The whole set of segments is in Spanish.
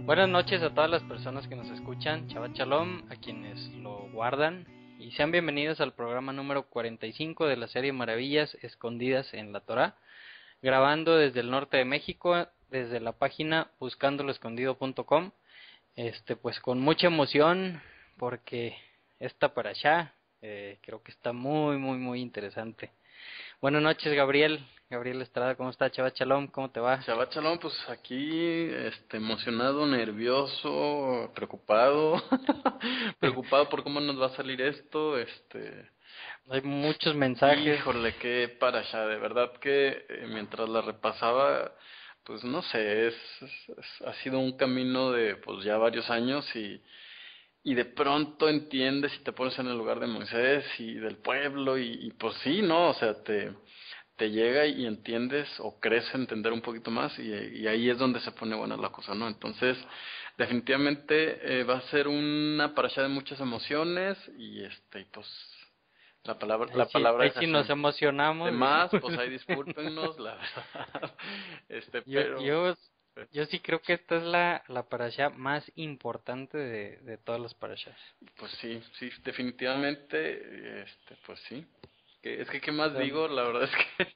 Buenas noches a todas las personas que nos escuchan, Shabbat Shalom, a quienes lo guardan, y sean bienvenidos al programa número 45 de la serie Maravillas Escondidas en la Torá, grabando desde el norte de México, desde la página buscandoloescondido.com, pues con mucha emoción, porque esta parashá creo que está muy interesante. Buenas noches, Gabriel Estrada, ¿cómo está? Shabbat Shalom, ¿cómo te va? Shabbat Shalom, pues aquí, emocionado, nervioso, preocupado, preocupado por cómo nos va a salir esto, Hay muchos mensajes. híjole, qué parasha, de verdad que mientras la repasaba, pues no sé, ha sido un camino de pues ya varios años y de pronto entiendes y te pones en el lugar de Moisés y del pueblo y pues sí, ¿no? O sea, te llega y entiendes o crees entender un poquito más y ahí es donde se pone buena la cosa, ¿no? Entonces, definitivamente va a ser una parasha de muchas emociones y pues la palabra Ahí es sí así. nos De emocionamos. más, pues ahí discúlpenos, la verdad. Yo, Pero yo, yo sí creo que esta es la parasha más importante de todas las parashas. pues sí, sí, definitivamente, pues sí. Es que, ¿qué más Son- digo? La verdad es que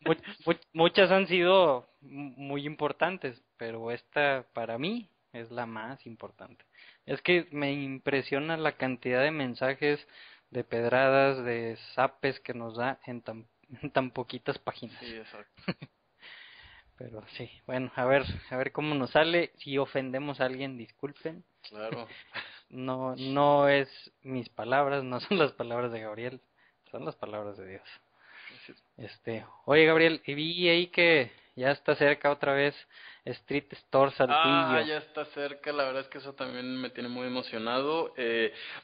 Muchas han sido muy importantes, pero esta para mí es la más importante. Es que me impresiona la cantidad de mensajes, de pedradas, de zapes que nos da en tan poquitas páginas. sí, exacto, Pero sí, bueno, a ver cómo nos sale. Si ofendemos a alguien, disculpen. claro. No es mis palabras, no son las palabras de Gabriel, son las palabras de Dios. Oye Gabriel, y vi ahí que ya está cerca otra vez Street Store Ah, Saltillo. ya está cerca, la verdad es que eso también me tiene muy emocionado.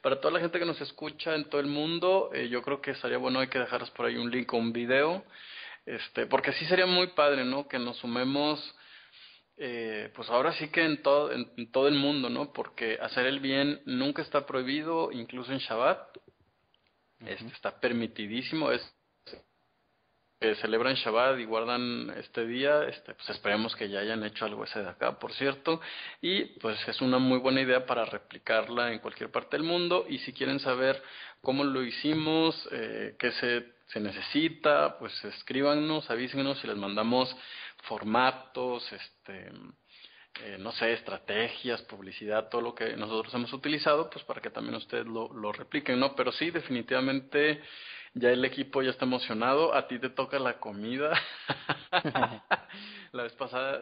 Para toda la gente que nos escucha en todo el mundo, yo creo que estaría bueno hay que dejaros por ahí un link o un video, porque sí sería muy padre, ¿no? Que nos sumemos, pues ahora sí que en todo el mundo, ¿no? Porque hacer el bien nunca está prohibido, incluso en Shabbat, Ujú. está permitidísimo, que celebran Shabbat y guardan este día, pues esperemos que ya hayan hecho algo ese de acá, por cierto, y pues es una muy buena idea para replicarla en cualquier parte del mundo, y si quieren saber cómo lo hicimos, qué se necesita, pues escríbanos, avísenos y les mandamos formatos, no sé, estrategias, publicidad, todo lo que nosotros hemos utilizado, pues para que también ustedes lo repliquen, ¿no? Pero sí, definitivamente ya el equipo ya está emocionado, a ti te toca la comida. La vez pasada,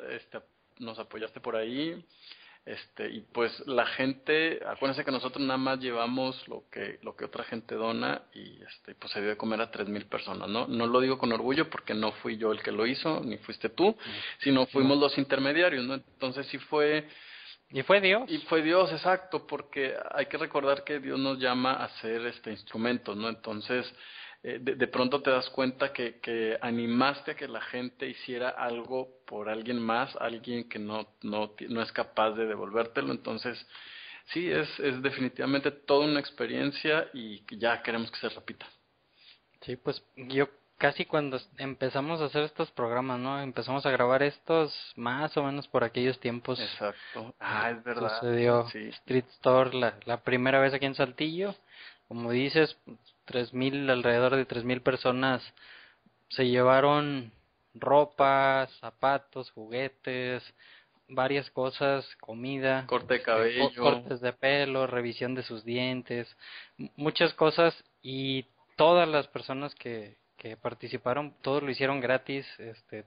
nos apoyaste por ahí, y pues la gente, acuérdense que nosotros nada más llevamos lo que otra gente dona y pues se dio de comer a 3,000 personas, ¿no? No lo digo con orgullo porque no fui yo el que lo hizo, ni fuiste tú, No, sino no. fuimos los intermediarios, ¿no? Entonces sí fue, Y fue Dios. y fue Dios, exacto, porque hay que recordar que Dios nos llama a ser instrumentos, ¿no? Entonces, de pronto te das cuenta que animaste a que la gente hiciera algo por alguien más, alguien que no es capaz de devolvértelo. Entonces, sí, es definitivamente toda una experiencia y que ya queremos que se repita. Sí, pues yo casi cuando empezamos a hacer estos programas, ¿no? Empezamos a grabar estos más o menos por aquellos tiempos. Exacto. Ah, es verdad. Sucedió Sí. Street Store la primera vez aquí en Saltillo. Como dices, 3,000, alrededor de 3,000 personas se llevaron ropa, zapatos, juguetes, varias cosas, comida, Corte de cabello. cortes de pelo, revisión de sus dientes, muchas cosas, y todas las personas que participaron, todos lo hicieron gratis,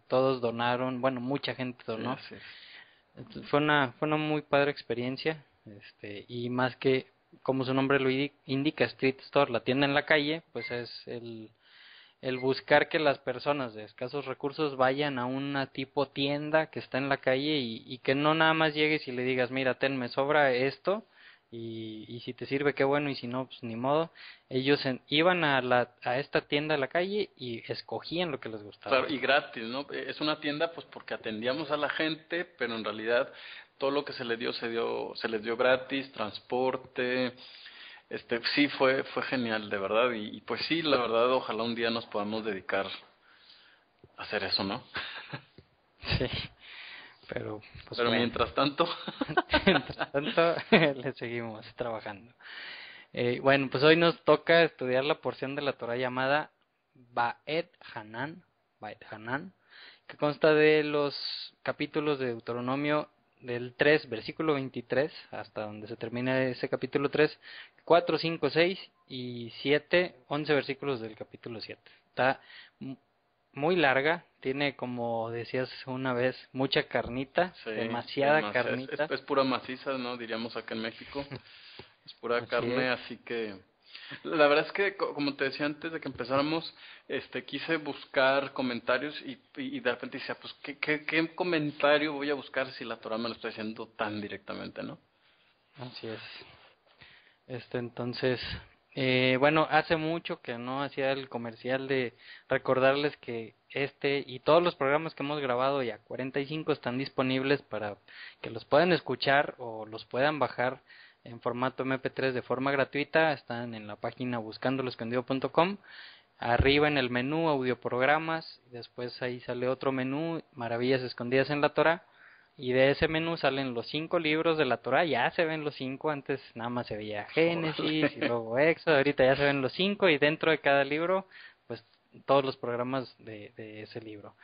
todos donaron, bueno, mucha gente Sí, donó. así es. Entonces, fue una muy padre experiencia, y más que, como su nombre lo indica, Street Store, la tienda en la calle, pues es el buscar que las personas de escasos recursos vayan a una tipo tienda que está en la calle y que no nada más llegues y le digas, mira, me sobra esto, y si te sirve, qué bueno, y si no, pues ni modo. Ellos iban a esta tienda de la calle y escogían lo que les gustaba. Claro, y gratis, ¿no? Es una tienda pues porque atendíamos a la gente, pero en realidad todo lo que se les dio gratis, transporte, sí fue genial, de verdad, y pues sí, la verdad, ojalá un día nos podamos dedicar a hacer eso, ¿no? Sí. Pero, pues Pero bueno, mientras tanto, mientras tanto, le seguimos trabajando. Bueno, pues hoy nos toca estudiar la porción de la Torah llamada Ba'et Hanan, Ba'et Hanan, que consta de los capítulos de Deuteronomio del 3, versículo 23, hasta donde se termina ese capítulo 3, 4, 5, 6 y 7, 11 versículos del capítulo 7. Está muy larga, tiene, como decías una vez, mucha carnita, sí, demasiada carnita. es pura maciza, ¿no? Diríamos acá en México. Es pura Así es. carne, así que la verdad es que como te decía antes de que empezáramos, quise buscar comentarios y de repente decía, pues ¿qué comentario voy a buscar si la Torah me lo está diciendo tan directamente, ¿no? Así es. Entonces, bueno, hace mucho que no hacía el comercial de recordarles que y todos los programas que hemos grabado, ya 45, están disponibles para que los puedan escuchar o los puedan bajar en formato MP3 de forma gratuita. Están en la página buscandoloescondido.com. Arriba en el menú audioprogramas, después ahí sale otro menú, Maravillas Escondidas en la Torah, y de ese menú salen los 5 libros de la Torah. Ya se ven los 5, antes nada más se veía Génesis y Órale. luego Éxodo, ahorita ya se ven los 5 y dentro de cada libro pues todos los programas de ese libro.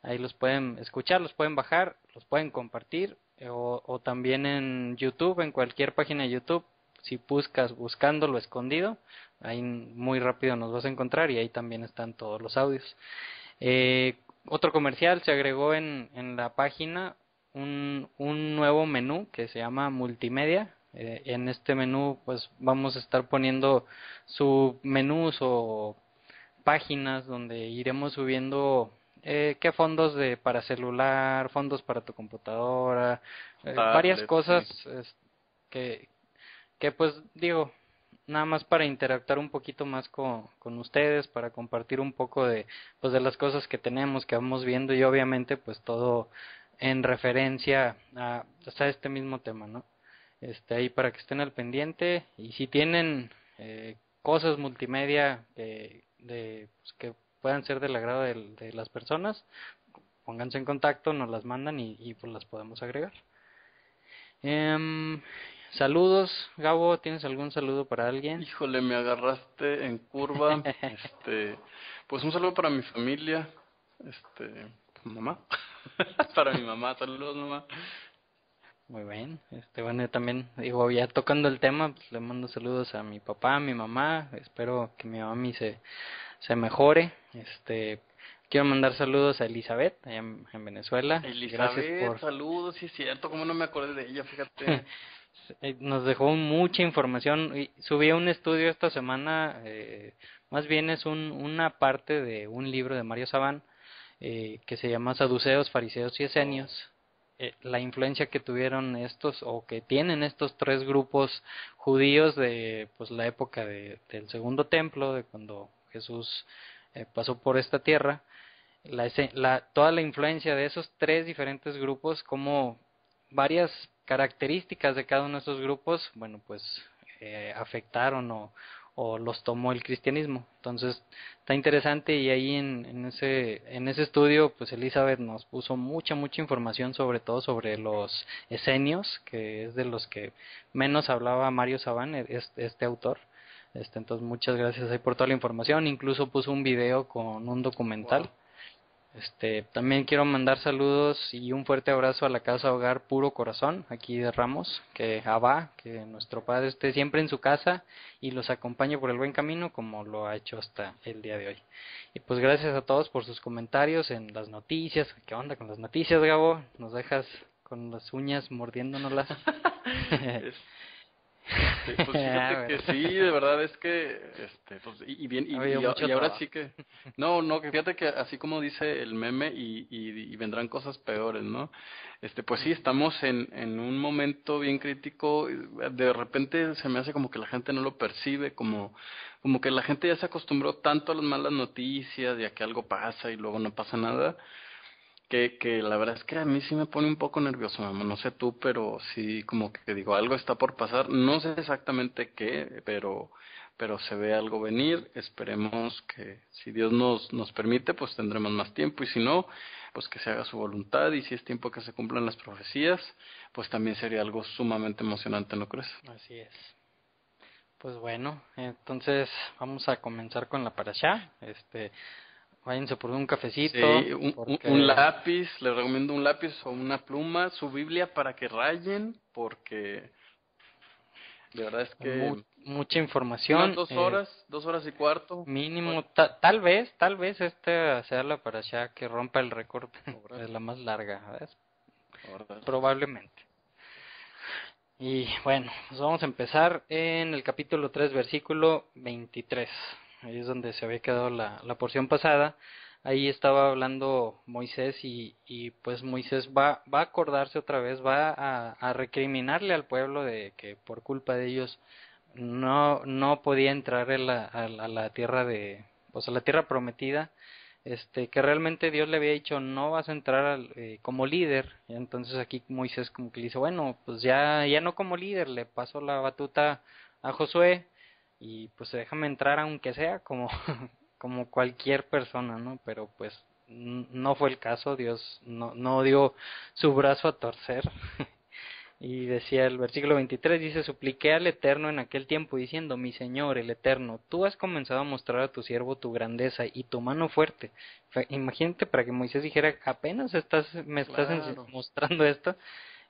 Ahí los pueden escuchar, los pueden bajar, los pueden compartir, o también en YouTube, en cualquier página de YouTube. Si buscas Buscando lo Escondido, ahí muy rápido nos vas a encontrar y ahí también están todos los audios. Otro comercial: se agregó en la página un nuevo menú que se llama Multimedia. En este menú pues vamos a estar poniendo submenús o páginas donde iremos subiendo qué fondos para celular, fondos para tu computadora, varias Tablet, cosas sí. que, que pues digo, nada más para interactuar un poquito más con ustedes, para compartir un poco pues de las cosas que tenemos, que vamos viendo, y obviamente pues todo en referencia a este mismo tema, ¿no? Ahí para que estén al pendiente, y si tienen cosas multimedia pues, que puedan ser del agrado de las personas, pónganse en contacto, nos las mandan y pues las podemos agregar. Saludos, Gabo, ¿tienes algún saludo para alguien? Híjole, me agarraste en curva. Pues un saludo para mi familia, mamá, para mi mamá, saludos mamá. Muy bien. Bueno, yo también digo, ya tocando el tema, pues le mando saludos a mi papá, a mi mamá. Espero que mi mami se mejore. Quiero mandar saludos a Elizabeth allá en Venezuela. Gracias Elizabeth, por saludos, sí es cierto, cómo no me acordé de ella, fíjate. nos dejó mucha información. Y subí un estudio esta semana, más bien es una parte de un libro de Mario Sabán, que se llama Saduceos, Fariseos y Oh, Esenios. La influencia que tuvieron estos, o que tienen estos tres grupos judíos de pues la época del segundo templo, de cuando Jesús pasó por esta tierra. Toda la influencia de esos tres diferentes grupos, como varias características de cada uno de esos grupos, bueno, pues afectaron o los tomó el cristianismo. Entonces está interesante, y ahí en ese estudio pues Elizabeth nos puso mucha información, sobre todo sobre los esenios, que es de los que menos hablaba Mario Sabán, este autor. Entonces muchas gracias ahí por toda la información. Incluso puso un video con un documental. wow. También quiero mandar saludos y un fuerte abrazo a la Casa Hogar Puro Corazón, aquí de Ramos, que que nuestro Padre esté siempre en su casa y los acompañe por el buen camino, como lo ha hecho hasta el día de hoy. Y pues gracias a todos por sus comentarios en las noticias. ¿Qué onda con las noticias, Gabo? Nos dejas con las uñas mordiéndonoslas. Pues fíjate que sí, de verdad es que, pues, y bien, Ha habido mucho y ahora trabajo. sí que, no, que fíjate que así como dice el meme y vendrán cosas peores, ¿no? Pues sí, estamos en un momento bien crítico, de repente se me hace como que la gente no lo percibe, como que la gente ya se acostumbró tanto a las malas noticias y a que algo pasa y luego no pasa nada, que la verdad es que a mí sí me pone un poco nervioso, mamá. No sé tú, pero sí como que digo, algo está por pasar. No sé exactamente qué, pero se ve algo venir. Esperemos que si Dios nos permite, pues tendremos más tiempo, y si no, pues que se haga su voluntad, y si es tiempo que se cumplan las profecías, pues también sería algo sumamente emocionante, ¿no crees? Así es. Pues bueno, entonces vamos a comenzar con la parashá. Váyanse por un cafecito, Sí, un porque lápiz, les recomiendo un lápiz o una pluma, su Biblia para que rayen, porque de verdad es que mucha unas información, 2 horas y cuarto. mínimo, tal vez sea la parashá que rompa el récord de la más larga, ¿ves? Ahora, Probablemente. Y bueno, pues vamos a empezar en el capítulo 3, versículo 23. Ahí es donde se había quedado la porción pasada. Ahí estaba hablando Moisés y pues Moisés va a acordarse otra vez, va a recriminarle al pueblo de que por culpa de ellos no podía entrar a la tierra pues a la tierra prometida, que realmente Dios le había dicho no vas a entrar como líder. Y entonces aquí Moisés como que le dice, bueno, pues ya no como líder, le paso la batuta a Josué y pues déjame entrar aunque sea como como cualquier persona, ¿no? Pero pues no fue el caso, Dios no dio su brazo a torcer. Y decía el versículo 23, dice, supliqué al Eterno en aquel tiempo diciendo, mi Señor, el Eterno, tú has comenzado a mostrar a tu siervo tu grandeza y tu mano fuerte. Imagínate para que Moisés dijera, apenas me estás claro. mostrando esto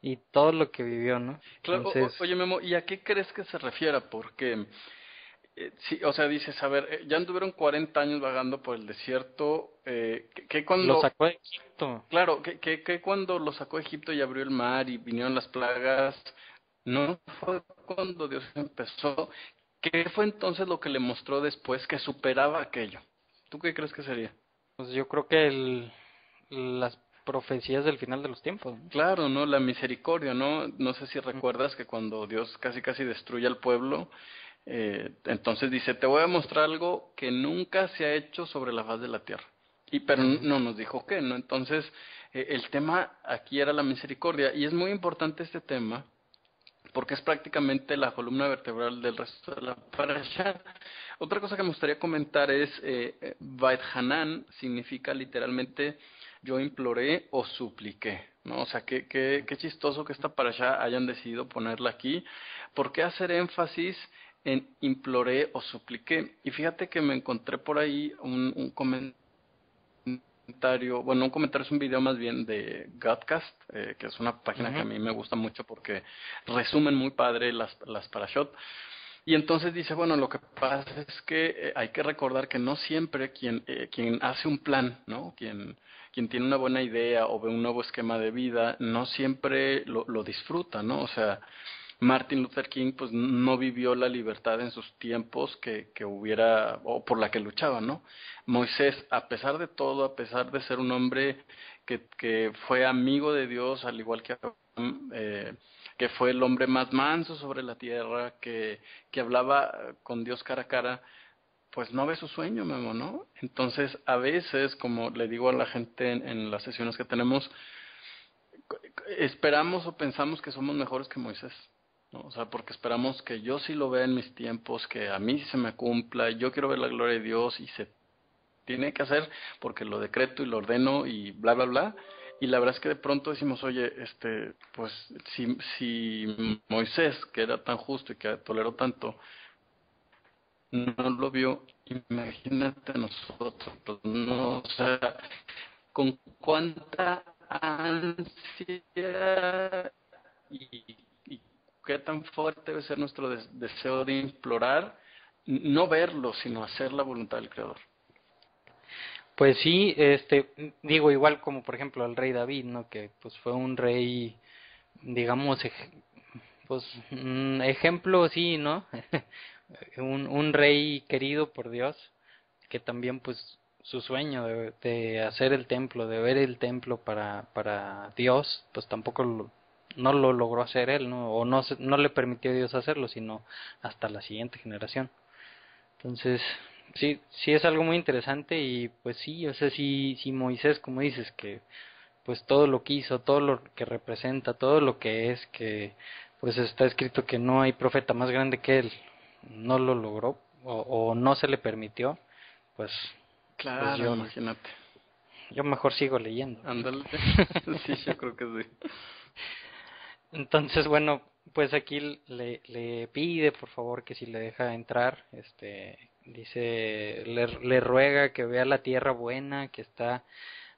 y todo lo que vivió, ¿no? Claro, Entonces, oye Memo, ¿y a qué crees que se refiera? Porque, sí, o sea, dices, a ver, ya anduvieron 40 años vagando por el desierto, que lo cuando, sacó de Egipto. claro, que cuando lo sacó de Egipto y abrió el mar y vinieron las plagas, no fue cuando Dios empezó. ¿Qué fue entonces lo que le mostró después que superaba aquello? ¿Tú qué crees que sería? Pues yo creo que las profecías del final de los tiempos, ¿no? Claro, ¿no? La misericordia, ¿no? No sé si recuerdas que cuando Dios casi casi destruye al pueblo, entonces dice, te voy a mostrar algo que nunca se ha hecho sobre la faz de la tierra. Y pero Ujú. no nos dijo qué, ¿no? Entonces, el tema aquí era la misericordia, y es muy importante este tema porque es prácticamente la columna vertebral del resto de la parasha. Otra cosa que me gustaría comentar es, Bait Hanan significa literalmente yo imploré o supliqué, ¿no? O sea, qué chistoso que esta parasha hayan decidido ponerla aquí. ¿Por qué hacer énfasis en imploré o supliqué? Y fíjate que me encontré por ahí un comentario, bueno, un comentario es un video más bien de Godcast, que es una página que a Ujú. mí me gusta mucho porque resumen muy padre las parashot. Y entonces dice, bueno, lo que pasa es que hay que recordar que no siempre quien hace un plan, ¿no? Quien tiene una buena idea o ve un nuevo esquema de vida, no siempre lo disfruta, ¿no? O sea, Martin Luther King pues no vivió la libertad en sus tiempos que hubiera, o por la que luchaba, ¿no? Moisés, a pesar de todo, a pesar de ser un hombre que fue amigo de Dios, al igual que Abraham, que fue el hombre más manso sobre la tierra, que hablaba con Dios cara a cara, pues no ve su sueño, Memo, ¿no? Entonces, a veces, como le digo a la gente en las sesiones que tenemos, esperamos o pensamos que somos mejores que Moisés, ¿no? O sea, porque esperamos que yo sí lo vea en mis tiempos, que a mí sí se me cumpla, yo quiero ver la gloria de Dios y se tiene que hacer porque lo decreto y lo ordeno y bla, bla, bla. Y la verdad es que de pronto decimos, oye, pues si Moisés, que era tan justo y que toleró tanto, no lo vio, imagínate nosotros, pues no, o sea, con cuánta ansia y qué tan fuerte debe ser nuestro deseo de implorar, no verlo, sino hacer la voluntad del Creador. Pues sí, digo igual como por ejemplo el rey David, ¿no? Que pues fue un rey, digamos, pues ejemplo sí, ¿no? Un rey querido por Dios, que también pues su sueño de hacer el templo, de ver el templo para Dios, pues tampoco no lo logró hacer él, ¿no? O no le permitió a Dios hacerlo, sino hasta la siguiente generación. Entonces, sí es algo muy interesante y pues sí, o sea, si Moisés, como dices, que pues todo lo que hizo, todo lo que representa, todo lo que es, que pues está escrito que no hay profeta más grande que él, no lo logró, o no se le permitió, pues, Claro, pues imagínate. yo mejor sigo leyendo. Ándale. Sí, yo creo que sí. Entonces, bueno, pues aquí le pide por favor que si le deja entrar, dice, le ruega que vea la tierra buena que está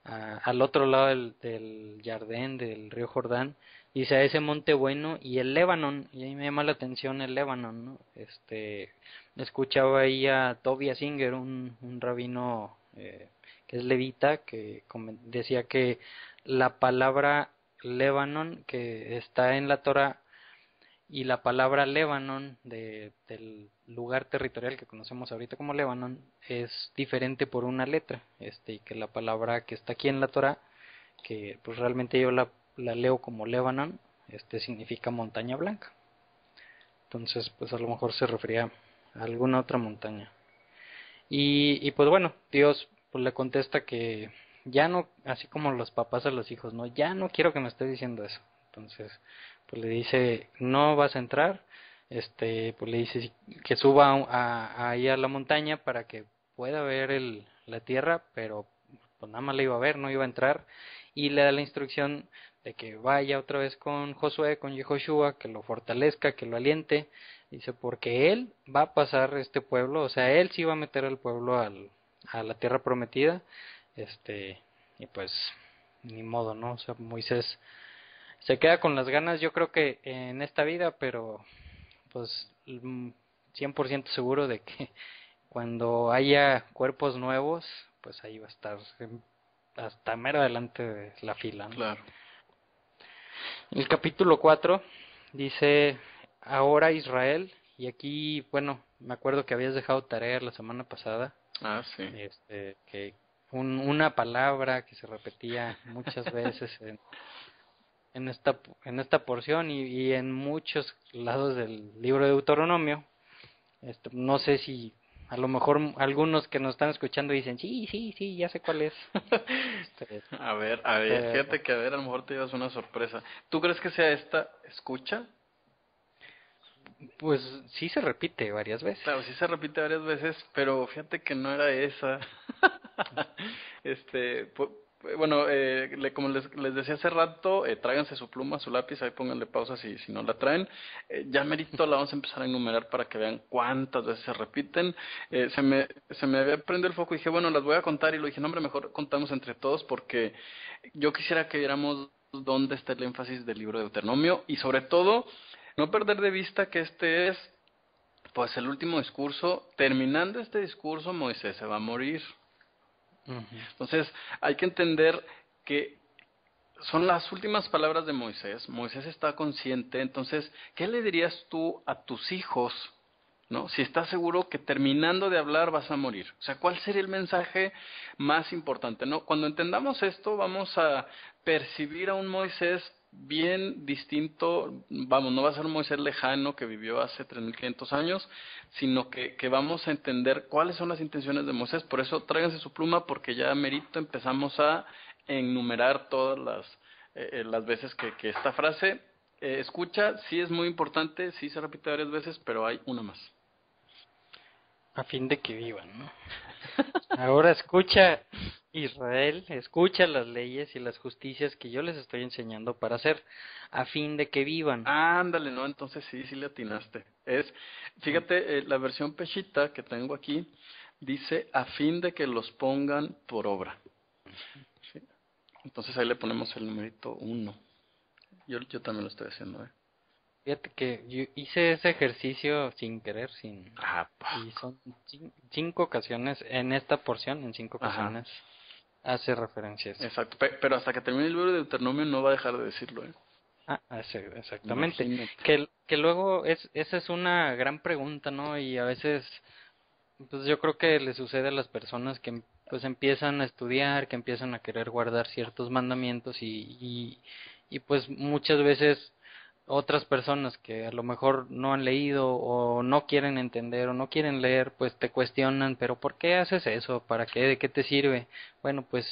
al otro lado del Jardín, del río Jordán, dice a ese monte bueno y el Líbano, y ahí me llama la atención el Líbano, ¿no? Escuchaba ahí a Tovia Singer, un rabino que es levita, que decía que la palabra Lebanon que está en la Torah y la palabra Lebanon del lugar territorial que conocemos ahorita como Lebanon es diferente por una letra, y que la palabra que está aquí en la Torah, que pues realmente yo la leo como Lebanon, significa montaña blanca. Entonces, pues a lo mejor se refería a alguna otra montaña. Y pues bueno, Dios pues le contesta que ya no, así como los papás a los hijos, no, ya no quiero que me estés diciendo eso. Entonces, pues le dice, no vas a entrar, pues le dice que suba ahí a la montaña para que pueda ver la tierra, pero pues nada más la iba a ver, no iba a entrar, y le da la instrucción de que vaya otra vez con Josué, con Yehoshua, que lo fortalezca, que lo aliente. Dice, porque él va a pasar este pueblo, o sea, él sí va a meter al pueblo a la tierra prometida, y pues, ni modo, ¿no? O sea, Moisés se queda con las ganas, yo creo que en esta vida, pero pues 100% seguro de que cuando haya cuerpos nuevos, pues ahí va a estar hasta mero adelante de la fila, ¿no? Claro. El capítulo 4 dice, ahora Israel, y aquí, bueno, me acuerdo que habías dejado tarea la semana pasada, Ah, sí. que una palabra que se repetía muchas veces en esta porción y en muchos lados del libro de Deuteronomio. No sé si a lo mejor algunos que nos están escuchando dicen, sí, sí, sí, ya sé cuál es. A ver, Pero, fíjate que a ver, a lo mejor te llevas una sorpresa. ¿Tú crees que sea esta escucha? pues sí se repite varias veces. Claro, sí se repite varias veces, pero fíjate que no era esa. Este, bueno, como les decía hace rato, tráiganse su pluma, su lápiz, ahí pónganle pausa si no la traen. Ya merito la vamos a empezar a enumerar para que vean cuántas veces se repiten. Se me había prendido el foco y dije, bueno, las voy a contar y lo dije, no, hombre, mejor contamos entre todos porque yo quisiera que viéramos dónde está el énfasis del libro de Deuteronomio y sobre todo no perder de vista que este es pues el último discurso. Terminando este discurso, Moisés se va a morir. Ujú. Entonces, hay que entender que son las últimas palabras de Moisés. Moisés está consciente. Entonces, ¿qué le dirías tú a tus hijos, no? Si estás seguro que terminando de hablar vas a morir. O sea, ¿cuál sería el mensaje más importante, no? Cuando entendamos esto, vamos a percibir a un Moisés bien distinto. Vamos, no va a ser un Moisés lejano que vivió hace 3.500 años, sino que vamos a entender cuáles son las intenciones de Moisés. Por eso tráiganse su pluma, porque ya merito empezamos a enumerar todas las veces que esta frase escucha. Sí es muy importante, sí se repite varias veces, pero hay una más. A fin de que vivan, ¿no? Ahora escucha, Israel, escucha las leyes y las justicias que yo les estoy enseñando para hacer, a fin de que vivan. Ándale, no, entonces sí le atinaste. Fíjate, la versión peshita que tengo aquí dice a fin de que los pongan por obra. ¿Sí? Entonces ahí le ponemos el numerito 1. Yo también lo estoy haciendo, ¿eh? Fíjate que yo hice ese ejercicio sin querer, Ah, y son 5 ocasiones, en esta porción, en 5 ajá, ocasiones, hace referencia a eso. exacto. Pero hasta que termine el libro de Deuteronomio no va a dejar de decirlo, ¿eh? Exactamente. Imagínate. Que luego esa es una gran pregunta, ¿no? Y a veces, pues yo creo que le sucede a las personas que pues empiezan a estudiar, que empiezan a querer guardar ciertos mandamientos y pues muchas veces otras personas que a lo mejor no han leído o no quieren entender o no quieren leer, pues te cuestionan, pero ¿por qué haces eso? ¿Para qué? ¿De qué te sirve? Bueno, pues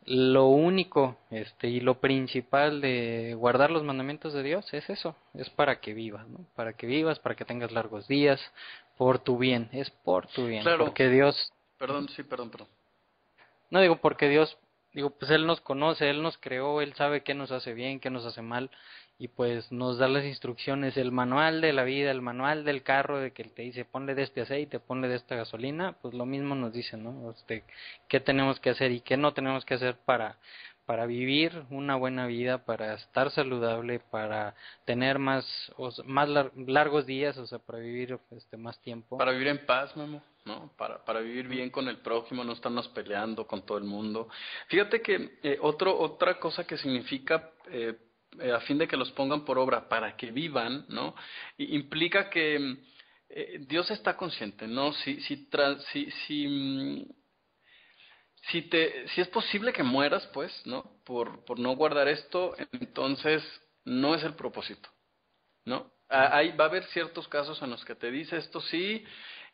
lo único, y lo principal de guardar los mandamientos de Dios es eso, es para que vivas, ¿no? Para que vivas, para que tengas largos días, por tu bien, es por tu bien, Claro, porque Dios, perdón, sí, perdón. no digo porque Dios, digo, pues Él nos conoce, Él nos creó, Él sabe qué nos hace bien, qué nos hace mal, y pues nos da las instrucciones, el manual de la vida, el manual del carro, de que Él te dice ponle de este aceite, ponle de esta gasolina, pues lo mismo nos dice, ¿no? Qué tenemos que hacer y qué no tenemos que hacer para vivir una buena vida, para estar saludable, para tener largos días, o sea, para vivir más tiempo. Para vivir en paz, Memo, ¿no? Para vivir bien con el prójimo, no estarnos peleando con todo el mundo. Fíjate que otra cosa que significa, a fin de que los pongan por obra para que vivan, ¿no? Implica que Dios está consciente, ¿no? Si es posible que mueras, pues, ¿no? Por no guardar esto, entonces no es el propósito. ¿No? Va a haber ciertos casos en los que te dice esto sí,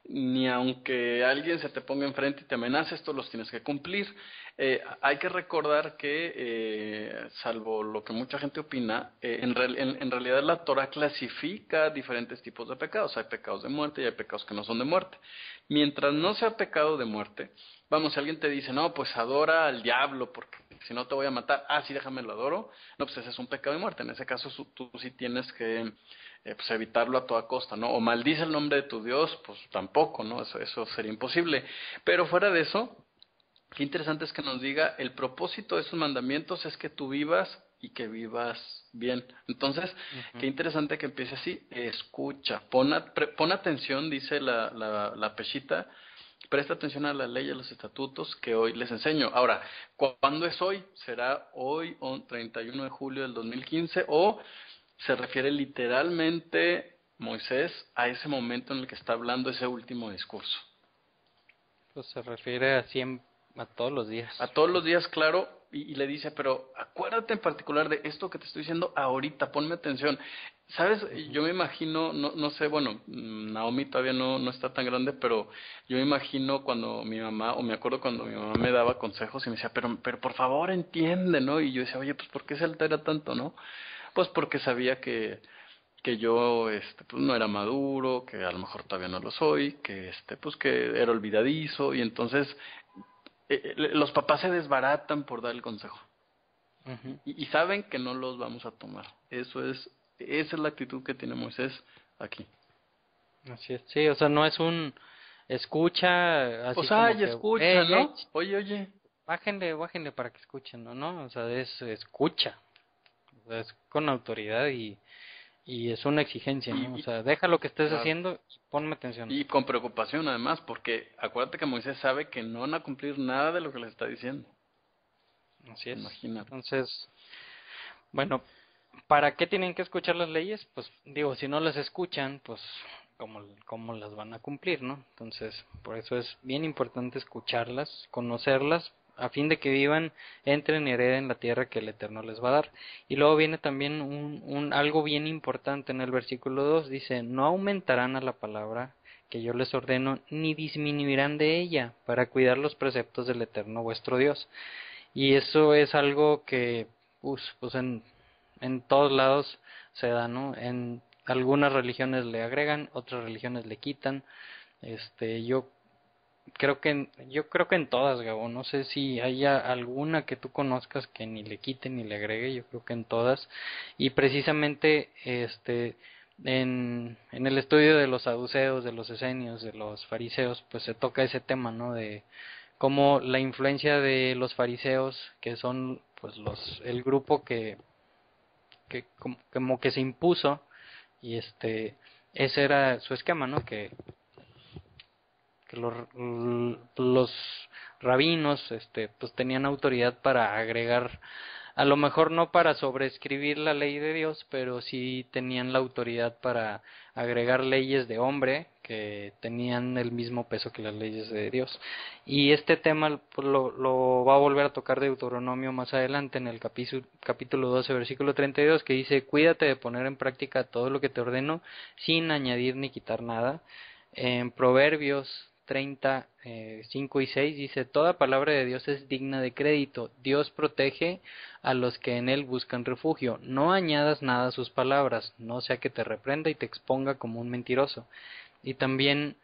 ni aunque alguien se te ponga enfrente y te amenace, esto los tienes que cumplir. Hay que recordar que, salvo lo que mucha gente opina, en realidad la Torah clasifica diferentes tipos de pecados. Hay pecados de muerte y hay pecados que no son de muerte. Mientras no sea pecado de muerte, vamos, si alguien te dice, no, pues adora al diablo porque si no te voy a matar, sí, déjame lo adoro, no, pues ese es un pecado de muerte. En ese caso tú sí tienes que pues evitarlo a toda costa, ¿no? O maldice el nombre de tu Dios, pues tampoco, ¿no? Eso sería imposible. Pero fuera de eso, qué interesante es que nos diga, el propósito de esos mandamientos es que tú vivas y que vivas bien. Entonces, qué interesante que empiece así, escucha, pon atención, dice la Peshita, presta atención a la ley y a los estatutos que hoy les enseño. Ahora, ¿cuándo es hoy? ¿Será hoy, 31 de julio del 2015 o se refiere literalmente Moisés a ese momento en el que está hablando ese último discurso? Pues se refiere a todos los días. A todos los días, claro, y le dice, pero acuérdate en particular de esto que te estoy diciendo ahorita, ponme atención. ¿Sabes? Yo me imagino, no sé, bueno, Naomi todavía no está tan grande, pero yo me imagino cuando mi mamá, o me acuerdo cuando mi mamá me daba consejos y me decía, pero por favor entiende, ¿no? Y yo decía, oye, pues ¿por qué se altera tanto, no? Pues porque sabía que yo pues no era maduro, que a lo mejor todavía no lo soy, que pues que era olvidadizo y entonces los papás se desbaratan por dar el consejo. Y saben que no los vamos a tomar. Esa es la actitud que tiene Moisés aquí. Así es, sí, o sea, no es un escucha así Pues como que, escucha, ¿no? Oye. Bájenle para que escuchen, ¿no? O sea, es escucha, o sea, es con autoridad y es una exigencia, ¿no? O sea, deja lo que estés haciendo y ponme atención. Y con preocupación además, porque acuérdate que Moisés sabe que no van a cumplir nada de lo que les está diciendo. Así es. Imagínate. Entonces, bueno, ¿para qué tienen que escuchar las leyes? Pues digo, si no las escuchan, pues cómo las van a cumplir, ¿no? Entonces, por eso es bien importante escucharlas, conocerlas, a fin de que vivan, entren y hereden la tierra que el Eterno les va a dar. Y luego viene también algo bien importante en el versículo 2, dice, no aumentarán a la palabra que yo les ordeno, ni disminuirán de ella, para cuidar los preceptos del Eterno vuestro Dios. Y eso es algo que, pues en todos lados se da, ¿no? En algunas religiones le agregan, otras religiones le quitan. Yo creo que en todas, Gabo, no sé si haya alguna que tú conozcas que ni le quite ni le agregue, yo creo que en todas. Y precisamente en el estudio de los saduceos, de los esenios, de los fariseos, pues se toca ese tema, ¿no? De cómo la influencia de los fariseos, que son pues el grupo que como que se impuso, y ese era su esquema, ¿no? Que los rabinos pues tenían autoridad para agregar, a lo mejor no para sobreescribir la ley de Dios, pero sí tenían la autoridad para agregar leyes de hombre que tenían el mismo peso que las leyes de Dios. Y este tema pues, lo va a volver a tocar Deuteronomio más adelante en el capítulo 12, versículo 32, que dice, cuídate de poner en práctica todo lo que te ordeno sin añadir ni quitar nada. En Proverbios 30, 5 y 6 dice: toda palabra de Dios es digna de crédito. Dios protege a los que en él buscan refugio. No añadas nada a sus palabras, no sea que te reprenda y te exponga como un mentiroso. Y también,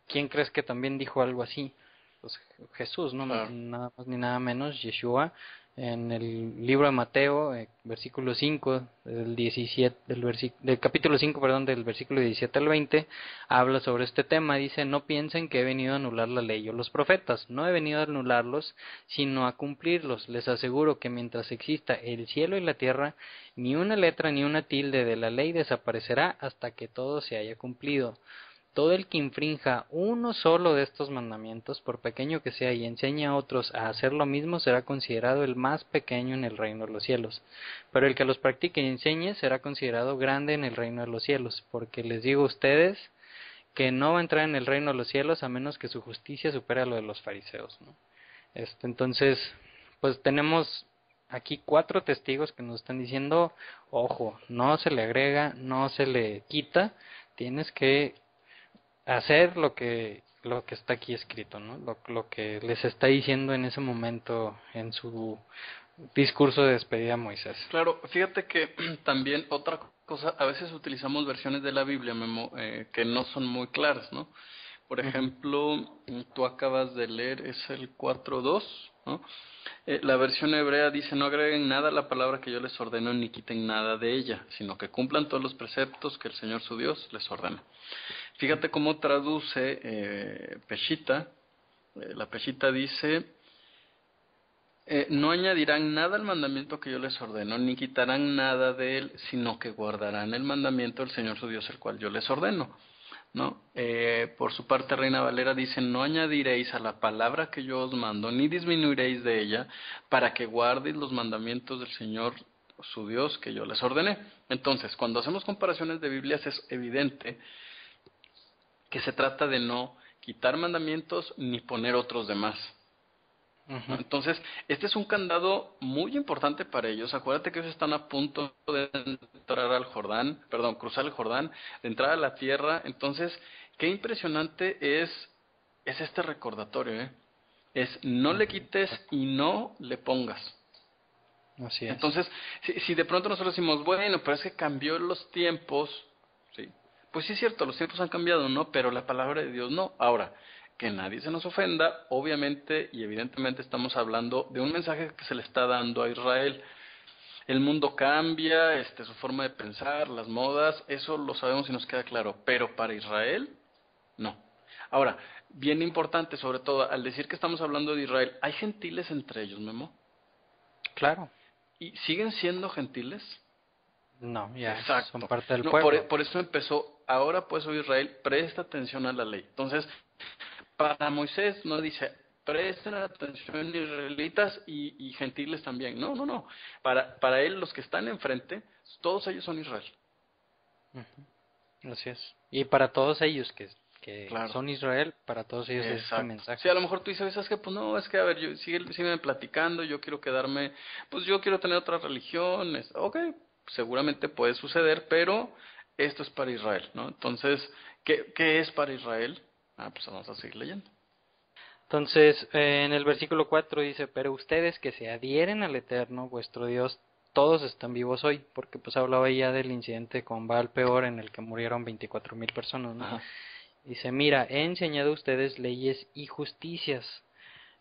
¿quién crees que también dijo algo así? Pues Jesús, ¿no? Claro. Nada más ni nada menos, Yeshua, en el libro de Mateo, versículo 5, del capítulo 5, perdón, del versículo 17 al 20, habla sobre este tema. Dice: no piensen que he venido a anular la ley o los profetas. No he venido a anularlos, sino a cumplirlos. Les aseguro que mientras exista el cielo y la tierra, ni una letra ni una tilde de la ley desaparecerá hasta que todo se haya cumplido. Todo el que infrinja uno solo de estos mandamientos, por pequeño que sea, y enseñe a otros a hacer lo mismo, será considerado el más pequeño en el reino de los cielos. Pero el que los practique y enseñe será considerado grande en el reino de los cielos. Porque les digo a ustedes que no va a entrar en el reino de los cielos a menos que su justicia supere a lo de los fariseos, ¿no? Entonces, pues tenemos aquí 4 testigos que nos están diciendo: ojo, no se le agrega, no se le quita, tienes que hacer lo que está aquí escrito, ¿no? Lo que les está diciendo en ese momento en su discurso de despedida a Moisés. Claro, fíjate que también otra cosa, a veces utilizamos versiones de la Biblia, Memo, que no son muy claras, ¿no? Por ejemplo, tú acabas de leer, es el 4:2, ¿no? La versión hebrea dice: no agreguen nada a la palabra que yo les ordeno, ni quiten nada de ella, sino que cumplan todos los preceptos que el Señor su Dios les ordena. Fíjate cómo traduce Peshita. La Peshita dice: no añadirán nada al mandamiento que yo les ordeno, ni quitarán nada de él, sino que guardarán el mandamiento del Señor su Dios, el cual yo les ordeno, ¿no? Por su parte, Reina Valera dice: no añadiréis a la palabra que yo os mando, ni disminuiréis de ella, para que guardéis los mandamientos del Señor su Dios que yo les ordené. Entonces, cuando hacemos comparaciones de Biblias, es evidente que se trata de no quitar mandamientos ni poner otros de más. ¿No? Entonces, este es un candado muy importante para ellos. Acuérdate que ellos están a punto de entrar al Jordán, cruzar el Jordán, de entrar a la tierra. Entonces, qué impresionante es este recordatorio, ¿eh? Es: no le quites y no le pongas. Así es. Entonces, si de pronto nosotros decimos: bueno, pero es que cambió los tiempos, ¿sí? Pues sí es cierto, los tiempos han cambiado, ¿no? Pero la palabra de Dios no. Ahora, que nadie se nos ofenda, obviamente y evidentemente estamos hablando de un mensaje que se le está dando a Israel. El mundo cambia, su forma de pensar, las modas, eso lo sabemos y nos queda claro, pero para Israel, no. Ahora, bien importante, sobre todo, al decir que estamos hablando de Israel, ¿hay gentiles entre ellos, Memo? Claro. ¿Y siguen siendo gentiles? No, ya Exacto. son parte del No, pueblo. por eso empezó: ahora pues, oh Israel, presta atención a la ley. Entonces, para Moisés no dice: presten atención israelitas y gentiles también. No, no, no. Para él, los que están enfrente, todos ellos son Israel. Así es. Y para todos ellos que Claro. son Israel, para todos ellos es este mensaje. Sí, a lo mejor tú dices: ¿sabes qué? Pues no, es que a ver, sígueme platicando, yo quiero quedarme, pues yo quiero tener otra religión. Ok, seguramente puede suceder, pero esto es para Israel, ¿no? Entonces, ¿qué es para Israel? Pues vamos a seguir leyendo. Entonces, en el versículo 4 dice: pero ustedes que se adhieren al Eterno, vuestro Dios, todos están vivos hoy, porque pues hablaba ya del incidente con Baal Peor en el que murieron 24,000 personas, ¿no? Ajá. Dice: mira, he enseñado a ustedes leyes y justicias,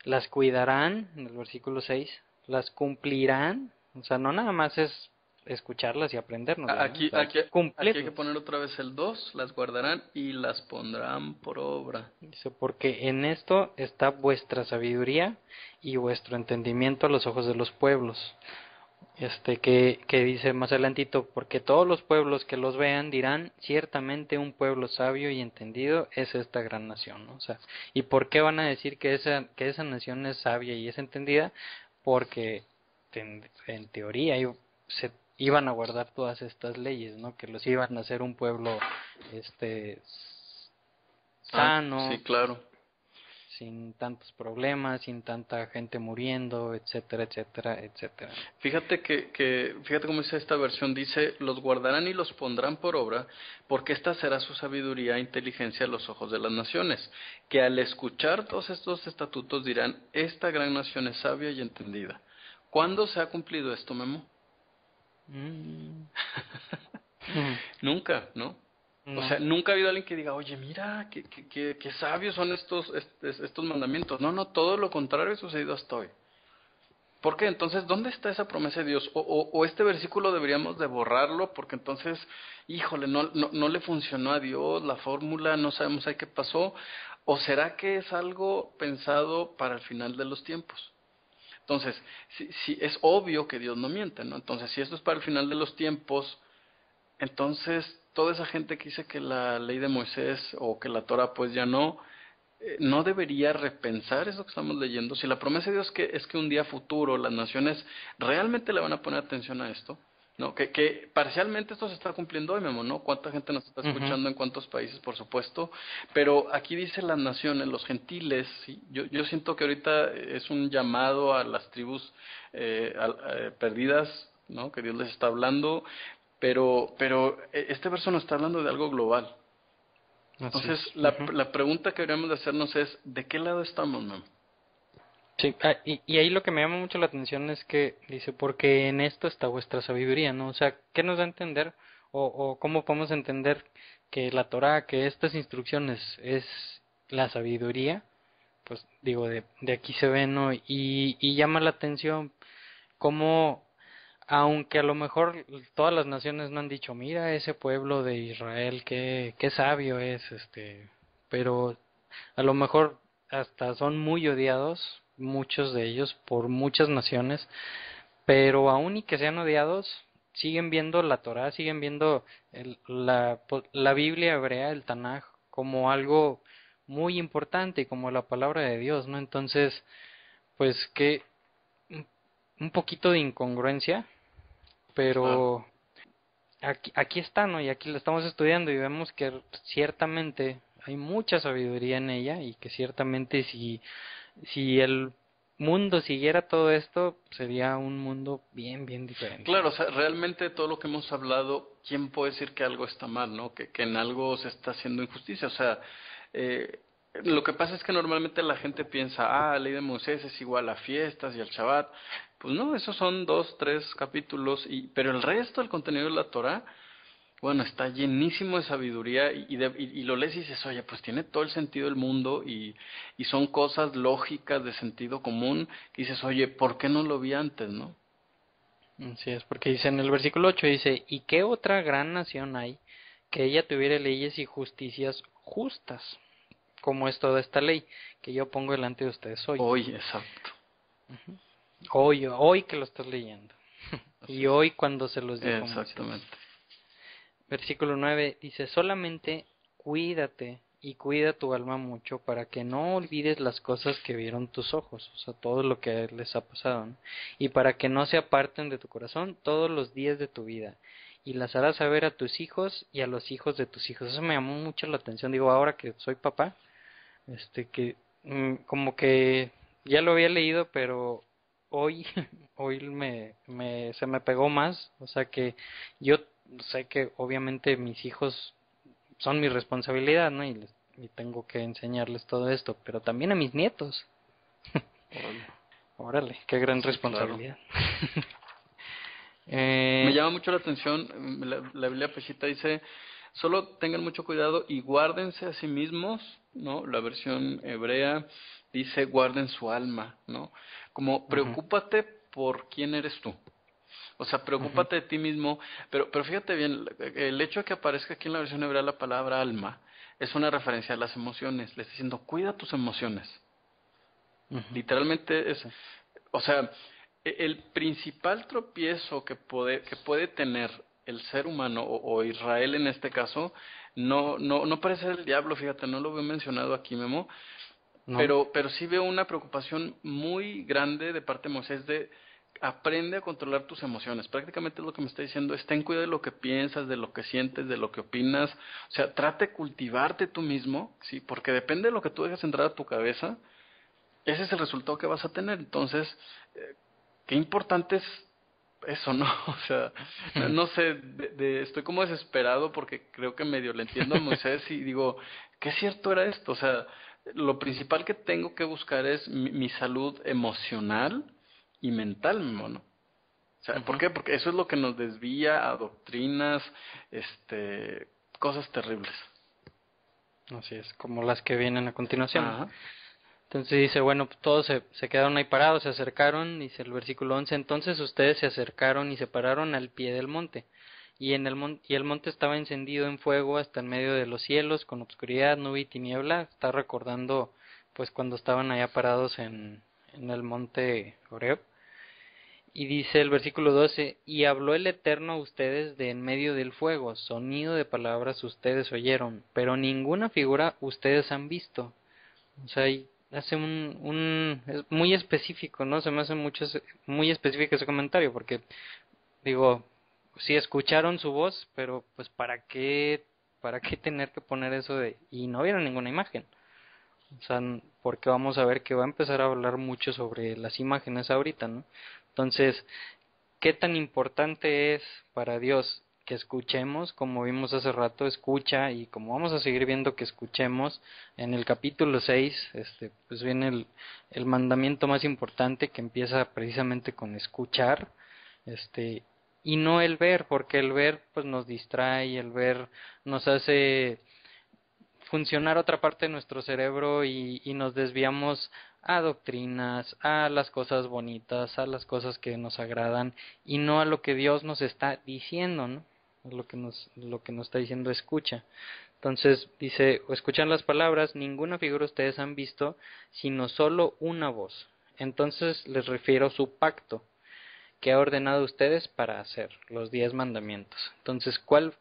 las cuidarán, en el versículo 6, las cumplirán, o sea, no nada más es escucharlas y aprendernos, Aquí hay que cumplirlas. hay que poner otra vez el 2, las guardarán y las pondrán por obra. Dice: porque en esto está vuestra sabiduría y vuestro entendimiento a los ojos de los pueblos. Que dice más adelantito: porque todos los pueblos que los vean dirán: ciertamente un pueblo sabio y entendido es esta gran nación, ¿no? O sea, ¿y por qué van a decir que esa nación es sabia y es entendida? Porque en teoría se iban a guardar todas estas leyes, ¿no? Que los iban a hacer un pueblo sano. Sí, claro. sin tantos problemas, sin tanta gente muriendo, etcétera, etcétera, etcétera. Fíjate cómo dice esta versión, dice, los guardarán y los pondrán por obra, porque esta será su sabiduría e inteligencia a los ojos de las naciones, que al escuchar todos estos estatutos dirán, esta gran nación es sabia y entendida. ¿Cuándo se ha cumplido esto, Memo? Nunca, ¿no? No. O sea, nunca ha habido alguien que diga, oye, mira, qué sabios son estos mandamientos. No, todo lo contrario ha sucedido hasta hoy. ¿Por qué? Entonces, ¿dónde está esa promesa de Dios? O este versículo deberíamos de borrarlo, porque entonces, híjole, no le funcionó a Dios la fórmula, no sabemos ahí qué pasó. ¿O será que es algo pensado para el final de los tiempos? Entonces, si es obvio que Dios no miente, ¿no? Entonces, si esto es para el final de los tiempos, entonces toda esa gente que dice que la ley de Moisés o que la Torah pues ya no debería repensar eso que estamos leyendo. Si la promesa de Dios es que un día futuro las naciones realmente le van a poner atención a esto, ¿no? Que parcialmente esto se está cumpliendo hoy, Memo, ¿no? ¿Cuánta gente nos está escuchando en cuántos países, por supuesto? Pero aquí dice las naciones, los gentiles, ¿sí? Yo siento que ahorita es un llamado a las tribus perdidas, ¿no? Que Dios les está hablando, pero este verso nos está hablando de algo global. Entonces, la pregunta que deberíamos de hacernos es, ¿de qué lado estamos, Memo? Sí, y ahí lo que me llama mucho la atención es que dice, porque en esto está vuestra sabiduría, ¿no? O sea, ¿qué nos da a entender? O cómo podemos entender que la Torah, que estas instrucciones es la sabiduría, pues digo, de aquí se ve, ¿no? Y llama la atención cómo, aunque a lo mejor todas las naciones no han dicho, mira ese pueblo de Israel, qué sabio es, pero a lo mejor hasta son muy odiados, muchos de ellos, por muchas naciones, pero aún y que sean odiados, siguen viendo la Torá, siguen viendo la Biblia hebrea, el Tanaj, como algo muy importante y como la palabra de Dios, ¿no? Entonces, pues que un poquito de incongruencia, pero aquí está, ¿no? Y aquí la estamos estudiando y vemos que ciertamente hay mucha sabiduría en ella y que ciertamente si el mundo siguiera todo esto, sería un mundo bien, bien diferente. Claro, o sea, realmente todo lo que hemos hablado, ¿quién puede decir que algo está mal, no? Que en algo se está haciendo injusticia. O sea, lo que pasa es que normalmente la gente piensa, la ley de Moisés es igual a fiestas y al Shabbat. Pues no, esos son 2, 3 capítulos, pero el resto del contenido de la Torah, bueno, está llenísimo de sabiduría y lo lees y dices, oye, pues tiene todo el sentido del mundo y son cosas lógicas de sentido común que dices, oye, ¿por qué no lo vi antes, no? Así es, porque dice en el versículo 8, dice, ¿y qué otra gran nación hay que ella tuviera leyes y justicias justas, como es toda esta ley que yo pongo delante de ustedes hoy? Hoy, exacto. Hoy que lo estás leyendo. Y hoy cuando se los dijo exactamente. Moisés. Versículo 9 dice, solamente cuídate y cuida tu alma mucho para que no olvides las cosas que vieron tus ojos, o sea, todo lo que les ha pasado, ¿no? Y para que no se aparten de tu corazón todos los días de tu vida, y las harás saber a tus hijos y a los hijos de tus hijos. Eso me llamó mucho la atención, digo, ahora que soy papá, que como que ya lo había leído, pero hoy se me pegó más, o sea que yo sé que obviamente mis hijos son mi responsabilidad, ¿no? Y tengo que enseñarles todo esto, pero también a mis nietos. Órale, qué gran responsabilidad. Claro. Me llama mucho la atención, la Biblia Peshita dice, solo tengan mucho cuidado y guárdense a sí mismos, ¿no? La versión hebrea dice guarden su alma, ¿no? Como preocúpate por quién eres tú. O sea, preocúpate de ti mismo, pero fíjate bien, el hecho de que aparezca aquí en la versión hebrea la palabra alma es una referencia a las emociones. Le está diciendo, cuida tus emociones. Literalmente es, o sea, el principal tropiezo que puede tener el ser humano o Israel en este caso, no parece ser el diablo, fíjate, no lo veo mencionado aquí, Memo, no. Pero sí veo una preocupación muy grande de parte de Moisés de aprende a controlar tus emociones. Prácticamente lo que me está diciendo es ten cuidado de lo que piensas, de lo que sientes, de lo que opinas. O sea, trate de cultivarte tú mismo, ¿sí? Porque depende de lo que tú dejes entrar a tu cabeza, ese es el resultado que vas a tener. Entonces, qué importante es eso, ¿no? O sea, no sé, estoy como desesperado porque creo que medio le entiendo a Moisés y digo, ¿qué cierto era esto? O sea, lo principal que tengo que buscar es mi salud emocional y mental, ¿no? O sea, ¿por qué? Porque eso es lo que nos desvía a doctrinas, cosas terribles. Así es, como las que vienen a continuación. Ajá. Entonces dice, bueno, pues todos se quedaron ahí parados, se acercaron, dice el versículo 11, entonces ustedes se acercaron y se pararon al pie del monte, y el monte estaba encendido en fuego hasta en medio de los cielos, con obscuridad, nube y tiniebla. Está recordando, pues, cuando estaban allá parados en el monte Horeb. Y dice el versículo 12, y habló el Eterno a ustedes de en medio del fuego, sonido de palabras ustedes oyeron, pero ninguna figura ustedes han visto. O sea, y hace es muy específico, ¿no? Se me hace muy específico ese comentario, porque digo, sí escucharon su voz, pero pues para qué tener que poner eso de, y no vieron ninguna imagen. O sea, porque vamos a ver que va a empezar a hablar mucho sobre las imágenes ahorita, ¿no? Entonces, ¿qué tan importante es para Dios que escuchemos? Como vimos hace rato, escucha, y como vamos a seguir viendo que escuchemos, en el capítulo 6, pues viene el mandamiento más importante, que empieza precisamente con escuchar, y no el ver, porque el ver pues nos distrae, el ver nos hace funcionar otra parte de nuestro cerebro y nos desviamos a doctrinas, a las cosas bonitas, a las cosas que nos agradan y no a lo que Dios nos está diciendo, ¿no? Lo que nos está diciendo escucha. Entonces dice, o escuchan las palabras, ninguna figura ustedes han visto, sino solo una voz. Entonces les refiero su pacto que ha ordenado a ustedes para hacer, los 10 mandamientos. Entonces, ¿cuál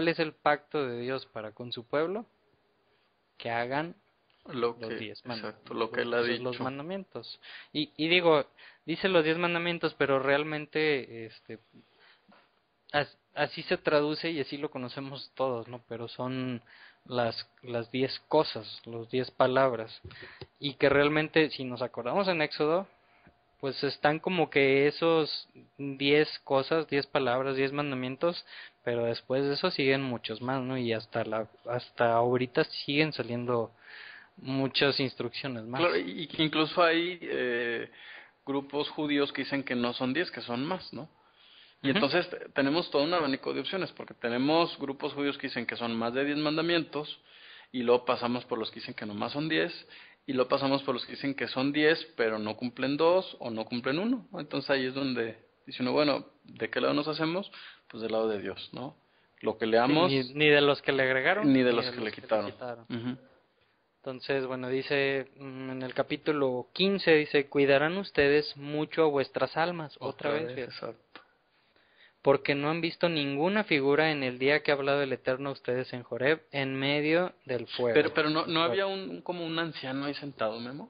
es el pacto de Dios para con su pueblo? Que hagan Exacto, lo que él ha los dicho. mandamientos. Y digo, dice los 10 mandamientos, pero realmente así se traduce y así lo conocemos todos, ¿no? Pero son las 10 cosas, los 10 palabras. Y que realmente, si nos acordamos en Éxodo, pues están como que esos 10 cosas, 10 palabras, 10 mandamientos, pero después de eso siguen muchos más, ¿no? Y hasta ahorita siguen saliendo muchas instrucciones más. Claro, y que incluso hay grupos judíos que dicen que no son 10, que son más, ¿no? Y entonces tenemos todo un abanico de opciones, porque tenemos grupos judíos que dicen que son más de 10 mandamientos, y luego pasamos por los que dicen que nomás son 10, y luego pasamos por los que dicen que son 10, pero no cumplen 2 o no cumplen uno, ¿no? Entonces ahí es donde dice uno, bueno, ¿de qué lado nos hacemos? Pues del lado de Dios, ¿no? Lo que leamos, Sí, ni de los que le agregaron, ni de ni los de que los le que le quitaron. quitaron. Ujú. Entonces, bueno, dice en el capítulo 15, dice, cuidarán ustedes mucho a vuestras almas, otra vez, fíjate, Exacto. porque no han visto ninguna figura en el día que ha hablado el Eterno a ustedes en Joreb, en medio del fuego. Pero no había como un anciano ahí sentado, Memo,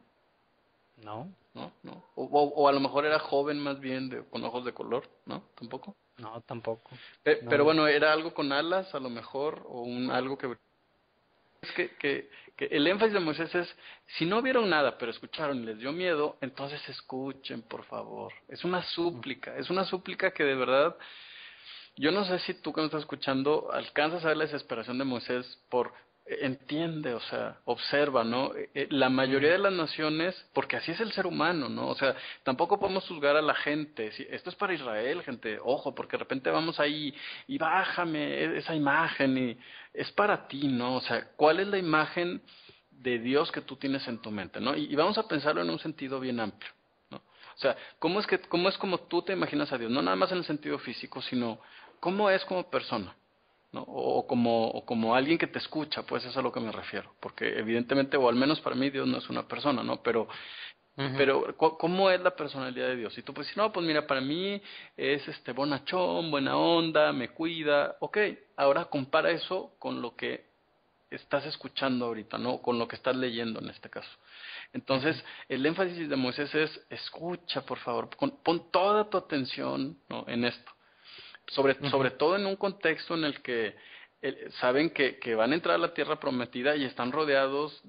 No, ¿no? ¿No? O a lo mejor era joven más bien, con ojos de color, ¿no? Tampoco. no, tampoco. Pero No. bueno, era algo con alas a lo mejor, o algo que... Es que el énfasis de Moisés es, si no vieron nada, pero escucharon y les dio miedo, entonces escuchen, por favor. Es una súplica que de verdad, yo no sé si tú que me estás escuchando alcanzas a ver la desesperación de Moisés por, entiende, o sea, observa, ¿no? La mayoría de las naciones, porque así es el ser humano, ¿no? O sea, tampoco podemos juzgar a la gente. Esto es para Israel, gente, ojo, porque de repente vamos ahí y bájame esa imagen y es para ti, ¿no? O sea, ¿cuál es la imagen de Dios que tú tienes en tu mente, ¿no? Y vamos a pensarlo en un sentido bien amplio, ¿no? O sea, cómo es como tú te imaginas a Dios? No nada más en el sentido físico, sino cómo es como persona, ¿no? O como alguien que te escucha, pues eso es a lo que me refiero, porque evidentemente, o al menos para mí, Dios no es una persona, ¿no? Pero ¿cómo es la personalidad de Dios? Y tú pues, no, pues mira, para mí es bonachón, buena onda, me cuida, ok, ahora compara eso con lo que estás escuchando ahorita, ¿no? Con lo que estás leyendo en este caso. Entonces, el énfasis de Moisés es, escucha, por favor, pon toda tu atención, ¿no? En esto. Sobre todo en un contexto en el que saben que van a entrar a la tierra prometida y están rodeados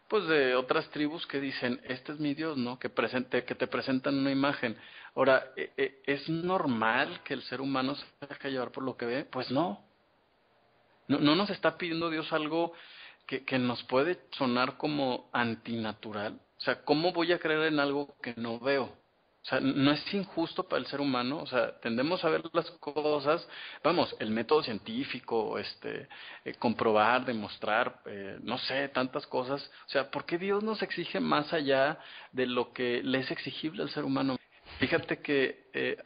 pues de otras tribus que dicen, este es mi Dios, ¿no? Que te presentan una imagen. Ahora, ¿es normal que el ser humano se deje llevar por lo que ve? Pues no. No nos está pidiendo Dios algo que nos puede sonar como antinatural. O sea, ¿cómo voy a creer en algo que no veo? O sea, no es injusto para el ser humano. O sea, tendemos a ver las cosas, vamos, el método científico, comprobar, demostrar, no sé, tantas cosas. O sea, ¿por qué Dios nos exige más allá de lo que le es exigible al ser humano? Fíjate que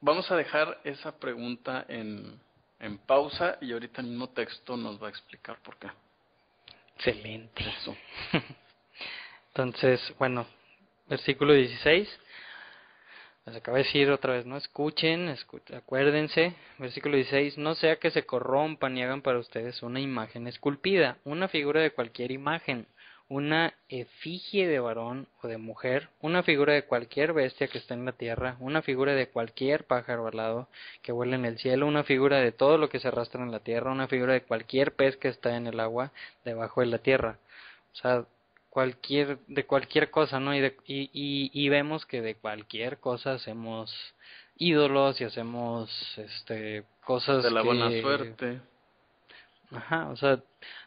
vamos a dejar esa pregunta en pausa y ahorita el mismo texto nos va a explicar por qué. Excelente. Eso. Entonces, bueno, versículo 16. Les acabo de decir otra vez, ¿no? Escuchen, acuérdense. Versículo 16. No sea que se corrompan y hagan para ustedes una imagen esculpida, una figura de cualquier imagen, una efigie de varón o de mujer, una figura de cualquier bestia que está en la tierra, una figura de cualquier pájaro alado que vuela en el cielo, una figura de todo lo que se arrastra en la tierra, una figura de cualquier pez que está en el agua debajo de la tierra. O sea, de cualquier cosa, ¿no? Y vemos que de cualquier cosa hacemos ídolos y hacemos cosas De la buena que suerte. ajá, o sea,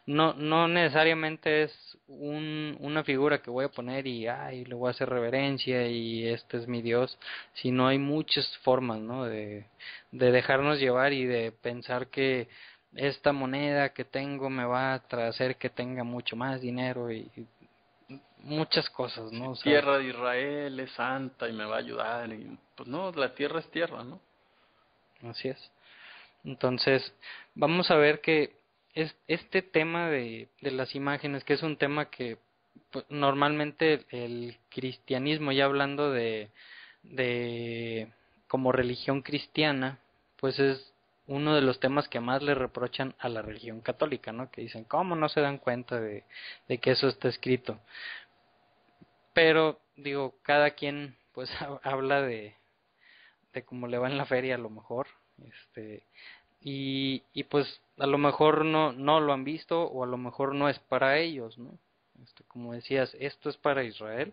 no necesariamente es una figura que voy a poner y ay, le voy a hacer reverencia y este es mi Dios, sino hay muchas formas, ¿no? De dejarnos llevar y de pensar que esta moneda que tengo me va a hacer que tenga mucho más dinero y muchas cosas, Si ¿no? O sea, tierra de Israel es santa y me va a ayudar. Y, pues no, la tierra es tierra, ¿no? así es. Entonces, vamos a ver que este tema de las imágenes, que es un tema que pues, normalmente el cristianismo, ya hablando de como religión cristiana, pues es uno de los temas que más le reprochan a la religión católica, ¿no? Que dicen, ¿cómo no se dan cuenta de que eso está escrito? Pero, digo, cada quien pues habla de cómo le va en la feria a lo mejor, y pues a lo mejor no lo han visto o a lo mejor no es para ellos, ¿no? Como decías, esto es para Israel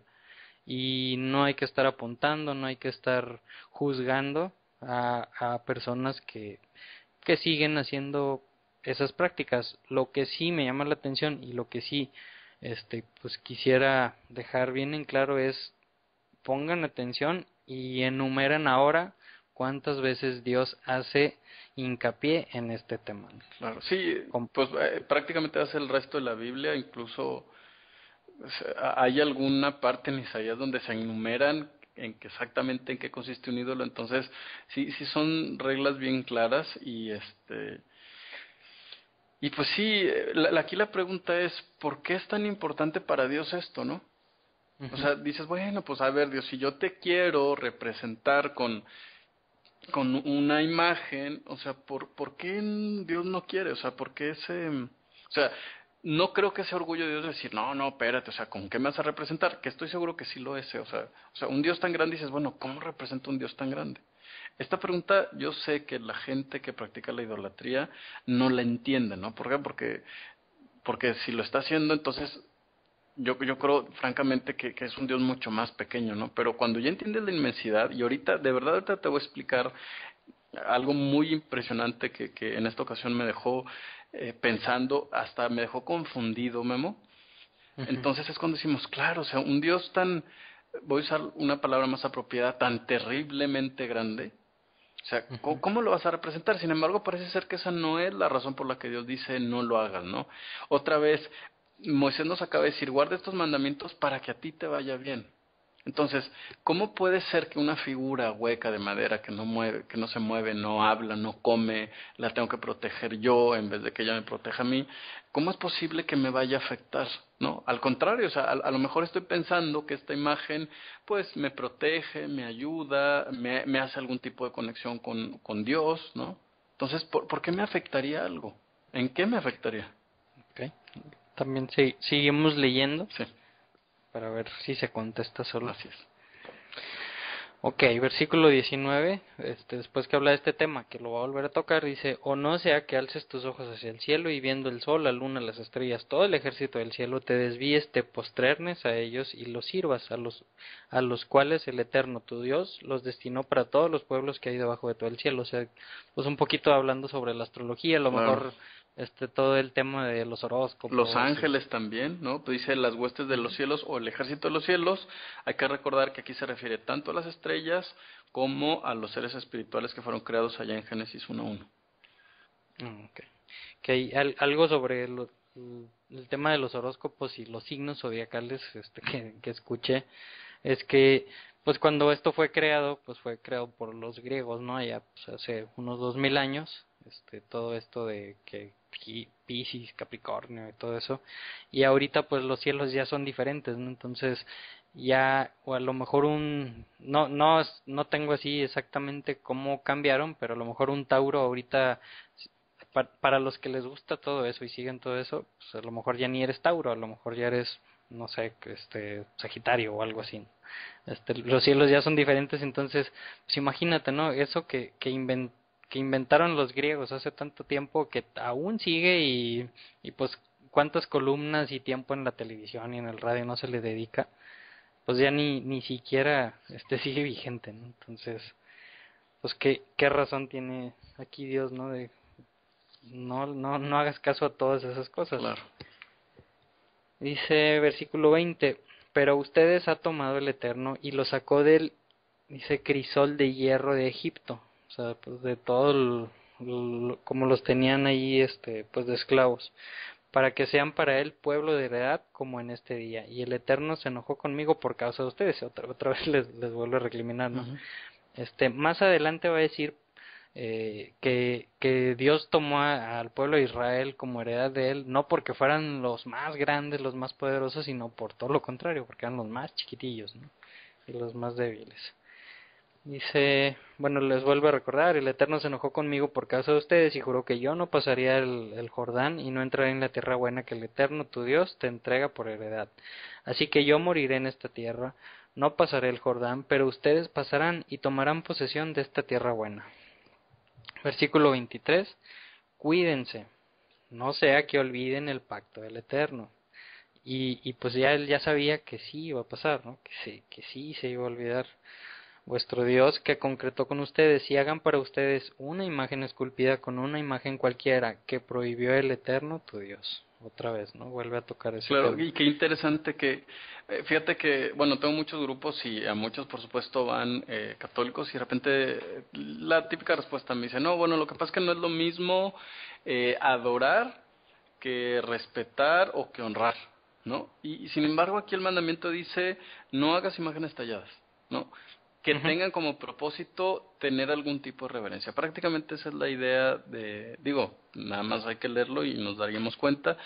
y no hay que estar apuntando, no hay que estar juzgando a personas que siguen haciendo esas prácticas. Lo que sí me llama la atención y lo que sí pues quisiera dejar bien en claro es pongan atención y enumeran ahora cuántas veces Dios hace hincapié en este tema. Claro, sí, pues prácticamente hace el resto de la Biblia, incluso hay alguna parte en Isaías donde se enumeran exactamente en qué consiste un ídolo, entonces sí son reglas bien claras y pues sí, aquí la pregunta es, ¿por qué es tan importante para Dios esto, no? O sea, dices, bueno, pues a ver, Dios, si yo te quiero representar con una imagen, o sea, ¿por qué Dios no quiere? O sea, ¿por qué o sea, no creo que sea orgullo de Dios decir, no, espérate, o sea, ¿con qué me vas a representar? Que estoy seguro que sí lo es, o sea, un Dios tan grande dices, bueno, ¿cómo representa un Dios tan grande? Esta pregunta yo sé que la gente que practica la idolatría no la entiende, ¿no? ¿Por qué? Porque si lo está haciendo, entonces yo creo francamente que es un Dios mucho más pequeño, ¿no? Pero cuando ya entiendes la inmensidad, y ahorita, de verdad, ahorita te voy a explicar algo muy impresionante que en esta ocasión me dejó pensando, hasta me dejó confundido, Memo. Entonces es cuando decimos, claro, o sea, un Dios tan, voy a usar una palabra más apropiada, tan terriblemente grande. O sea, ¿cómo lo vas a representar? Sin embargo, parece ser que esa no es la razón por la que Dios dice no lo hagas, ¿no? Otra vez, Moisés nos acaba de decir, guarda estos mandamientos para que a ti te vaya bien. Entonces, ¿cómo puede ser que una figura hueca de madera que no mueve, que no se mueve, no habla, no come, la tengo que proteger yo en vez de que ella me proteja a mí? ¿Cómo es posible que me vaya a afectar? ¿No? Al contrario, o sea, a lo mejor estoy pensando que esta imagen, pues, me protege, me ayuda, me hace algún tipo de conexión con Dios, ¿no? Entonces, ¿por qué me afectaría algo? ¿En qué me afectaría? Ok. También seguimos leyendo Sí, para ver si se contesta solo. así es. Ok, versículo 19, después que habla de este tema, que lo va a volver a tocar, dice, o no sea que alces tus ojos hacia el cielo y viendo el sol, la luna, las estrellas, todo el ejército del cielo, te desvíes, te posternes a ellos y los sirvas, a los cuales el Eterno, tu Dios, los destinó para todos los pueblos que hay debajo de todo el cielo. O sea, pues un poquito hablando sobre la astrología, a lo Claro. mejor todo el tema de los Los horóscopos. ángeles también, ¿no? Pues dice las huestes de los cielos o el ejército de los cielos. Hay que recordar que aquí se refiere tanto a las estrellas como a los seres espirituales que fueron creados allá en Génesis 1:1. Ok. Que hay algo sobre el tema de los horóscopos y los signos zodiacales que escuché es que pues cuando esto fue creado, pues fue creado por los griegos, ¿no? Ya pues, hace unos 2000 años, todo esto de que Piscis, Capricornio y todo eso, y ahorita pues los cielos ya son diferentes, ¿no? Entonces ya, o a lo mejor no tengo así exactamente cómo cambiaron, pero a lo mejor un Tauro ahorita para los que les gusta todo eso y siguen todo eso, pues a lo mejor ya ni eres Tauro, a lo mejor ya eres, no sé, Sagitario o algo así. Los cielos ya son diferentes, entonces, pues imagínate, ¿no? Eso que inventaron los griegos hace tanto tiempo que aún sigue y pues cuántas columnas y tiempo en la televisión y en el radio no se le dedica, pues ya ni siquiera sigue vigente, ¿no? Entonces, pues qué razón tiene aquí Dios, ¿no? De no hagas caso a todas esas cosas. Claro. Dice versículo 20, pero ustedes ha tomado el Eterno y lo sacó dice, crisol de hierro de Egipto, o sea, pues de todo como los tenían ahí, pues de esclavos, para que sean para él pueblo de heredad como en este día. Y el Eterno se enojó conmigo por causa de ustedes. Otra vez les vuelvo a recriminar, ¿no? Más adelante va a decir que Dios tomó al pueblo de Israel como heredad de él, no porque fueran los más grandes, los más poderosos, sino por todo lo contrario, porque eran los más chiquitillos, ¿no? Y los más débiles. Dice, bueno, les vuelvo a recordar, el Eterno se enojó conmigo por causa de ustedes y juró que yo no pasaría el Jordán y no entraré en la tierra buena que el Eterno, tu Dios, te entrega por heredad. Así que yo moriré en esta tierra, no pasaré el Jordán, pero ustedes pasarán y tomarán posesión de esta tierra buena. Versículo 23, cuídense, no sea que olviden el pacto del Eterno. Y pues ya él ya sabía que sí iba a pasar, ¿no? Que sí se iba a olvidar vuestro Dios que concretó con ustedes y hagan para ustedes una imagen esculpida con una imagen cualquiera que prohibió el Eterno tu Dios. Otra vez, ¿no? Vuelve a tocar ese Claro, tema. y qué interesante que, fíjate que, bueno, tengo muchos grupos y a muchos, por supuesto, van católicos y de repente la típica respuesta me dice, no, bueno, lo que pasa es que no es lo mismo adorar que respetar o que honrar, ¿no? Y sin embargo aquí el mandamiento dice, no hagas imágenes talladas, ¿no? Que tengan como propósito tener algún tipo de reverencia. Prácticamente esa es la idea digo, nada más hay que leerlo y nos daríamos cuenta.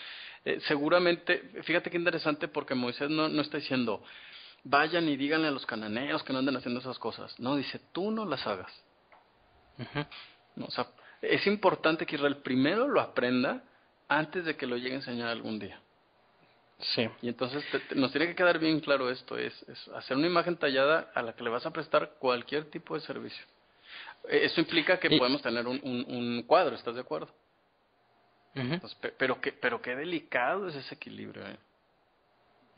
Seguramente, fíjate qué interesante porque Moisés no está diciendo, vayan y díganle a los cananeos que no anden haciendo esas cosas. No, dice, tú no las hagas. No, o sea, es importante que Israel primero lo aprenda antes de que lo llegue a enseñar algún día. Sí. Y entonces nos tiene que quedar bien claro esto, es hacer una imagen tallada a la que le vas a prestar cualquier tipo de servicio. Eso implica que podemos tener un cuadro, ¿estás de acuerdo? Entonces, pero qué delicado es ese equilibrio, ¿eh?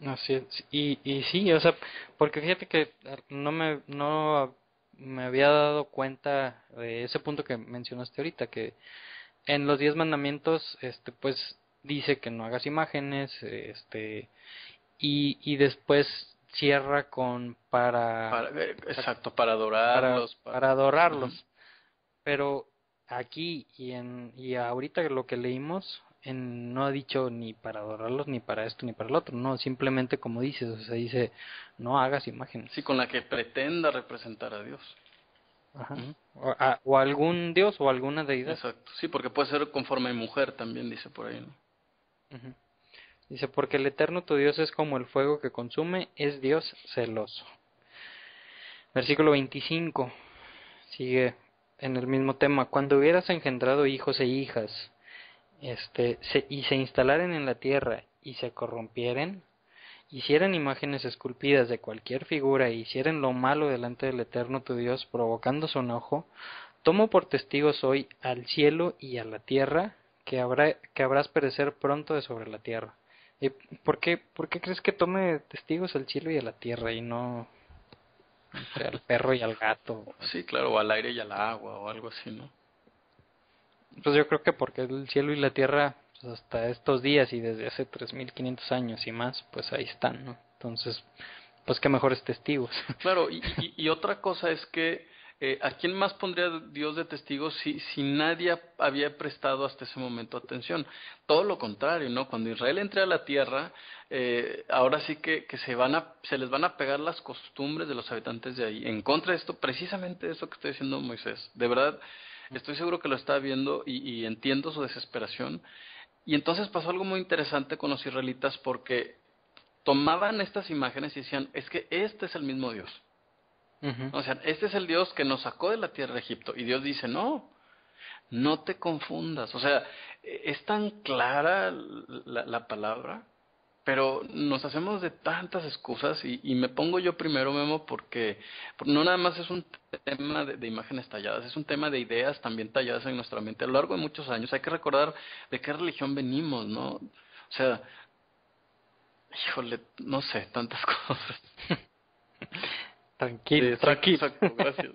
Así es. Y sí, o sea, porque fíjate que no me había dado cuenta de ese punto que mencionaste ahorita, que en los 10 mandamientos, pues dice que no hagas imágenes, y después cierra con Exacto, para adorarlos. para adorarlos. Pero aquí y ahorita lo que leímos no ha dicho ni para adorarlos ni para esto ni para el otro, no, simplemente como dices, o sea, dice no hagas imágenes. Sí, con la que pretenda representar a Dios. Ajá. O algún dios o alguna deidad. Exacto, sí, porque puede ser conforme a mujer también, dice por ahí, ¿no? Dice, porque el Eterno tu Dios es como el fuego que consume, es Dios celoso. Versículo 25, sigue en el mismo tema. Cuando hubieras engendrado hijos e hijas, y se instalaren en la tierra y se corrompieren, hicieran imágenes esculpidas de cualquier figura y hicieran lo malo delante del Eterno tu Dios, provocando su enojo, tomo por testigos hoy al cielo y a la tierra que habrás perecer pronto de sobre la tierra. ¿Y por qué crees que tome testigos al cielo y a la tierra y no, o sea, al perro y al gato? Sí, claro, o al aire y al agua o algo así, ¿no? Pues yo creo que porque el cielo y la tierra, pues hasta estos días y desde hace 3500 años y más, pues ahí están, ¿no? Entonces, pues qué mejores testigos. Claro, y otra cosa es que ¿a quién más pondría Dios de testigo si nadie había prestado hasta ese momento atención? Todo lo contrario, ¿no? Cuando Israel entre a la tierra, ahora sí que se les van a pegar las costumbres de los habitantes de ahí. En contra de esto, precisamente eso que está diciendo Moisés. De verdad, estoy seguro que lo está viendo y entiendo su desesperación. Y entonces pasó algo muy interesante con los israelitas porque tomaban estas imágenes y decían, es que este es el mismo Dios. Ujú. O sea, este es el Dios que nos sacó de la tierra de Egipto. Y Dios dice, no, no te confundas. O sea, es tan clara la palabra, pero nos hacemos de tantas excusas y me pongo yo primero, Memo, porque no nada más es un tema de imágenes talladas, es un tema de ideas también talladas en nuestra mente a lo largo de muchos años. Hay que recordar de qué religión venimos, ¿no? O sea, híjole, no sé, tantas cosas. Sí, Tranquilo, exacto, tranquilo. exacto, gracias.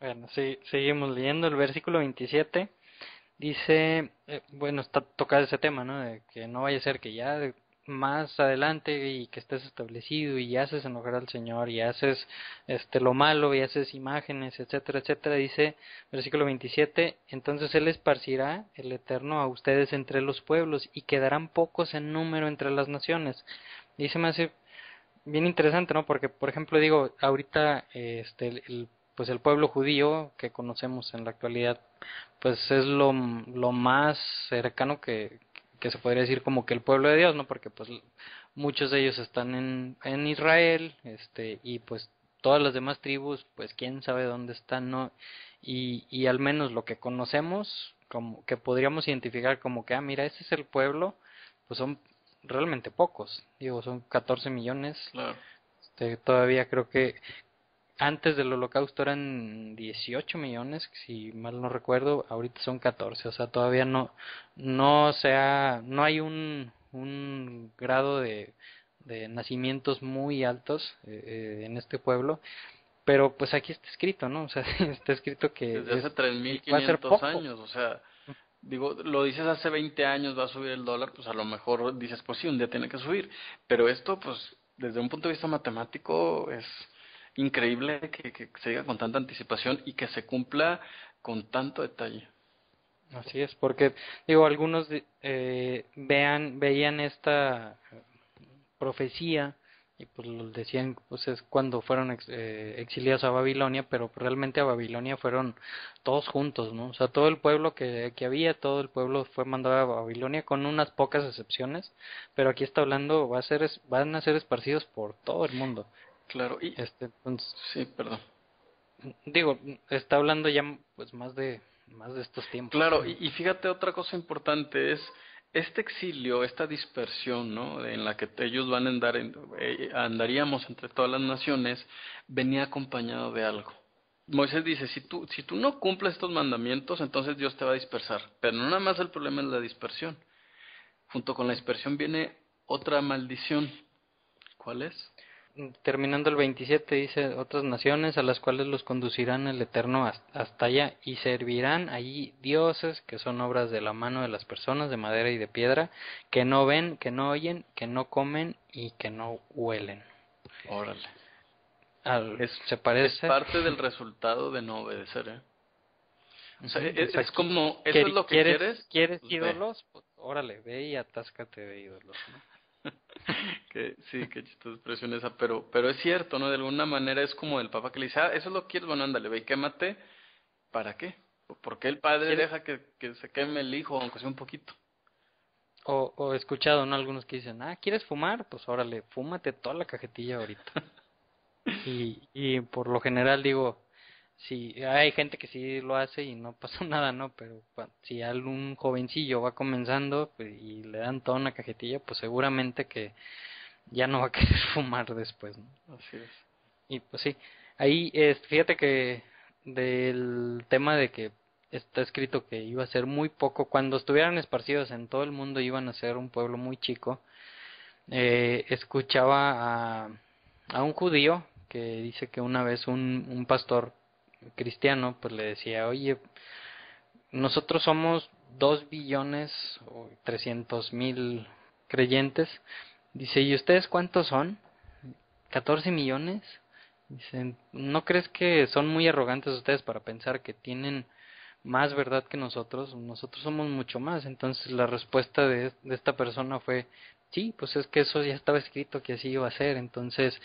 Bueno, sí, seguimos leyendo el versículo 27. Dice, bueno, está tocado ese tema, ¿no? De que no vaya a ser que ya más adelante y que estés establecido y haces enojar al Señor y haces lo malo y haces imágenes, etcétera, etcétera. Dice, versículo 27, entonces Él esparcirá el Eterno a ustedes entre los pueblos y quedarán pocos en número entre las naciones. Dice, me hace bien interesante, ¿no? Porque, por ejemplo, digo, ahorita, pues el pueblo judío que conocemos en la actualidad, pues es lo más cercano que se podría decir como que el pueblo de Dios, ¿no? Porque pues muchos de ellos están en Israel, y pues todas las demás tribus, pues quién sabe dónde están, ¿no? Y al menos lo que conocemos, como que podríamos identificar como que, ah, mira, ese es el pueblo, pues son realmente pocos, digo, son 14 millones, Claro. todavía creo que antes del holocausto eran 18 millones, si mal no recuerdo, ahorita son 14, o sea, todavía no hay un grado de nacimientos muy altos en este pueblo, pero pues aquí está escrito, ¿no? O sea, está escrito Desde hace que va a ser 3500 poco. años, o sea, digo, lo dices hace 20 años va a subir el dólar, pues a lo mejor dices, pues sí, un día tiene que subir, pero esto, pues, desde un punto de vista matemático es increíble que se diga con tanta anticipación y que se cumpla con tanto detalle. Así es, porque digo, algunos veían esta profecía y pues lo decían, pues es cuando fueron exiliados a Babilonia, pero realmente a Babilonia fueron todos juntos, ¿no? O sea, todo el pueblo que había, todo el pueblo fue mandado a Babilonia con unas pocas excepciones, pero aquí está hablando, van a ser esparcidos por todo el mundo. Claro, y Entonces, sí, perdón. digo, está hablando ya pues más de estos tiempos. Claro, y fíjate otra cosa importante es este exilio, esta dispersión, ¿no? En la que ellos van a andar, andaríamos entre todas las naciones, venía acompañado de algo. Moisés dice, si tú no cumples estos mandamientos, entonces Dios te va a dispersar. Pero no nada más el problema es la dispersión. Junto con la dispersión viene otra maldición. ¿Cuál es? Terminando el 27 dice, otras naciones a las cuales los conducirán el Eterno hasta allá y servirán allí dioses que son obras de la mano de las personas de madera y de piedra, que no ven, que no oyen, que no comen y que no huelen. Órale. Es, Se es parece, parte del resultado de no obedecer, ¿eh? O sea, o sea, es como, ¿eso es lo que quieres? ¿quieres Pues ve. ídolos? Pues, órale, ve y atáscate de ídolos, ¿no? Que sí, qué chistosa expresión esa, pero es cierto, ¿no? De alguna manera es como el papá que le dice, ah, eso es lo que quieres, bueno, ándale, ve y quémate, ¿para qué? ¿Por qué el padre ¿Quieres? deja que se queme el hijo, aunque sea un poquito? O he escuchado, ¿no? Algunos que dicen, ah, ¿quieres fumar? Pues órale, fúmate toda la cajetilla ahorita. Y por lo general digo, sí, hay gente que sí lo hace y no pasa nada, ¿no? Pero si algún jovencillo va comenzando pues, y le dan toda una cajetilla, pues seguramente que ya no va a querer fumar después, ¿no? Así es. Y pues sí, ahí fíjate que del tema de que está escrito que iba a ser muy poco, cuando estuvieran esparcidos en todo el mundo iban a ser un pueblo muy chico, escuchaba a un judío que dice que una vez un pastor cristiano pues le decía, oye, nosotros somos 2 billones o 300.000 creyentes, dice, ¿y ustedes cuántos son? 14 millones. Dicen, ¿no crees que son muy arrogantes ustedes para pensar que tienen más verdad que nosotros? Nosotros somos mucho más. Entonces la respuesta de esta persona fue, sí, pues es que eso ya estaba escrito que así iba a ser. Entonces,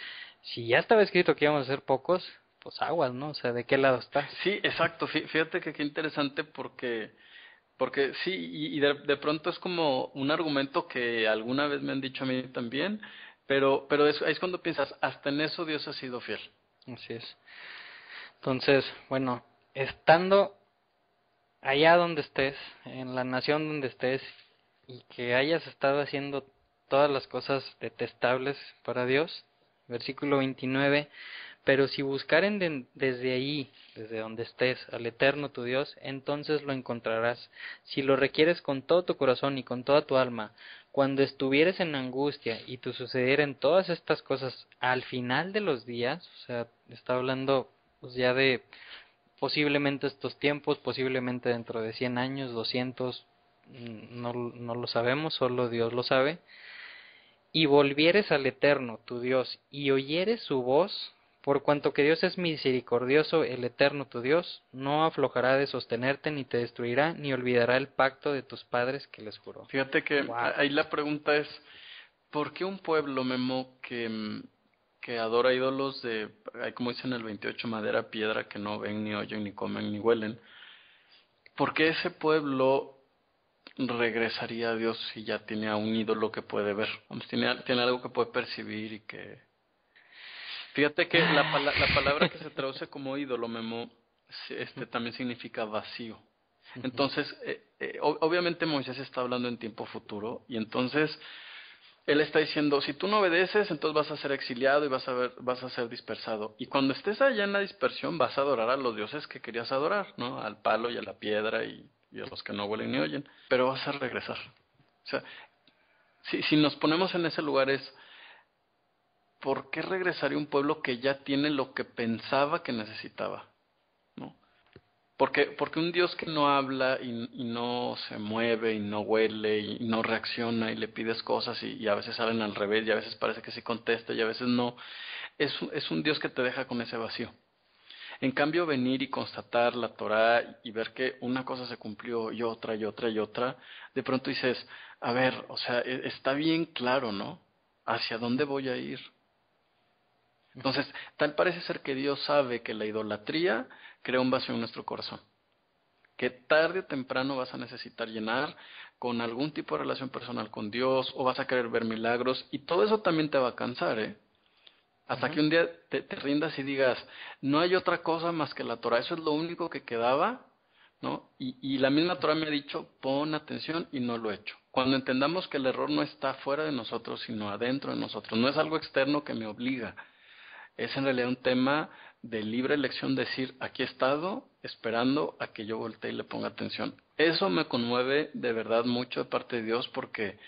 si ya estaba escrito que íbamos a ser pocos, pues aguas, ¿no? O sea, ¿de qué lado estás? Sí, exacto. Fíjate que qué interesante porque sí, y de pronto es como un argumento que alguna vez me han dicho a mí también, pero ahí es cuando piensas, hasta en eso Dios ha sido fiel. Así es. Entonces, bueno, estando allá donde estés, en la nación donde estés, y que hayas estado haciendo todas las cosas detestables para Dios, versículo 29, pero si buscaren desde ahí, desde donde estés, al Eterno tu Dios, entonces lo encontrarás. Si lo requieres con todo tu corazón y con toda tu alma, cuando estuvieres en angustia y te sucedieran todas estas cosas al final de los días, o sea, está hablando pues ya de posiblemente estos tiempos, posiblemente dentro de 100 años, 200, no lo sabemos, solo Dios lo sabe, y volvieres al Eterno, tu Dios, y oyeres su voz, por cuanto que Dios es misericordioso, el Eterno tu Dios, no aflojará de sostenerte, ni te destruirá, ni olvidará el pacto de tus padres que les juró. Fíjate que Wow. ahí la pregunta es, ¿por qué un pueblo, Memo, que adora ídolos de, hay como dicen en el 28, madera, piedra, que no ven, ni oyen, ni comen, ni huelen? ¿Por qué ese pueblo regresaría a Dios si ya tiene a un ídolo que puede ver? Vamos, tiene algo que puede percibir y que... Fíjate que la palabra que se traduce como ídolo, Memo, también significa vacío. Entonces, obviamente Moisés está hablando en tiempo futuro y entonces él está diciendo, si tú no obedeces, entonces vas a ser exiliado y vas a ser dispersado. Y cuando estés allá en la dispersión, vas a adorar a los dioses que querías adorar, ¿no? Al palo y a la piedra y a los que no huelen ni oyen. Pero vas a regresar. O sea, si nos ponemos en ese lugar es, ¿por qué regresaría un pueblo que ya tiene lo que pensaba que necesitaba? ¿No? Porque un Dios que no habla y no se mueve y no huele y no reacciona y le pides cosas y a veces salen al revés y a veces parece que sí contesta y a veces no, es un Dios que te deja con ese vacío. En cambio, venir y constatar la Torá y ver que una cosa se cumplió y otra y otra y otra, de pronto dices, a ver, o sea, está bien claro, ¿no? ¿Hacia dónde voy a ir? Entonces, tal parece ser que Dios sabe que la idolatría crea un vacío en nuestro corazón, que tarde o temprano vas a necesitar llenar con algún tipo de relación personal con Dios o vas a querer ver milagros y todo eso también te va a cansar, ¿eh? Hasta que un día te rindas y digas, no hay otra cosa más que la Torah, eso es lo único que quedaba, ¿no? Y la misma Torah me ha dicho, pon atención y no lo he hecho. Cuando entendamos que el error no está fuera de nosotros, sino adentro de nosotros, no es algo externo que me obliga, es en realidad un tema de libre elección, decir, aquí he estado esperando a que yo voltee y le ponga atención. Eso me conmueve de verdad mucho de parte de Dios porque,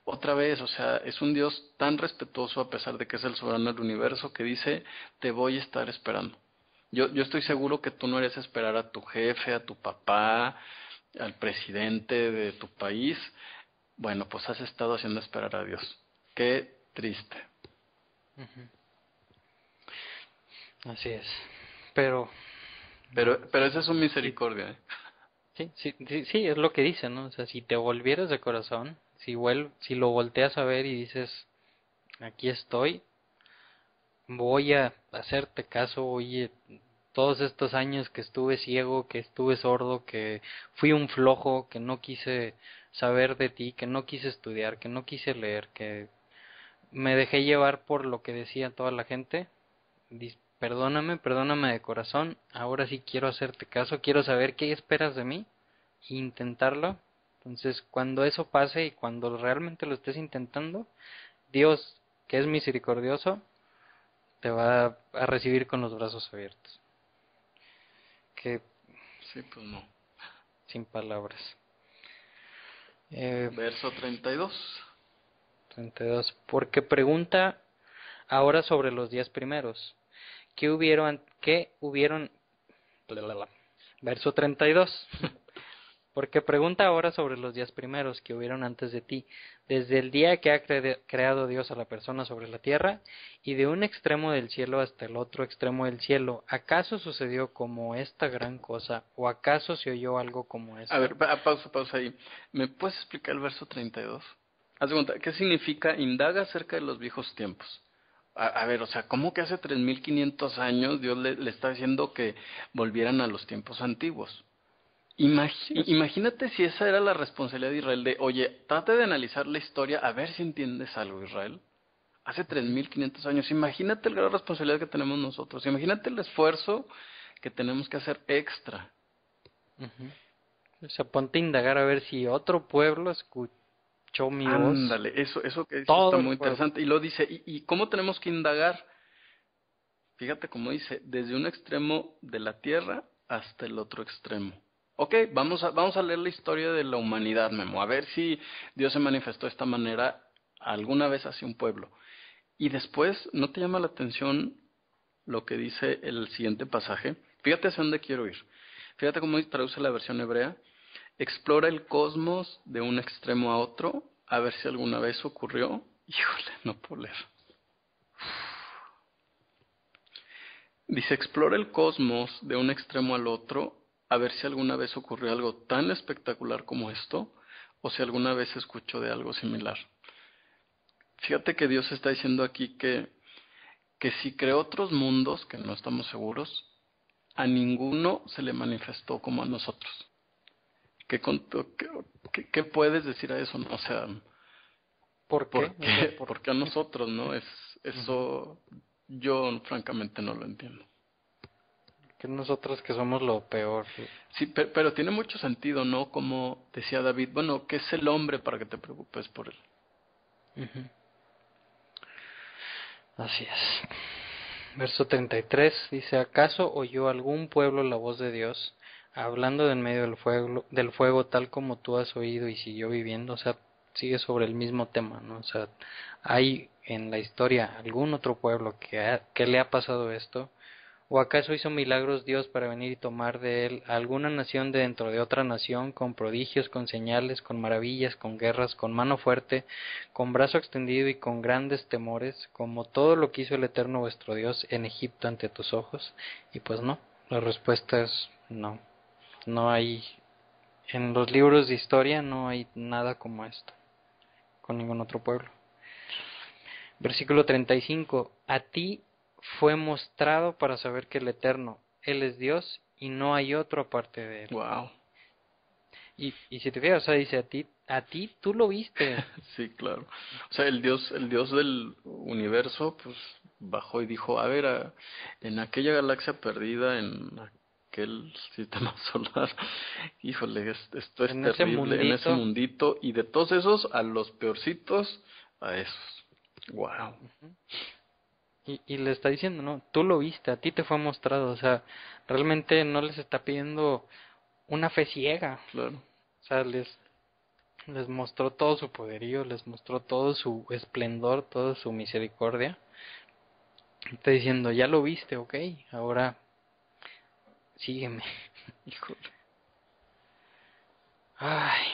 otra vez, o sea, es un Dios tan respetuoso a pesar de que es el soberano del universo que dice, te voy a estar esperando. Yo estoy seguro que tú no eres esperar a tu jefe, a tu papá, al presidente de tu país. Bueno, pues has estado haciendo esperar a Dios. Qué triste. Así es. Pero, Pero esa es su sí, misericordia, ¿eh? sí, es lo que dice, ¿no? O sea, si te volvieras de corazón, si lo volteas a ver y dices, aquí estoy, voy a hacerte caso, oye, todos estos años que estuve ciego, que estuve sordo, que fui un flojo, que no quise saber de ti, que no quise estudiar, que no quise leer, que me dejé llevar por lo que decía toda la gente, perdóname de corazón, ahora sí quiero hacerte caso, quiero saber qué esperas de mí e intentarlo. Entonces, cuando eso pase y cuando realmente lo estés intentando, Dios, que es misericordioso, te va a recibir con los brazos abiertos. Que Sí, pues no. sin palabras. Verso 32. 32. Porque pregunta ahora sobre los días primeros. ¿Qué hubieron? Verso 32. Porque pregunta ahora sobre los días primeros que hubieron antes de ti, desde el día que ha creado Dios a la persona sobre la tierra, y de un extremo del cielo hasta el otro extremo del cielo. ¿Acaso sucedió como esta gran cosa, o acaso se oyó algo como A esto? ver, pausa ahí. ¿Me puedes explicar el verso 32? Haz de cuenta, ¿qué significa indaga acerca de los viejos tiempos? A ver, o sea, ¿cómo que hace 3500 años Dios le está diciendo que volvieran a los tiempos antiguos? Imagínate si esa era la responsabilidad de Israel de, oye, trata de analizar la historia a ver si entiendes algo, Israel. Hace 3500 años, imagínate el grado de responsabilidad que tenemos nosotros, imagínate el esfuerzo que tenemos que hacer extra. Ujú. O sea, ponte a indagar a ver si otro pueblo escuchó mi voz. Ándale, eso que dices está Todo el muy pueblo. interesante. Y lo dice, ¿y cómo tenemos que indagar? Fíjate cómo dice, desde un extremo de la tierra hasta el otro extremo. Ok, vamos a leer la historia de la humanidad, Memo, a ver si Dios se manifestó de esta manera alguna vez hacia un pueblo. Y después, ¿no te llama la atención lo que dice el siguiente pasaje? Fíjate hacia dónde quiero ir. Fíjate cómo traduce la versión hebrea. Explora el cosmos de un extremo a otro, a ver si alguna vez ocurrió. Híjole, no puedo leer. Dice, explora el cosmos de un extremo al otro, a ver si alguna vez ocurrió algo tan espectacular como esto, o si alguna vez escuchó de algo similar. Fíjate que Dios está diciendo aquí que si creó otros mundos, que no estamos seguros, a ninguno se le manifestó como a nosotros. ¿Qué puedes decir a eso? O sea, ¿Por qué? O sea, ¿por qué a nosotros, no? Eso yo francamente no lo entiendo. que nosotros que somos lo peor. Sí, pero tiene mucho sentido, ¿no? Como decía David, bueno, ¿qué es el hombre para que te preocupes por él? Ujú. Así es. Verso 33 dice, ¿acaso oyó algún pueblo la voz de Dios hablando en medio del fuego tal como tú has oído y siguió viviendo? O sea, sigue sobre el mismo tema, ¿no? O sea, ¿hay en la historia algún otro pueblo que le ha pasado esto? ¿O acaso hizo milagros Dios para venir y tomar de él a alguna nación de dentro de otra nación, con prodigios, con señales, con maravillas, con guerras, con mano fuerte, con brazo extendido y con grandes temores, como todo lo que hizo el Eterno vuestro Dios en Egipto ante tus ojos? Y pues no, la respuesta es no. No hay, en los libros de historia no hay nada como esto, con ningún otro pueblo. Versículo 35. A ti fue mostrado para saber que el Eterno, Él es Dios y no hay otro aparte de Él. Wow. Y si te fijas, o sea, dice a ti tú lo viste. Sí, claro. O sea, el Dios del universo, pues bajó y dijo, a ver, en aquella galaxia perdida, en aquel sistema solar, híjole, esto es En ese terrible, en ese mundito. mundito, y de todos esos, a los peorcitos, a esos. Wow. Y le está diciendo, no, tú lo viste, a ti te fue mostrado. O sea, realmente no les está pidiendo una fe ciega. Claro. O sea, les mostró todo su poderío, les mostró todo su esplendor, toda su misericordia. Está diciendo, ya lo viste, ok, ahora sígueme. Híjole. Ay,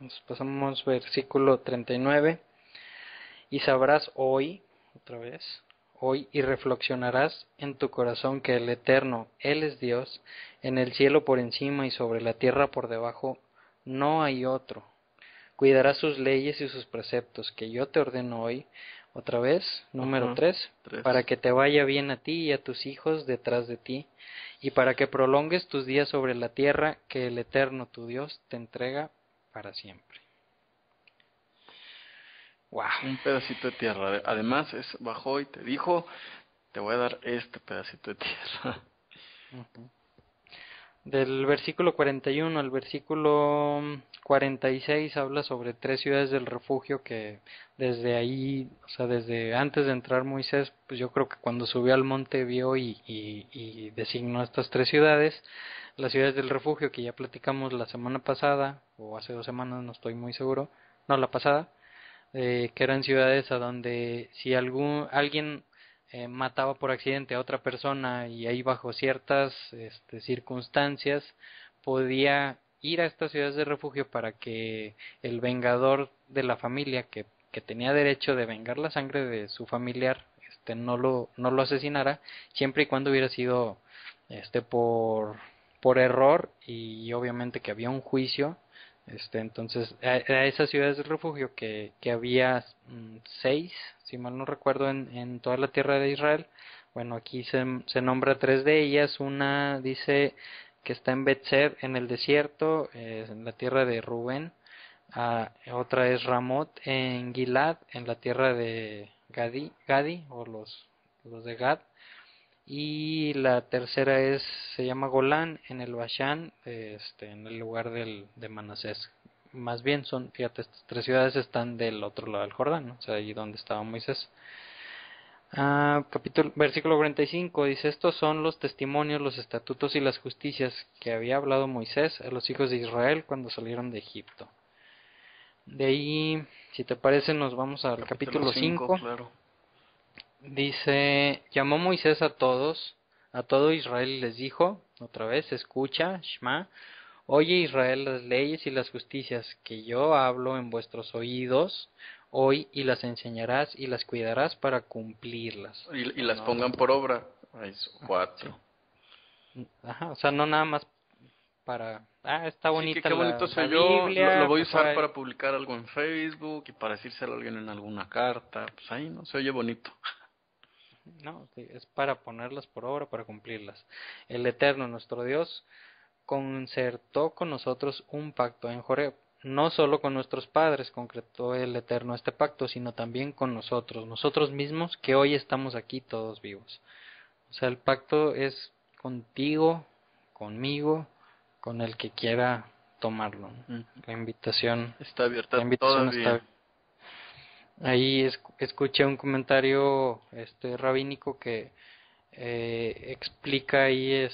nos pasamos versículo 39. Y sabrás hoy, otra vez, hoy, y reflexionarás en tu corazón que el Eterno, Él es Dios, en el cielo por encima y sobre la tierra por debajo, no hay otro. Cuidarás sus leyes y sus preceptos que yo te ordeno hoy, otra vez, número Ajá. 3, 3. para que te vaya bien a ti y a tus hijos detrás de ti, y para que prolongues tus días sobre la tierra que el Eterno tu Dios te entrega para siempre. Wow. Un pedacito de tierra. Además, bajó y te dijo, te voy a dar este pedacito de tierra. Ujú. Del versículo 41 al versículo 46 habla sobre 3 ciudades del refugio que desde ahí, o sea, desde antes de entrar Moisés, pues yo creo que cuando subió al monte vio y designó estas 3 ciudades, las ciudades del refugio que ya platicamos la semana pasada, o hace 2 semanas, no estoy muy seguro, no, la pasada, que eran ciudades a donde si alguien mataba por accidente a otra persona y ahí bajo ciertas circunstancias podía ir a estas ciudades de refugio para que el vengador de la familia que tenía derecho de vengar la sangre de su familiar no lo asesinara siempre y cuando hubiera sido por error y obviamente que había un juicio. Entonces, a esas ciudades de refugio que había 6, si mal no recuerdo, en toda la tierra de Israel. Bueno, aquí se nombra 3 de ellas. Una dice que está en Betzer, en el desierto, en la tierra de Rubén. Otra es Ramot en Gilad, en la tierra de Gadi o los de Gad. Y la tercera se llama Golán en el Bashán, en el lugar de Manasés. Más bien fíjate, estas 3 ciudades están del otro lado del Jordán, ¿no? O sea, ahí donde estaba Moisés. Versículo 45 dice, estos son los testimonios, los estatutos y las justicias que había hablado Moisés a los hijos de Israel cuando salieron de Egipto. De ahí, si te parece, nos vamos al capítulo 5. Claro. Dice, llamó Moisés a todo Israel y les dijo, otra vez, escucha, Shma, oye Israel las leyes y las justicias que yo hablo en vuestros oídos hoy y las enseñarás y las cuidarás para cumplirlas. Y las pongan por obra. Hay 4. Sí. Ajá, o sea, no nada más para, está bonita qué bonito la soy yo, Biblia. lo voy a usar para publicar algo en Facebook y para decírselo a alguien en alguna carta. Pues ahí, ¿no? Se oye bonito. No, sí, es para ponerlas por obra, para cumplirlas. El Eterno, nuestro Dios, concertó con nosotros un pacto en Joreb. No solo con nuestros padres concretó el Eterno este pacto, sino también con nosotros mismos que hoy estamos aquí todos vivos. O sea, el pacto es contigo, conmigo, con el que quiera tomarlo. La invitación está abierta está. Ahí escuché un comentario rabínico que explica ahí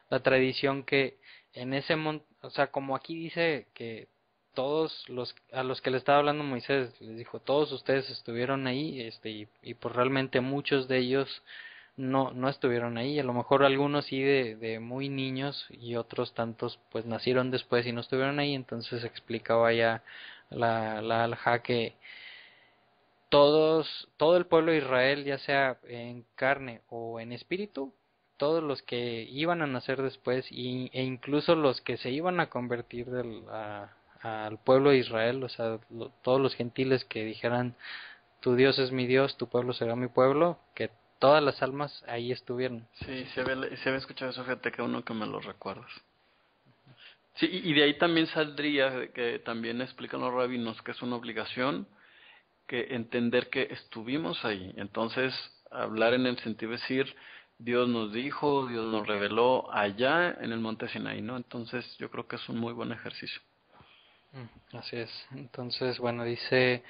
la tradición que en ese monte, o sea, como aquí dice que todos a los que le estaba hablando Moisés les dijo, todos ustedes estuvieron ahí, y pues realmente muchos de ellos no estuvieron ahí, a lo mejor algunos sí de muy niños y otros tantos pues nacieron después y no estuvieron ahí. Entonces explicaba ya la alhaja que todo el pueblo de Israel, ya sea en carne o en espíritu, todos los que iban a nacer después e incluso los que se iban a convertir al pueblo de Israel, o sea, todos los gentiles que dijeran, tu Dios es mi Dios, tu pueblo será mi pueblo, que todas las almas ahí estuvieron. Sí, se había escuchado eso, fíjate que uno que me lo recuerdas. Sí, y de ahí también saldría, que también explican los rabinos, que es una obligación que entender que estuvimos ahí. Entonces, hablar en el sentido de decir, Dios nos dijo, Dios nos reveló allá en el monte Sinaí, ¿no? Entonces, yo creo que es un muy buen ejercicio. Así es. Entonces, bueno, dice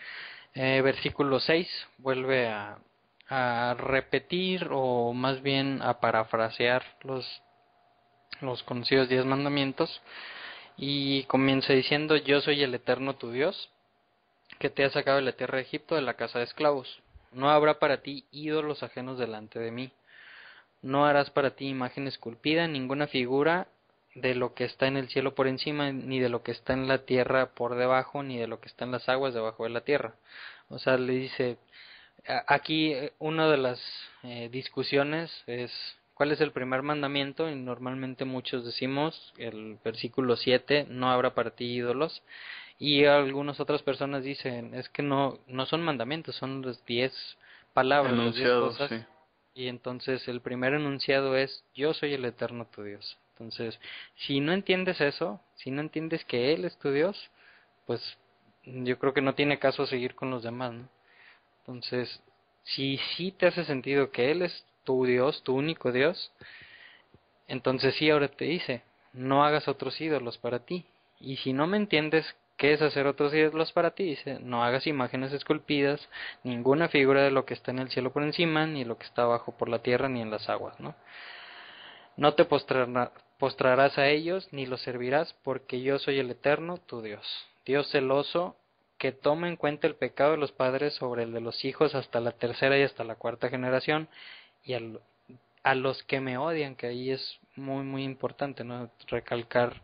versículo 6, vuelve a repetir o más bien a parafrasear los conocidos 10 mandamientos y comienza diciendo, yo soy el Eterno tu Dios, que te ha sacado de la tierra de Egipto, de la casa de esclavos. No habrá para ti ídolos ajenos delante de mí. No harás para ti imagen esculpida, ninguna figura de lo que está en el cielo por encima, ni de lo que está en la tierra por debajo, ni de lo que está en las aguas debajo de la tierra. O sea, le dice, aquí una de las discusiones es cuál es el primer mandamiento, y normalmente muchos decimos el versículo 7, no habrá para ti ídolos, y algunas otras personas dicen, es que no son mandamientos, son las 10 palabras, las 10 cosas. Sí. Y entonces el primer enunciado es, yo soy el Eterno tu Dios. Entonces, si no entiendes eso, si no entiendes que Él es tu Dios, pues yo creo que no tiene caso seguir con los demás, ¿no? Entonces, Si sí te hace sentido que Él es tu Dios, tu único Dios, entonces sí ahora te dice, no hagas otros ídolos para ti. Y si no me entiendes qué es hacer otros ídolos para ti, dice, no hagas imágenes esculpidas, ninguna figura de lo que está en el cielo por encima, ni lo que está abajo por la tierra, ni en las aguas, ¿no? No te postrarás a ellos, ni los servirás, porque yo soy el Eterno, tu Dios. Dios celoso, que toma en cuenta el pecado de los padres sobre el de los hijos hasta la tercera y hasta la cuarta generación, y a los que me odian, que ahí es muy muy importante, ¿no? Recalcar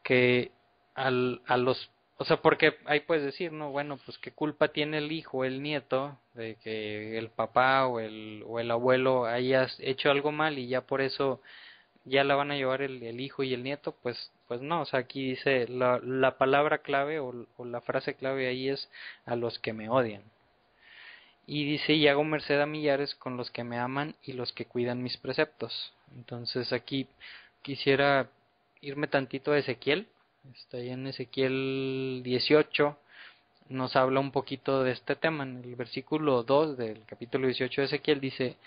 que a los, o sea, porque ahí puedes decir, no, bueno, pues qué culpa tiene el hijo o el nieto de que el papá o el abuelo haya hecho algo mal y ya por eso ya la van a llevar el hijo y el nieto, pues no, o sea, aquí dice la palabra clave o la frase clave ahí es a los que me odian. Y dice, y hago merced a millares con los que me aman y los que cuidan mis preceptos. Entonces aquí quisiera irme tantito a Ezequiel. Está ahí en Ezequiel 18. Nos habla un poquito de este tema. En el versículo 2 del capítulo 18 de Ezequiel dice,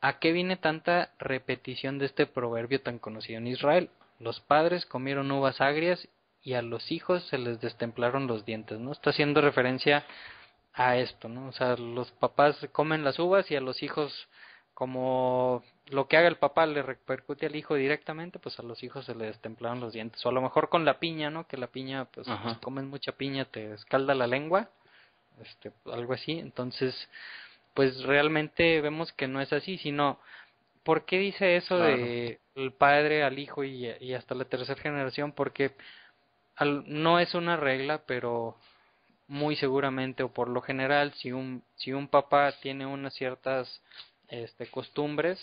¿a qué viene tanta repetición de este proverbio tan conocido en Israel? Los padres comieron uvas agrias y a los hijos se les destemplaron los dientes, ¿no? Está haciendo referencia a esto, ¿no? O sea, los papás comen las uvas y a los hijos, como lo que haga el papá le repercute al hijo directamente, pues a los hijos se les destemplaron los dientes. O a lo mejor con la piña, ¿no? Que la piña, pues si Ajá. comes mucha piña te escalda la lengua, algo así. Entonces, pues realmente vemos que no es así, sino, ¿por qué dice eso Claro. de el padre al hijo y hasta la tercera generación? Porque no es una regla, pero muy seguramente o por lo general si un papá tiene unas ciertas costumbres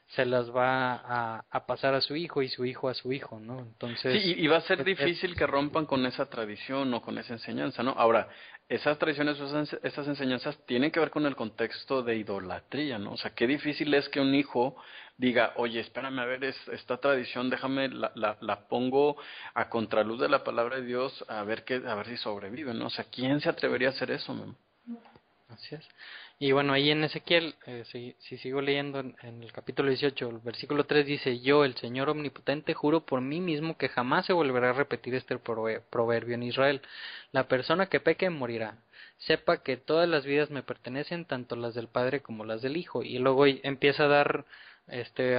se las va a pasar a su hijo y su hijo a su hijo, ¿no? Sí, Entonces y va a ser es difícil que rompan con esa tradición o con esa enseñanza, ¿no? Ahora, esas tradiciones o esas enseñanzas tienen que ver con el contexto de idolatría, ¿no? O sea, qué difícil es que un hijo diga, oye, espérame a ver esta tradición, déjame, la pongo a contraluz de la palabra de Dios a ver si sobrevive, ¿no? O sea, ¿quién se atrevería a hacer eso, Memo? así es. Y bueno, ahí en Ezequiel, si sigo leyendo en el capítulo 18, el versículo 3 dice, yo, el Señor Omnipotente, juro por mí mismo que jamás se volverá a repetir este proverbio en Israel. La persona que peque morirá. Sepa que todas las vidas me pertenecen, tanto las del Padre como las del Hijo. Y luego empieza a dar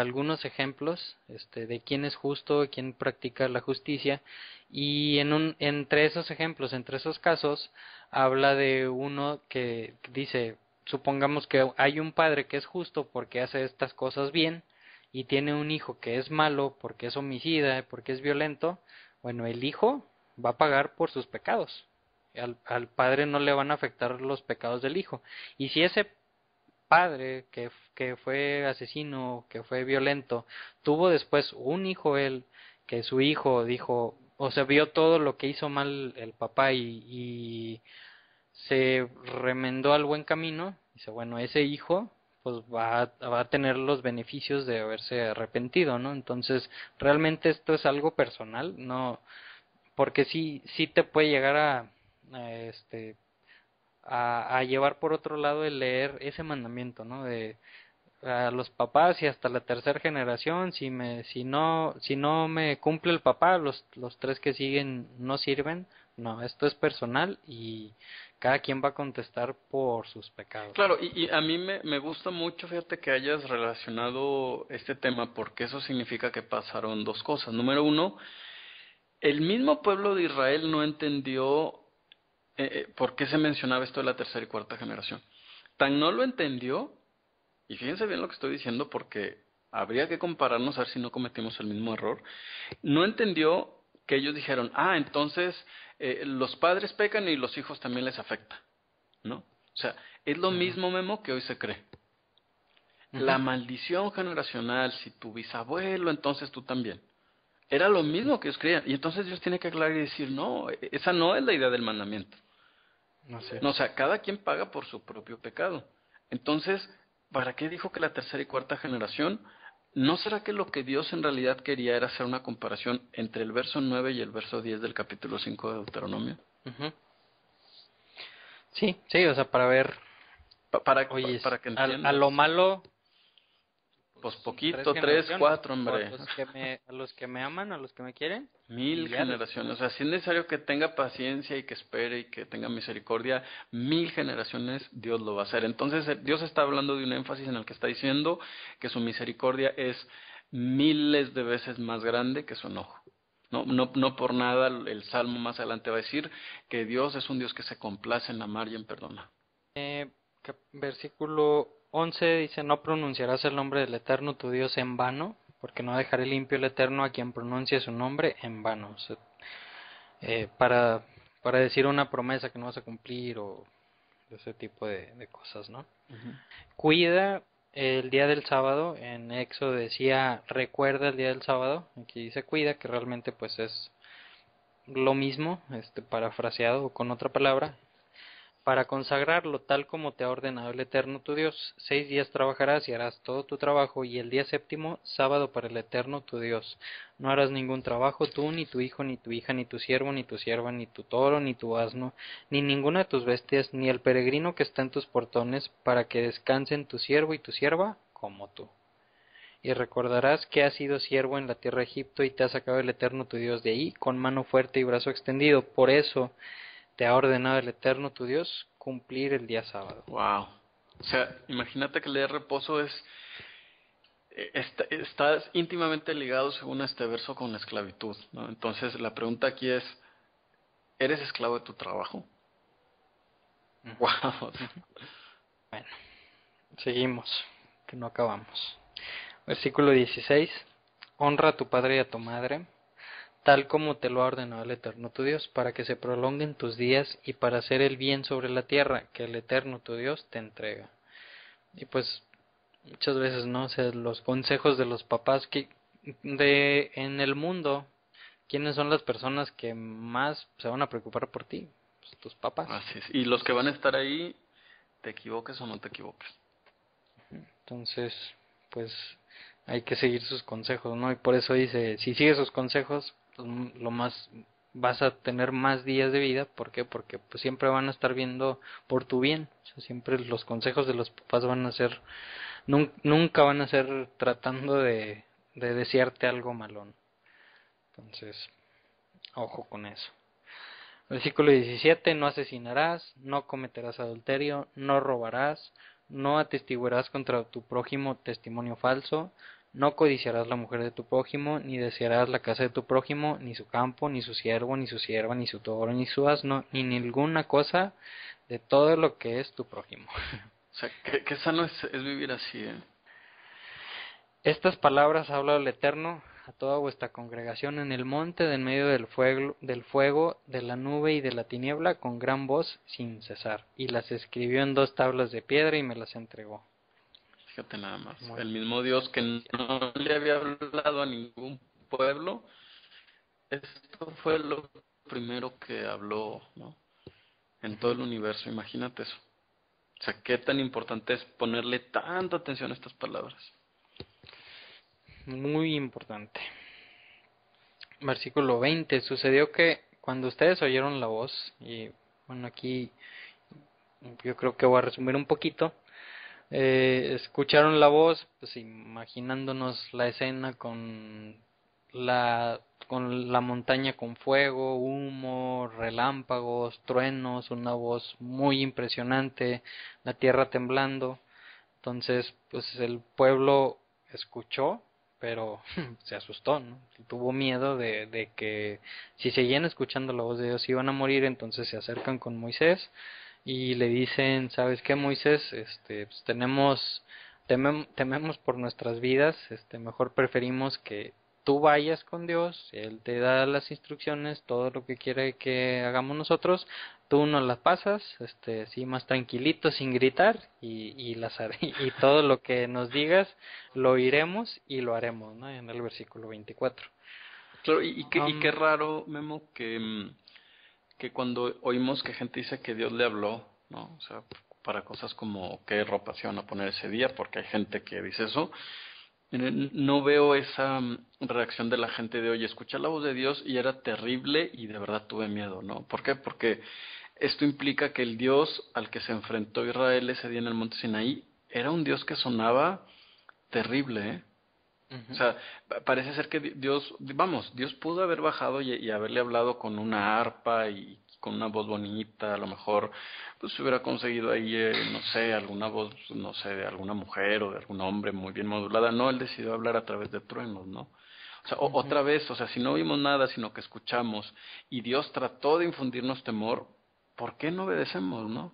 algunos ejemplos de quién es justo, quién practica la justicia. Y entre esos ejemplos, entre esos casos, habla de uno que dice, supongamos que hay un padre que es justo porque hace estas cosas bien y tiene un hijo que es malo porque es homicida, porque es violento, bueno, el hijo va a pagar por sus pecados. Al padre no le van a afectar los pecados del hijo. Y si ese padre que fue asesino, que fue violento, tuvo después un hijo él, que su hijo dijo, o sea, vio todo lo que hizo mal el papá y se remendó al buen camino, dice, bueno, ese hijo pues va a tener los beneficios de haberse arrepentido, ¿no? Entonces, realmente esto es algo personal, no, porque sí te puede llegar a, este a llevar por otro lado el leer ese mandamiento, ¿no? De a los papás y hasta la tercera generación, si no me cumple el papá, los tres que siguen no sirven. No, esto es personal y cada quien va a contestar por sus pecados, ¿no? Claro, y a mí me gusta mucho, fíjate que hayas relacionado este tema porque eso significa que pasaron dos cosas. Número uno, el mismo pueblo de Israel no entendió por qué se mencionaba esto de la tercera y cuarta generación. Tan no lo entendió, y fíjense bien lo que estoy diciendo porque habría que compararnos a ver si no cometimos el mismo error, no entendió que ellos dijeron, ah, entonces los padres pecan y los hijos también les afecta, ¿no? O sea, es lo Ujú, mismo, Memo, que hoy se cree. ujú. La maldición generacional, si tu bisabuelo, entonces tú también. Era lo mismo que ellos creían. Y entonces Dios tiene que aclarar y decir, no, esa no es la idea del mandamiento. Así No, o es. sea, cada quien paga por su propio pecado. Entonces, ¿para qué dijo que la tercera y cuarta generación? ¿No será que lo que Dios en realidad quería era hacer una comparación entre el verso 9 y el verso 10 del capítulo 5 de Deuteronomio? Ujú. Sí, sí, o sea, para ver Oye, para que a entiendas. lo malo, Pues son poquito, 3, generaciones, 4, o hombre. a los que me aman, a los que me quieren, 1000 y ya generaciones. O después. sea, si es necesario que tenga paciencia y que espere y que tenga misericordia, 1000 generaciones Dios lo va a hacer. Entonces, Dios está hablando de un énfasis en el que está diciendo que su misericordia es miles de veces más grande que su enojo. No por nada el Salmo más adelante va a decir que Dios es un Dios que se complace en amar y en perdonar. Versículo 11 dice, no pronunciarás el nombre del Eterno tu Dios en vano, porque no dejaré limpio el Eterno a quien pronuncie su nombre en vano. O sea, eh, para, para decir una promesa que no vas a cumplir o ese tipo de cosas, ¿no? Ujú. Cuida el día del sábado. En Éxodo decía, recuerda el día del sábado. Aquí dice cuida, que realmente pues es lo mismo, parafraseado o con otra palabra, para consagrarlo tal como te ha ordenado el Eterno tu Dios. 6 días trabajarás y harás todo tu trabajo, y el día séptimo, sábado para el Eterno tu Dios. No harás ningún trabajo tú, ni tu hijo, ni tu hija, ni tu siervo, ni tu sierva, ni tu toro, ni tu asno, ni ninguna de tus bestias, ni el peregrino que está en tus portones, para que descansen tu siervo y tu sierva como tú. Y recordarás que has sido siervo en la tierra de Egipto, y te ha sacado el Eterno tu Dios de ahí, con mano fuerte y brazo extendido. Por eso te ha ordenado el Eterno tu Dios cumplir el día sábado. Wow. O sea, imagínate que el día de reposo está íntimamente ligado según este verso con la esclavitud, ¿no? Entonces la pregunta aquí es, ¿eres esclavo de tu trabajo? Wow. Bueno, seguimos, que no acabamos. Versículo 16. Honra a tu padre y a tu madre, tal como te lo ha ordenado el Eterno tu Dios, para que se prolonguen tus días y para hacer el bien sobre la tierra que el Eterno tu Dios te entrega. Y pues muchas veces, ¿no? O sea, los consejos de los papás que en el mundo, ¿quiénes son las personas que más se van a preocupar por ti? Pues tus papás. Así es. Y los que van a estar ahí, te equivoques o no te equivoques. Entonces, pues hay que seguir sus consejos, ¿no? Y por eso dice, si sigues sus consejos, pues lo más vas a tener más días de vida. ¿Por qué? Porque pues siempre van a estar viendo por tu bien. O sea, siempre los consejos de los papás van a ser, nunca van a ser tratando de desearte algo malón. Entonces, ojo con eso. Versículo 17, no asesinarás, no cometerás adulterio, no robarás, no atestiguarás contra tu prójimo testimonio falso, no codiciarás la mujer de tu prójimo, ni desearás la casa de tu prójimo, ni su campo, ni su siervo, ni su sierva, ni su toro, ni su asno, ni ninguna cosa de todo lo que es tu prójimo. O sea, qué sano es vivir así, ¿eh? Estas palabras habla el Eterno a toda vuestra congregación en el monte de en medio del fuego, de la nube y de la tiniebla, con gran voz sin cesar. Y las escribió en 2 tablas de piedra y me las entregó. Fíjate nada más. Muy El mismo Dios que no le había hablado a ningún pueblo, esto fue lo primero que habló, ¿no? En todo el universo, imagínate eso. O sea, qué tan importante es ponerle tanta atención a estas palabras. muy importante. Versículo 20. Sucedió que cuando ustedes oyeron la voz, y bueno, aquí yo creo que voy a resumir un poquito. Escucharon la voz, pues imaginándonos la escena con la montaña con fuego, humo, relámpagos, truenos, una voz muy impresionante, la tierra temblando. Entonces, pues el pueblo escuchó, pero se asustó, ¿no? Tuvo miedo de que si seguían escuchando la voz de Dios iban a morir. Entonces se acercan con Moisés y le dicen, ¿sabes qué, Moisés? Pues tememos por nuestras vidas. Mejor preferimos que tú vayas con Dios, Él te da las instrucciones, todo lo que quiere que hagamos nosotros, tú nos las pasas, así más tranquilito, sin gritar, y todo lo que nos digas lo oiremos y lo haremos, ¿no? En el versículo 24. Claro, y qué raro, Memo, que cuando oímos que gente dice que Dios le habló, ¿no? O sea, para cosas como qué ropa se van a poner ese día, porque hay gente que dice eso. No veo esa reacción de la gente de, oye, escuché la voz de Dios y era terrible y de verdad tuve miedo, ¿no? ¿Por qué? Porque Esto implica que el Dios al que se enfrentó Israel ese día en el monte Sinaí era un Dios que sonaba terrible, ¿eh? O Ujú, sea, parece ser que Dios, vamos, Dios pudo haber bajado y haberle hablado con una arpa y con una voz bonita, a lo mejor, pues se hubiera conseguido ahí, no sé, alguna voz, no sé, de alguna mujer o de algún hombre muy bien modulada. No, él decidió hablar a través de truenos, ¿no? O sea, ujú. otra vez, o sea, si no oímos nada, sino que escuchamos y Dios trató de infundirnos temor, ¿por qué no obedecemos, no?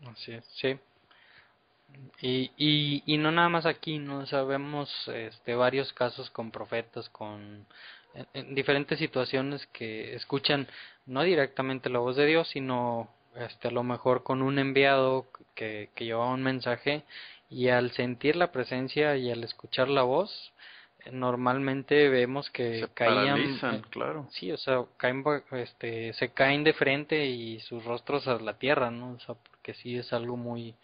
Así es, sí. Y no nada más aquí, ¿no? Sabemos varios casos con profetas, en diferentes situaciones que escuchan no directamente la voz de Dios, sino a lo mejor con un enviado que llevaba un mensaje y al sentir la presencia y al escuchar la voz, normalmente vemos Se que caían, paralizan, claro. sí, o sea, se caen de frente y sus rostros a la tierra, ¿no? O sea, porque sí es algo muy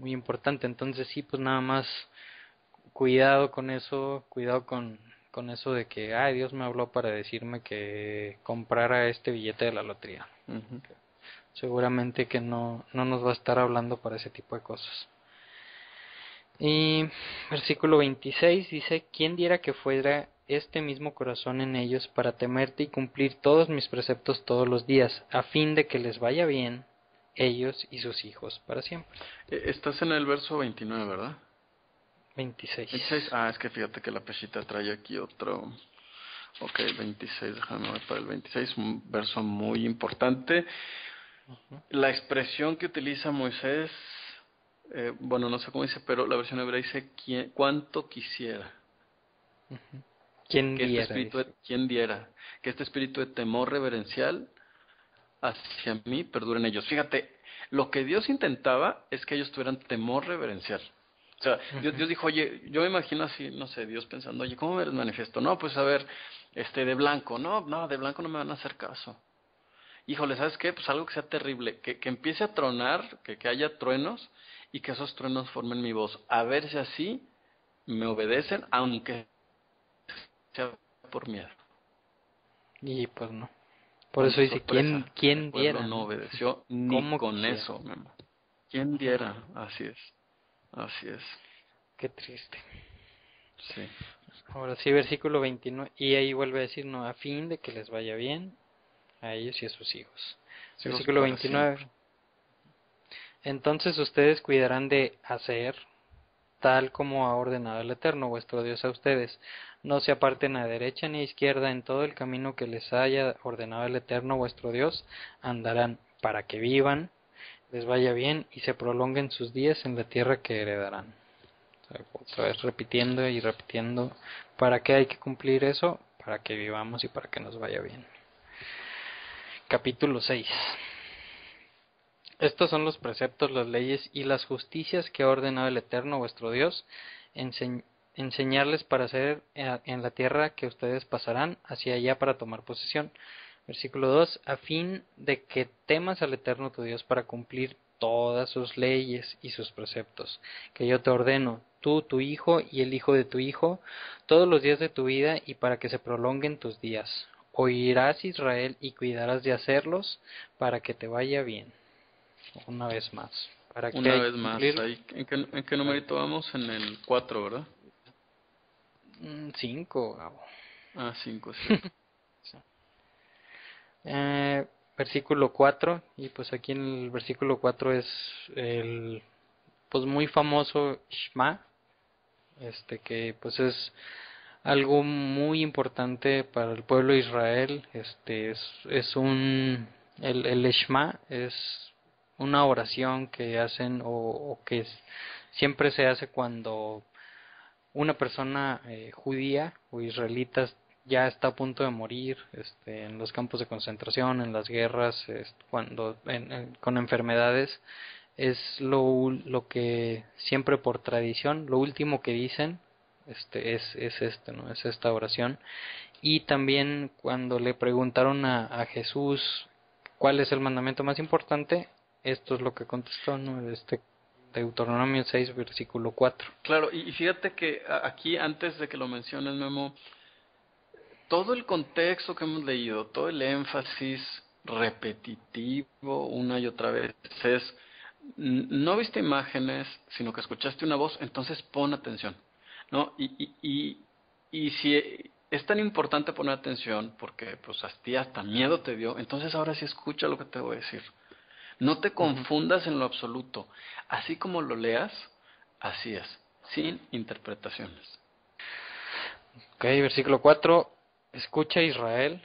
importante. Entonces sí, pues nada más cuidado con eso, cuidado con eso de que, ay, Dios me habló para decirme que comprara este billete de la lotería. Ujú. Seguramente que no nos va a estar hablando para ese tipo de cosas. Y versículo 26 dice, ¿quién diera que fuera este mismo corazón en ellos para temerte y cumplir todos mis preceptos todos los días, a fin de que les vaya bien ellos y sus hijos para siempre? Estás en el verso 29, ¿verdad? 26. 26. Ah, es que fíjate que la pechita trae aquí otro. Ok, 26, déjame ver para el 26, un verso muy importante. Ujú, La expresión que utiliza Moisés, bueno, no sé cómo dice, pero la versión hebrea dice, cuánto quisiera ujú. ¿Quién que este diera? espíritu, Dice. ¿quién diera? Que este espíritu de temor reverencial hacia mí perdure en ellos. Fíjate, lo que Dios intentaba es que ellos tuvieran temor reverencial. O sea, Ujú. Dios dijo, oye, yo me imagino así, no sé, Dios pensando, oye, ¿cómo me les manifiesto? No, pues a ver, de blanco, no, de blanco no me van a hacer caso. Híjole, ¿sabes qué? Pues algo que sea terrible, que empiece a tronar, que haya truenos y que esos truenos formen mi voz. A ver si así me obedecen, aunque sea por miedo. Y pues no. Por eso Cuánta dice, sorpresa. El ¿quién pueblo diera, no no? obedeció ni ¿Cómo con quisiera? eso, Memo. ¿Quién Ujú. diera? Así es, así es. Qué triste. Sí, Ahora sí, versículo 29. Y ahí vuelve a decir, no, a fin de que les vaya bien a ellos y a sus hijos. hijos Versículo para siempre. 29. Entonces ustedes cuidarán de hacer tal como ha ordenado el Eterno vuestro Dios a ustedes. No se aparten a derecha ni a izquierda en todo el camino que les haya ordenado el Eterno vuestro Dios, andarán para que vivan, les vaya bien y se prolonguen sus días en la tierra que heredarán. O sea, otra vez repitiendo y repitiendo. ¿Para qué hay que cumplir eso? Para que vivamos y para que nos vaya bien. Capítulo 6. Estos son los preceptos, las leyes y las justicias que ha ordenado el Eterno vuestro Dios, enseñarles para hacer en la tierra que ustedes pasarán hacia allá para tomar posesión. Versículo 2, a fin de que temas al Eterno tu Dios para cumplir todas sus leyes y sus preceptos, que yo te ordeno, tú, tu hijo y el hijo de tu hijo, todos los días de tu vida y para que se prolonguen tus días. Oirás Israel y cuidarás de hacerlos para que te vaya bien. Una vez más. ¿Para qué Una hay que vez más, cumplir? ahí, ¿en qué Para numerito vamos? En el 4, ¿verdad? 5, Gabo. Ah, 5, es cierto. Sí. Versículo 4 y pues aquí en el versículo 4 es el pues muy famoso Shema, que pues es algo muy importante para el pueblo de Israel. Es el Shema es una oración que hacen o que siempre se hace cuando una persona judía o israelita ya está a punto de morir, en los campos de concentración, en las guerras, con enfermedades. Es lo que siempre por tradición, lo último que dicen, ¿no? Es esta oración. Y también cuando le preguntaron a Jesús cuál es el mandamiento más importante, esto es lo que contestó, ¿no? Deuteronomio 6, versículo 4. Claro, y fíjate que aquí, antes de que lo menciones, Memo, todo el contexto que hemos leído, todo el énfasis repetitivo una y otra vez. Es, no viste imágenes, sino que escuchaste una voz, entonces pon atención, ¿no? Y si es tan importante poner atención, porque pues a ti hasta miedo te dio, entonces ahora sí escucha lo que te voy a decir. No te Ujú. confundas en lo absoluto. Así como lo leas, así es, sin interpretaciones. Ok, versículo 4. Escucha Israel,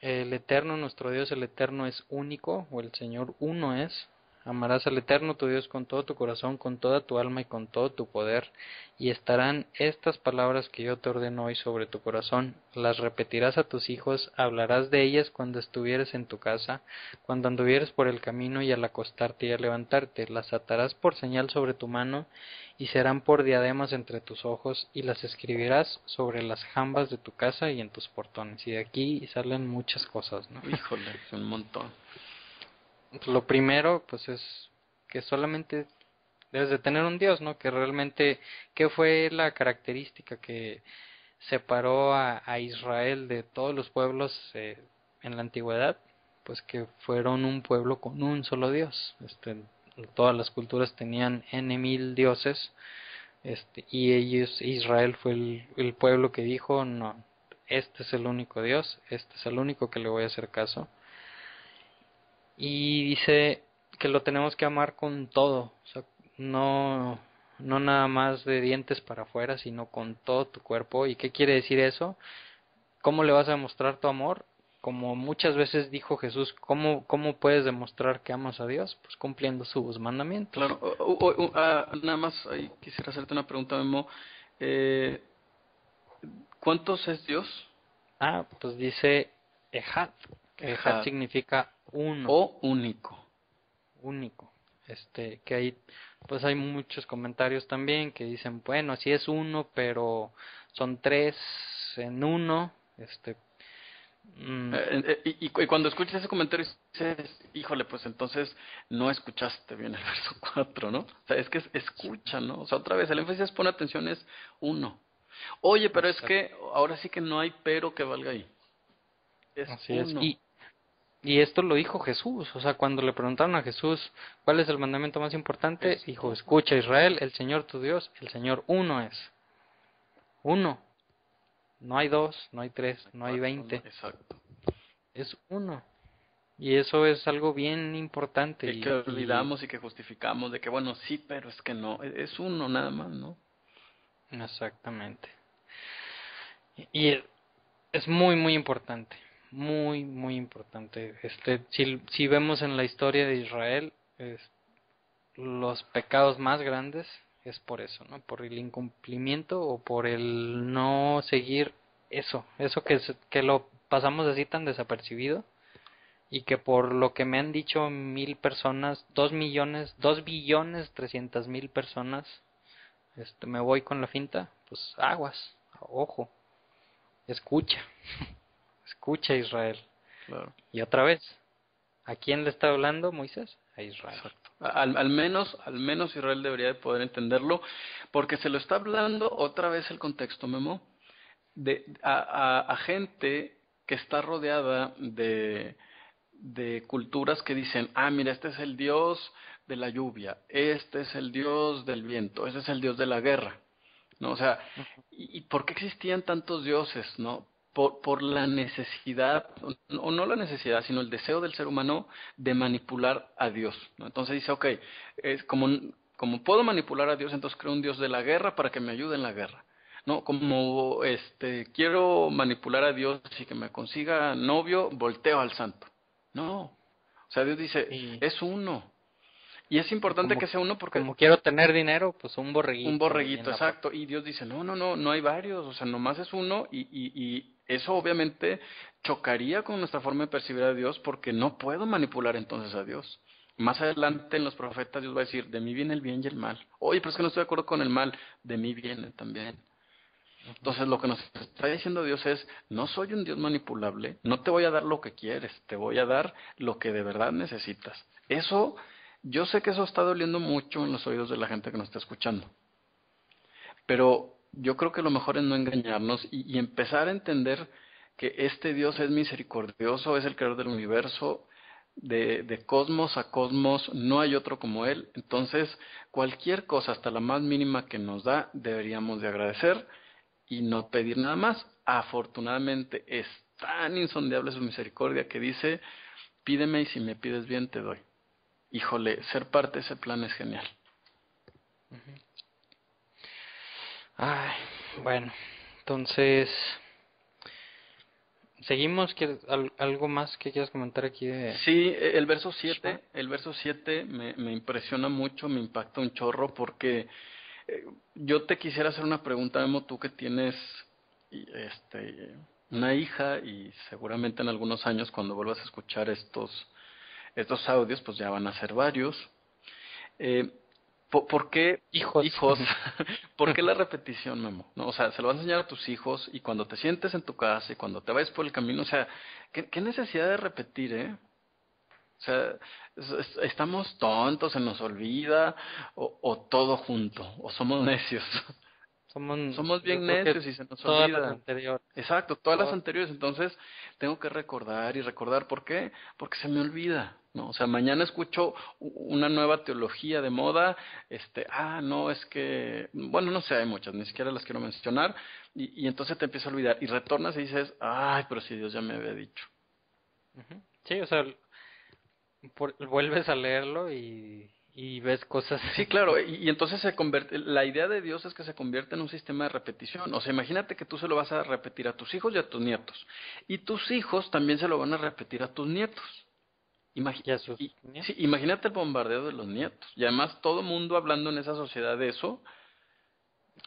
el Eterno, nuestro Dios, el Eterno es único, o el Señor uno es. Amarás al Eterno tu Dios con todo tu corazón, con toda tu alma y con todo tu poder. Y estarán estas palabras que yo te ordeno hoy sobre tu corazón. Las repetirás a tus hijos, hablarás de ellas cuando estuvieres en tu casa, cuando anduvieres por el camino y al acostarte y al levantarte. Las atarás por señal sobre tu mano y serán por diademas entre tus ojos, y las escribirás sobre las jambas de tu casa y en tus portones. Y de aquí salen muchas cosas, ¿no? Híjole, es un montón. Lo primero, pues es que solamente debes de tener un Dios, ¿no? Que realmente, ¿qué fue la característica que separó a Israel de todos los pueblos en la antigüedad? Pues que fueron un pueblo con un solo Dios. Todas las culturas tenían N mil dioses, y ellos, Israel fue el pueblo que dijo, no, este es el único Dios, este es el único que le voy a hacer caso. Y dice que lo tenemos que amar con todo, o sea, no, no nada más de dientes para afuera, sino con todo tu cuerpo. ¿Y qué quiere decir eso? ¿Cómo le vas a demostrar tu amor? Como muchas veces dijo Jesús, ¿cómo puedes demostrar que amas a Dios? Pues cumpliendo sus mandamientos. Claro, nada más ahí quisiera hacerte una pregunta, Memo. Eh, ¿Cuántos es Dios? Ah, pues dice Ejad. Ejad Ejad, significa uno, o único. único. Que hay, pues hay muchos comentarios también que dicen, bueno, sí es uno, pero son tres en uno. Mm, Y cuando escuchas ese comentario dices, híjole, pues entonces no escuchaste bien el verso 4, ¿no? O sea, es que escucha, ¿no? O sea, otra vez, el énfasis pon atención es uno. Oye, pero es exacto, que ahora sí que no hay pero que valga ahí. Es así es. uno. Y esto lo dijo Jesús, o sea, cuando le preguntaron a Jesús cuál es el mandamiento más importante, Es dijo, uno. escucha Israel, el Señor tu Dios, el Señor uno es, uno, no hay dos, no hay tres, No hay no hay cuatro, ¿no? 20, Exacto. es uno. Y eso es algo bien importante Que olvidamos y que justificamos de que, bueno, sí, pero es que no. Es uno nada más, ¿no? exactamente. Y es muy, muy importante, muy, muy importante. Si vemos en la historia de Israel, los pecados más grandes es por eso, ¿no? Por el incumplimiento o por el no seguir eso que lo pasamos así tan desapercibido, y que por lo que me han dicho 1000 personas, 2 millones, 2 billones 300 mil personas, me voy con la finta, pues aguas, ojo, escucha, escucha Israel. Claro. Y otra vez, ¿a quién le está hablando Moisés? A Israel. Exacto. Al menos Israel debería de poder entenderlo, porque se lo está hablando otra vez el contexto, Memo, a gente que está rodeada de culturas que dicen, ah, mira, este es el Dios de la lluvia, este es el Dios del viento, este es el Dios de la guerra, ¿no? O sea, ¿y por qué existían tantos dioses, no? Por la necesidad, o no la necesidad, sino el deseo del ser humano de manipular a Dios, ¿no? Entonces dice, ok, es como puedo manipular a Dios, entonces creo un Dios de la guerra para que me ayude en la guerra. No, como quiero manipular a Dios y que me consiga novio, volteo al santo. No, o sea, Dios dice, Y, es uno. Y es y importante como, que sea uno porque como quiero tener dinero, pues un un borreguito ahí en borreguito, la exacto. Y Dios dice, no, no, no, no hay varios, o sea, nomás es uno y eso obviamente chocaría con nuestra forma de percibir a Dios porque no puedo manipular entonces a Dios. Más adelante en los profetas Dios va a decir, de mí viene el bien y el mal. Oye, pero es que no estoy de acuerdo con el mal, de mí viene también. Ujú. Entonces lo que nos está diciendo Dios es, no soy un Dios manipulable, no te voy a dar lo que quieres, te voy a dar lo que de verdad necesitas. Eso, yo sé que eso está doliendo mucho en los oídos de la gente que nos está escuchando, pero yo creo que lo mejor es no engañarnos y empezar a entender que este Dios es misericordioso, es el creador del universo, de cosmos a cosmos, no hay otro como Él. Entonces, cualquier cosa, hasta la más mínima que nos da, deberíamos de agradecer y no pedir nada más. Afortunadamente es tan insondable su misericordia que dice, pídeme y si me pides bien te doy. Híjole, ser parte de ese plan es genial. Ujú. Ay, bueno, entonces, seguimos. ¿Algo más que quieras comentar aquí de Sí, Shema? el verso 7 me impresiona mucho, me impacta un chorro porque eh, yo te quisiera hacer una pregunta, Memo, tú que tienes una hija y seguramente en algunos años cuando vuelvas a escuchar estos audios, pues ya van a ser varios. Eh, ¿Por qué Hijos. hijos? ¿Por qué la repetición, Memo? ¿No? O sea, se lo vas a enseñar a tus hijos y cuando te sientes en tu casa y cuando te vayas por el camino, o sea, ¿qué necesidad de repetir, eh? O sea, estamos tontos, se nos olvida, o todo junto, o somos necios. Somos Yo bien creo que necios y se nos todas las olvida. anteriores. Exacto, todas las Todas. anteriores. Entonces, tengo que recordar y recordar. ¿Por qué? Porque se me olvida, ¿no? O sea, mañana escucho una nueva teología de moda. No, es que, bueno, no sé, hay muchas, ni siquiera las quiero mencionar. Y entonces te empieza a olvidar. Y retornas y dices, ay, pero si Dios ya me había dicho. Ujú. Sí, o sea, vuelves a leerlo y ves cosas. Sí, claro, y entonces se convierte, la idea de Dios es que se convierta en un sistema de repetición. O sea, imagínate que tú se lo vas a repetir a tus hijos y a tus nietos. Y tus hijos también se lo van a repetir a tus nietos. Y a sus Sí, nietos. imagínate el bombardeo de los nietos. Y además todo mundo hablando en esa sociedad de eso.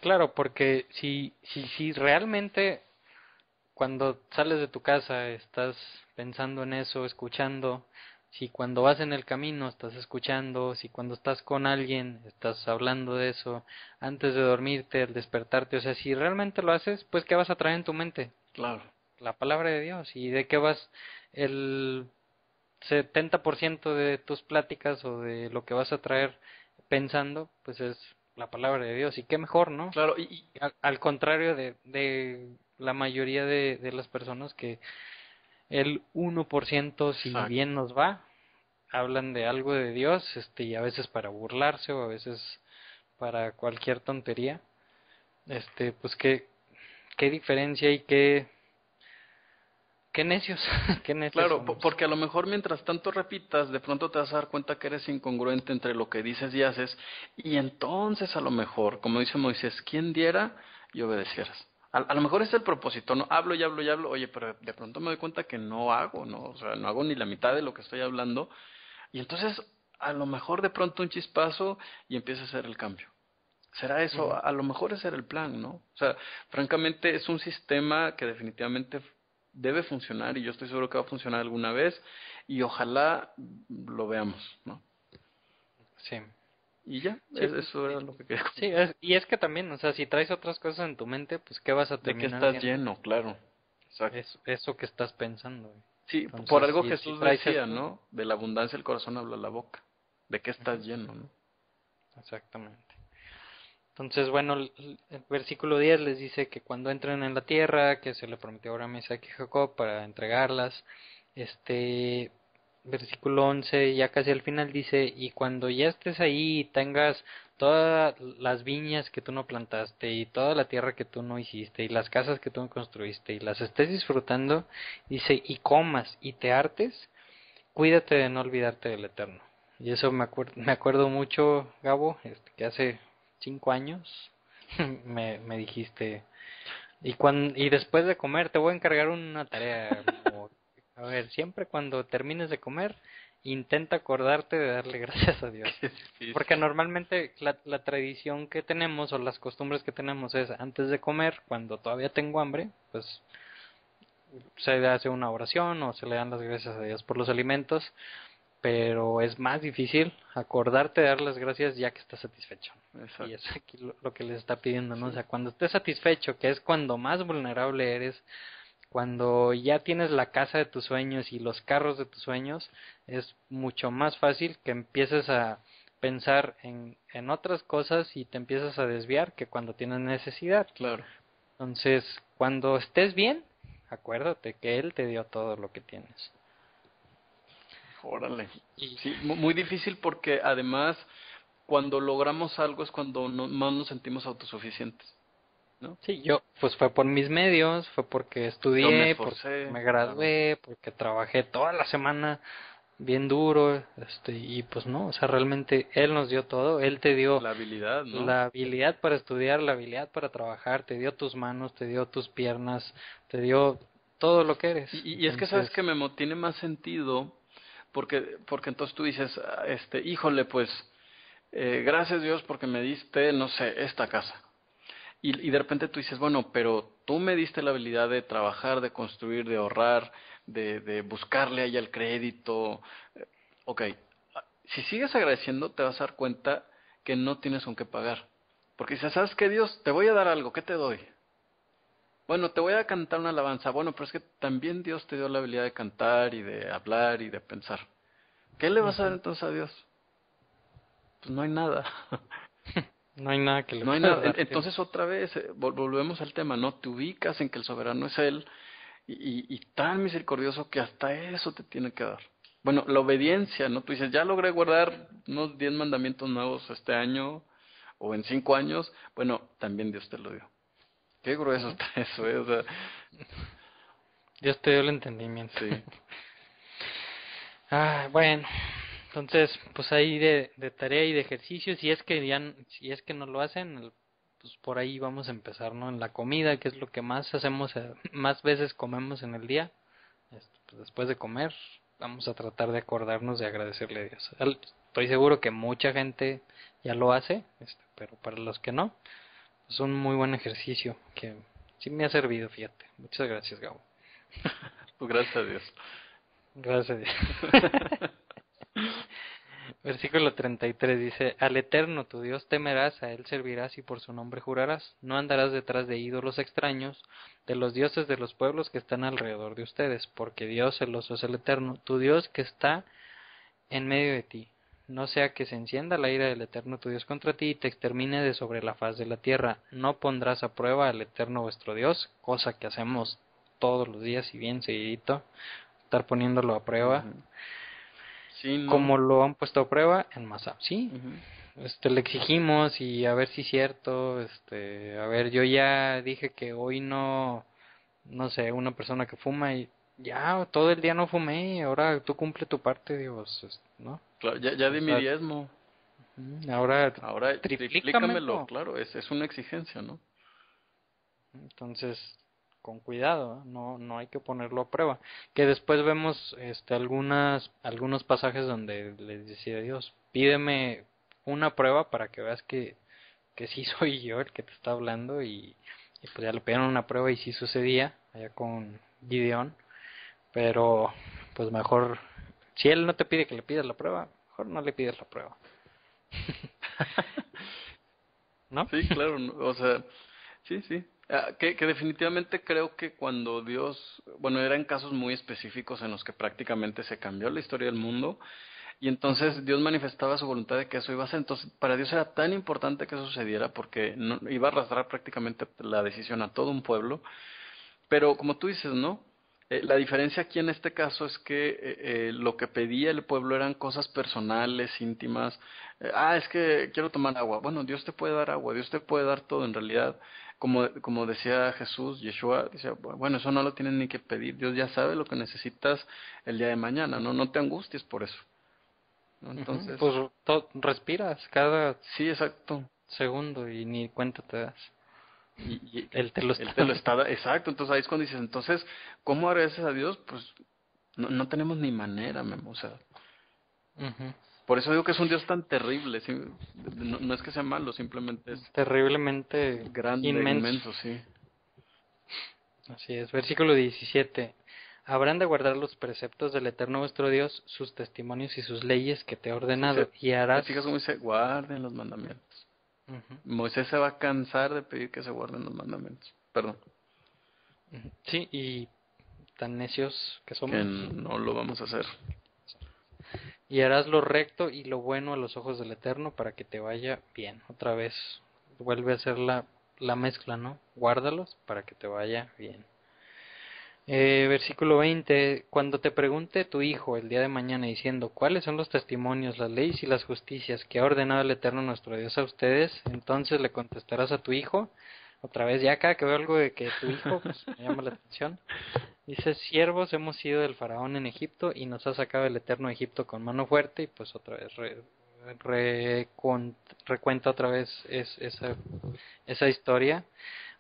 Claro, porque si realmente cuando sales de tu casa estás pensando en eso, escuchando, si cuando vas en el camino estás escuchando, si cuando estás con alguien estás hablando de eso, antes de dormirte, al despertarte, o sea, si realmente lo haces, pues ¿qué vas a traer en tu mente? Claro, La palabra de Dios. ¿Y de qué vas? El 70% de tus pláticas o de lo que vas a traer pensando, pues es la palabra de Dios. Y qué mejor, ¿no? claro, Al contrario de la mayoría de las personas que el 1% si exacto. bien nos va, hablan de algo de Dios, y a veces para burlarse o a veces para cualquier tontería. Pues qué diferencia y qué necios, qué necios Claro, somos. porque a lo mejor mientras tanto repitas, de pronto te vas a dar cuenta que eres incongruente entre lo que dices y haces, y entonces a lo mejor, como dice Moisés, ¿quién diera y obedecieras? A lo mejor es el propósito, ¿no? Hablo y hablo y hablo, oye, pero de pronto me doy cuenta que no hago, ¿no? O sea, no hago ni la mitad de lo que estoy hablando, y entonces a lo mejor de pronto un chispazo y empieza a hacer el cambio. ¿Será eso? Ujú. A lo mejor ese era el plan, ¿no? O sea, francamente es un sistema que definitivamente debe funcionar y yo estoy seguro que va a funcionar alguna vez y ojalá lo veamos, ¿no? Sí, Y ya, sí, eso era lo que quería sí, comentar. y es que también, o sea, si traes otras cosas en tu mente, pues ¿qué vas a ¿De qué terminar estás haciendo? lleno? Claro, exacto. Es eso que estás pensando. Sí, por Entonces, algo si Jesús traes decía, esto, ¿no? De la abundancia el corazón habla la boca. ¿De qué ujú, estás lleno, no? exactamente. Entonces, bueno, el versículo 10 les dice que cuando entren en la tierra, que se le prometió a Abraham, Isaac y Jacob para entregarlas, este versículo 11 ya casi al final dice, y cuando ya estés ahí y tengas todas las viñas que tú no plantaste y toda la tierra que tú no hiciste y las casas que tú no construiste y las estés disfrutando, dice, y comas y te hartes, cuídate de no olvidarte del Eterno. Y eso me acuerdo mucho, Gabo, que hace 5 años me dijiste, y después de comer te voy a encargar una tarea. A ver, siempre cuando termines de comer, intenta acordarte de darle gracias a Dios. Qué Porque difícil. normalmente la tradición que tenemos o las costumbres que tenemos es antes de comer, cuando todavía tengo hambre, pues se le hace una oración o se le dan las gracias a Dios por los alimentos, pero es más difícil acordarte de dar las gracias ya que estás satisfecho. Y es Exacto. aquí lo que les está pidiendo, ¿no? O Sí, sea, cuando estés satisfecho, que es cuando más vulnerable eres, cuando ya tienes la casa de tus sueños y los carros de tus sueños, es mucho más fácil que empieces a pensar en otras cosas y te empiezas a desviar que cuando tienes necesidad. claro. Entonces, cuando estés bien, acuérdate que Él te dio todo lo que tienes. Órale. Y Sí, muy difícil porque además cuando logramos algo es cuando más nos sentimos autosuficientes, ¿no? sí, yo, pues fue por mis medios, fue porque Yo me estudié, porque esforcé, me claro. gradué, porque trabajé toda la semana bien duro, y pues no, o sea, realmente Él nos dio todo, Él te dio La habilidad, ¿no? la habilidad para estudiar, la habilidad para trabajar, te dio tus manos, te dio tus piernas, te dio todo lo que eres. Y es que sabes Entonces, que Memo tiene más sentido porque entonces tú dices, híjole, pues, gracias Dios porque me diste, no sé, esta casa. Y de repente tú dices, bueno, pero tú me diste la habilidad de trabajar, de construir, de ahorrar, de buscarle ahí el crédito. Ok, si sigues agradeciendo te vas a dar cuenta que no tienes con qué pagar. Porque dices, ¿sabes qué, Dios? Te voy a dar algo, ¿qué te doy? Bueno, te voy a cantar una alabanza. Bueno, pero es que también Dios te dio la habilidad de cantar y de hablar y de pensar. ¿Qué le vas a dar ujú, entonces a Dios? Pues no hay nada. no hay nada que le No hay puedas nada. dar. Entonces otra vez volvemos al tema, ¿no? Te ubicas en que el soberano es Él y tan misericordioso que hasta eso te tiene que dar. Bueno, la obediencia, ¿no? Tú dices, ya logré guardar unos 10 mandamientos nuevos este año o en 5 años. Bueno, también Dios te lo dio. Qué grueso Ujú. está eso, ¿eh? O sea, Dios te dio el entendimiento. sí. Ah, bueno, entonces, pues ahí de tarea y de ejercicio, si es que no lo hacen, pues por ahí vamos a empezar, ¿no? En la comida, que es lo que más hacemos, más veces comemos en el día. Pues después de comer, vamos a tratar de acordarnos de agradecerle a Dios. Estoy seguro que mucha gente ya lo hace, pero para los que no, es un muy buen ejercicio que sí me ha servido, fíjate. Muchas gracias, Gabo. Pues gracias a Dios. Gracias a Dios. Versículo 33 dice, al Eterno tu Dios temerás, a Él servirás y por su nombre jurarás. No andarás detrás de ídolos extraños, de los dioses de los pueblos que están alrededor de ustedes, porque Dios celoso es el Eterno, tu Dios que está en medio de ti. No sea que se encienda la ira del Eterno tu Dios contra ti y te extermine de sobre la faz de la tierra. No pondrás a prueba al Eterno vuestro Dios, cosa que hacemos todos los días y bien seguidito, estar poniéndolo a prueba, Ujú. Sí, no. como lo han puesto a prueba en Masab. Sí, Ujú. le exigimos y a ver si es cierto, a ver, yo ya dije que hoy no, no sé, una persona que fuma y ya todo el día no fumé, ahora tú cumple tu parte, Dios, ¿no? Claro, ya O di mi sea, diezmo. ahora Ahora triplícamelo, triplícamelo. claro, es una exigencia, ¿no? Entonces, con cuidado, no, no hay que ponerlo a prueba. Que después vemos algunos pasajes donde les decía Dios, pídeme una prueba para que veas que sí soy yo el que te está hablando y pues ya le pidieron una prueba y sí sucedía allá con Gideón, pero pues mejor, si él no te pide que le pidas la prueba, mejor no le pides la prueba, ¿no? Sí, claro, o sea, sí, sí. Que definitivamente creo que cuando Dios, bueno, eran casos muy específicos en los que prácticamente se cambió la historia del mundo y Ujú. entonces Dios manifestaba su voluntad de que eso iba a ser. Entonces, para Dios era tan importante que eso sucediera porque iba a arrastrar prácticamente la decisión a todo un pueblo. Pero como tú dices, ¿no? La diferencia aquí en este caso es que lo que pedía el pueblo eran cosas personales, íntimas. Es que quiero tomar agua. Bueno, Dios te puede dar agua, Dios te puede dar todo en realidad. Como decía Jesús, Yeshua, decía, bueno, eso no lo tienes ni que pedir. Dios ya sabe lo que necesitas el día de mañana, ¿no? No te angusties por eso, ¿no? Ujú. Entonces, Pues respiras cada sí, exacto. segundo y ni cuenta te das. Y Él te lo Él está te lo dando. está, exacto. Entonces ahí es cuando dices, entonces, ¿cómo agradeces a Dios? Pues no tenemos ni manera, Memo. O sea, Ujú. por eso digo que es un Dios tan terrible. ¿Sí? No es que sea malo, simplemente es Terriblemente grande, inmenso. inmenso, sí. Así es. Versículo 17. Habrán de guardar los preceptos del Eterno vuestro Dios, sus testimonios y sus leyes que te he Sí, ordenado, y te harás. fijas cómo dice, guarden los mandamientos. Ujú, Moisés se va a cansar de pedir que se guarden los mandamientos. Perdón, ujú. Sí, y tan necios que que somos. no lo vamos a hacer. Y harás lo recto y lo bueno a los ojos del Eterno para que te vaya bien. Otra vez vuelve a ser la mezcla, ¿no? Guárdalos para que te vaya bien. Versículo 20, cuando te pregunte tu hijo el día de mañana diciendo cuáles son los testimonios, las leyes y las justicias que ha ordenado el Eterno nuestro Dios a ustedes, entonces le contestarás a tu hijo, otra vez ya acá que veo algo de que tu hijo, pues me llama la atención, dice, siervos hemos sido del faraón en Egipto y nos ha sacado el Eterno de Egipto con mano fuerte y pues otra vez recuenta otra vez esa historia.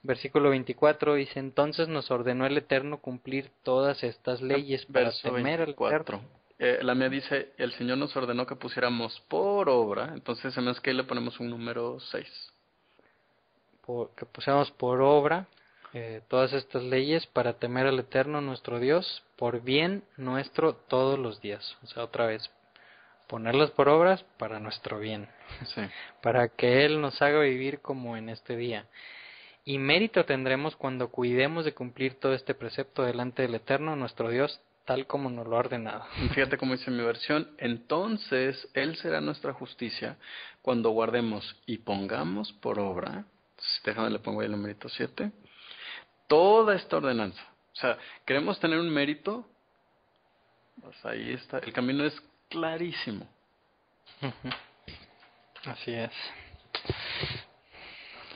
Versículo 24 dice, entonces nos ordenó el Eterno cumplir todas estas leyes para Verso temer al Eterno. 24. La mía dice, el Señor nos ordenó que pusiéramos por obra, entonces en es que le ponemos un número 6. Que pusiéramos por obra todas estas leyes para temer al Eterno nuestro Dios por bien nuestro todos los días. O sea, otra vez, ponerlas por obras para nuestro bien, Sí. para que Él nos haga vivir como en este día. Y mérito tendremos cuando cuidemos de cumplir todo este precepto delante del Eterno nuestro Dios, tal como nos lo ha ordenado. Fíjate cómo dice mi versión, entonces Él será nuestra justicia cuando guardemos y pongamos por obra, déjame le pongo ahí el numerito 7, toda esta ordenanza. O sea, queremos tener un mérito, pues ahí está, el camino es clarísimo. Así es.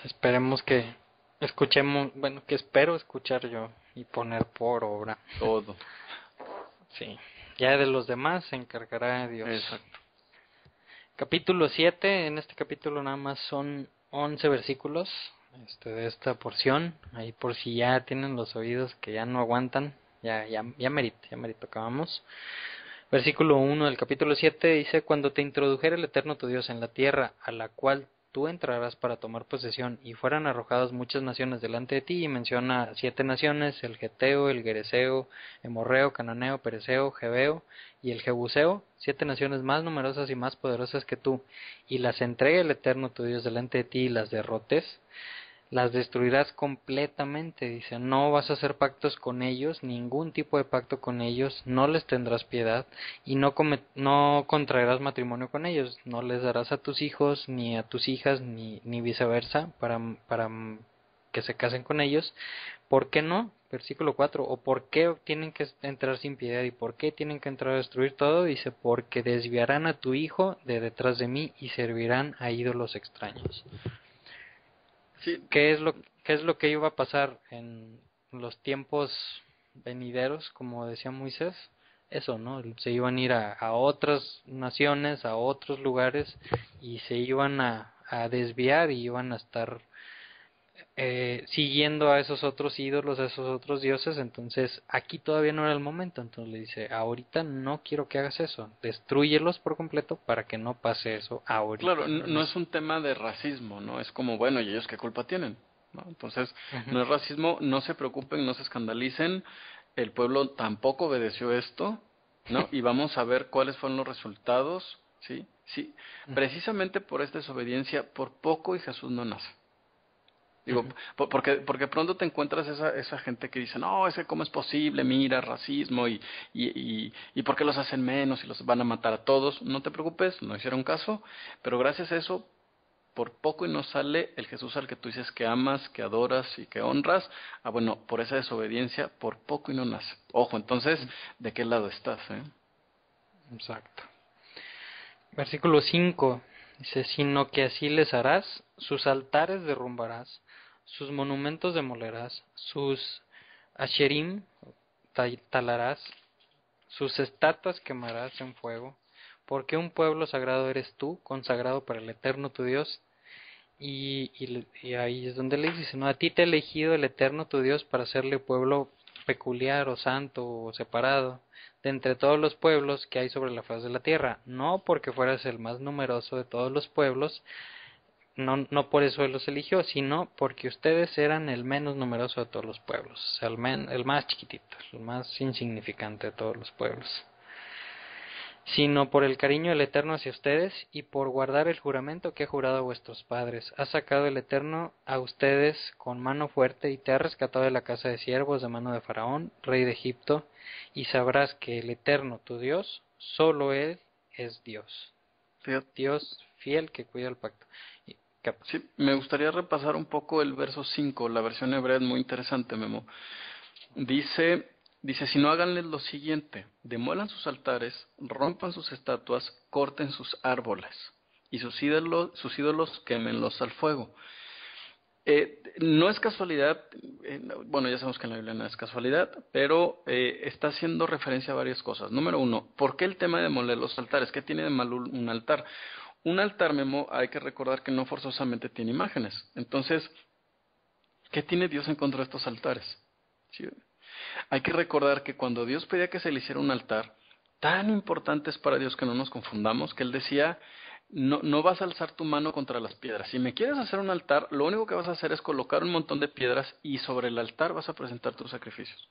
Esperemos que escuchemos, bueno, que espero escuchar yo y poner por obra. Todo. Sí. Ya de los demás se encargará Dios. Exacto. Capítulo 7, en este capítulo nada más son 11 versículos de esta porción. Ahí por si ya tienen los oídos que ya no aguantan, ya merito, acabamos. Versículo 1 del capítulo 7 dice, cuando te introdujera el Eterno tu Dios en la tierra a la cual tú entrarás para tomar posesión, y fueran arrojadas muchas naciones delante de ti, y menciona 7 naciones, el Geteo, el Gereseo, Emorreo, Cananeo, Pereseo, Jebeo y el Jebuseo, 7 naciones más numerosas y más poderosas que tú, y las entregue el Eterno tu Dios delante de ti y las derrotes, las destruirás completamente, dice, no vas a hacer pactos con ellos, ningún tipo de pacto con ellos, no les tendrás piedad y no contraerás matrimonio con ellos, no les darás a tus hijos ni a tus hijas ni viceversa para que se casen con ellos. ¿Por qué no? Versículo 4, o por qué tienen que entrar sin piedad y por qué tienen que entrar a destruir todo, dice, porque desviarán a tu hijo de detrás de mí y servirán a ídolos extraños. Sí. ¿Qué es lo que iba a pasar en los tiempos venideros, como decía Moisés? Eso, ¿no? Se iban a ir a otras naciones, a otros lugares, y se iban a desviar y iban a estar siguiendo a esos otros ídolos, a esos otros dioses. Entonces aquí todavía no era el momento, entonces le dice, ahorita no quiero que hagas eso, destrúyelos por completo para que no pase eso ahorita. Claro, no es un tema de racismo, ¿no? Es como, bueno, ¿y ellos qué culpa tienen? ¿No? Entonces, no es racismo, no se preocupen, no se escandalicen, el pueblo tampoco obedeció esto, ¿no? Y vamos a ver cuáles fueron los resultados, ¿sí? Sí, precisamente por esta desobediencia, por poco y Jesús no nace. Digo, porque pronto te encuentras esa gente que dice, no, ese cómo es posible, mira, racismo y por qué los hacen menos y los van a matar a todos. No te preocupes, no hicieron caso, pero gracias a eso, por poco y no sale el Jesús al que tú dices que amas, que adoras y que honras. Ah, bueno, por esa desobediencia, por poco y no nace. Ojo, entonces, ¿de qué lado estás, Exacto. Versículo 5 dice, sino que así les harás, sus altares derrumbarás, sus monumentos demolerás, sus asherim talarás, sus estatuas quemarás en fuego, porque un pueblo sagrado eres tú, consagrado para el Eterno tu Dios. Y ahí es donde le dice, no, a ti te ha elegido el Eterno tu Dios para hacerle pueblo peculiar o santo o separado de entre todos los pueblos que hay sobre la faz de la tierra, no porque fueras el más numeroso de todos los pueblos, no por eso él los eligió, sino porque ustedes eran el menos numeroso de todos los pueblos, o sea, el más chiquitito, el más insignificante de todos los pueblos, sino por el cariño del Eterno hacia ustedes y por guardar el juramento que ha jurado a vuestros padres. Ha sacado el Eterno a ustedes con mano fuerte y te ha rescatado de la casa de siervos de mano de Faraón, rey de Egipto, y sabrás que el Eterno, tu Dios, solo Él es Dios. Fíjate. Dios fiel que cuida el pacto. Sí, me gustaría repasar un poco el verso 5, la versión hebrea es muy interesante, Memo. Dice, Dice, si no, háganles lo siguiente: demuelan sus altares, rompan sus estatuas, corten sus árboles, y sus ídolos quémenlos al fuego. No es casualidad, bueno, ya sabemos que en la Biblia no es casualidad, pero está haciendo referencia a varias cosas. Número uno, ¿por qué el tema de demoler los altares? ¿Qué tiene de malo un altar? Un altar, Memo, hay que recordar que no forzosamente tiene imágenes. Entonces, ¿qué tiene Dios en contra de estos altares? ¿Sí? Hay que recordar que cuando Dios pedía que se le hiciera un altar, tan importante es para Dios que no nos confundamos, que Él decía, no vas a alzar tu mano contra las piedras. Si me quieres hacer un altar, lo único que vas a hacer es colocar un montón de piedras y sobre el altar vas a presentar tus sacrificios.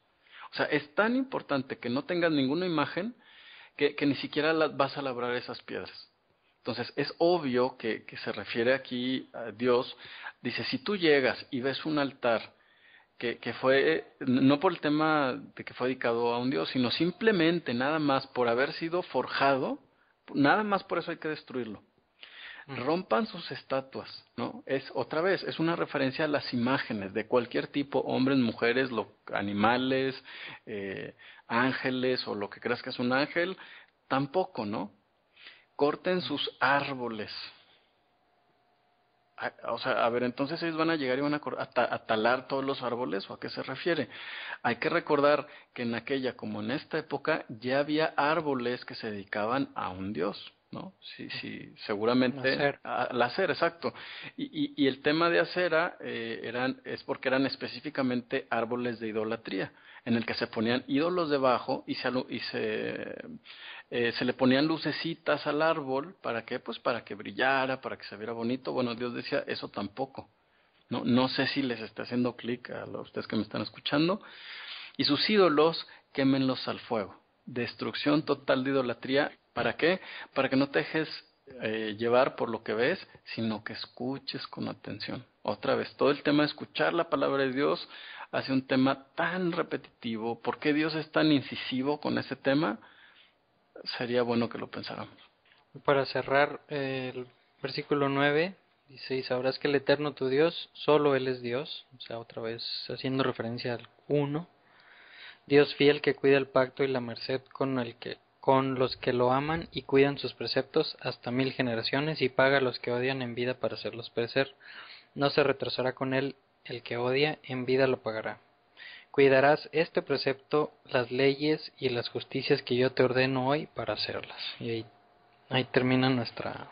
O sea, es tan importante que no tengas ninguna imagen que ni siquiera vas a labrar esas piedras. Entonces, es obvio que se refiere aquí a Dios. Dice, si tú llegas y ves un altar que fue, no por el tema de que fue dedicado a un dios, sino simplemente nada más por haber sido forjado, nada más por eso hay que destruirlo. Rompan sus estatuas, ¿no? Es otra vez, es una referencia a las imágenes de cualquier tipo, hombres, mujeres, animales, ángeles o lo que creas que es un ángel, tampoco, ¿no? Corten sus árboles. O sea, a ver, entonces ellos van a llegar y van a talar todos los árboles, ¿o a qué se refiere? Hay que recordar que en aquella como en esta época ya había árboles que se dedicaban a un dios, ¿no? Sí, seguramente la acera, exacto. Y el tema de acera es porque eran específicamente árboles de idolatría, en el que se ponían ídolos debajo y se le ponían lucecitas al árbol. ¿Para qué? Pues para que brillara, para que se viera bonito. Bueno, Dios decía, eso tampoco. No sé si les está haciendo clic a ustedes que me están escuchando. Y sus ídolos, quémenlos al fuego. Destrucción total de idolatría. ¿Para qué? Para que no te dejes llevar por lo que ves, sino que escuches con atención. Otra vez, todo el tema de escuchar la palabra de Dios hace un tema tan repetitivo. ¿Por qué Dios es tan incisivo con ese tema? Sería bueno que lo pensáramos. Para cerrar el versículo 9, dice, y sabrás que el Eterno tu Dios, solo Él es Dios, o sea, otra vez haciendo referencia al uno, Dios fiel que cuida el pacto y la merced con los que lo aman y cuidan sus preceptos hasta 1000 generaciones, y paga a los que odian en vida para hacerlos perecer. No se retrasará con él el que odia, en vida lo pagará. Cuidarás este precepto, las leyes y las justicias que yo te ordeno hoy para hacerlas. Y ahí termina nuestra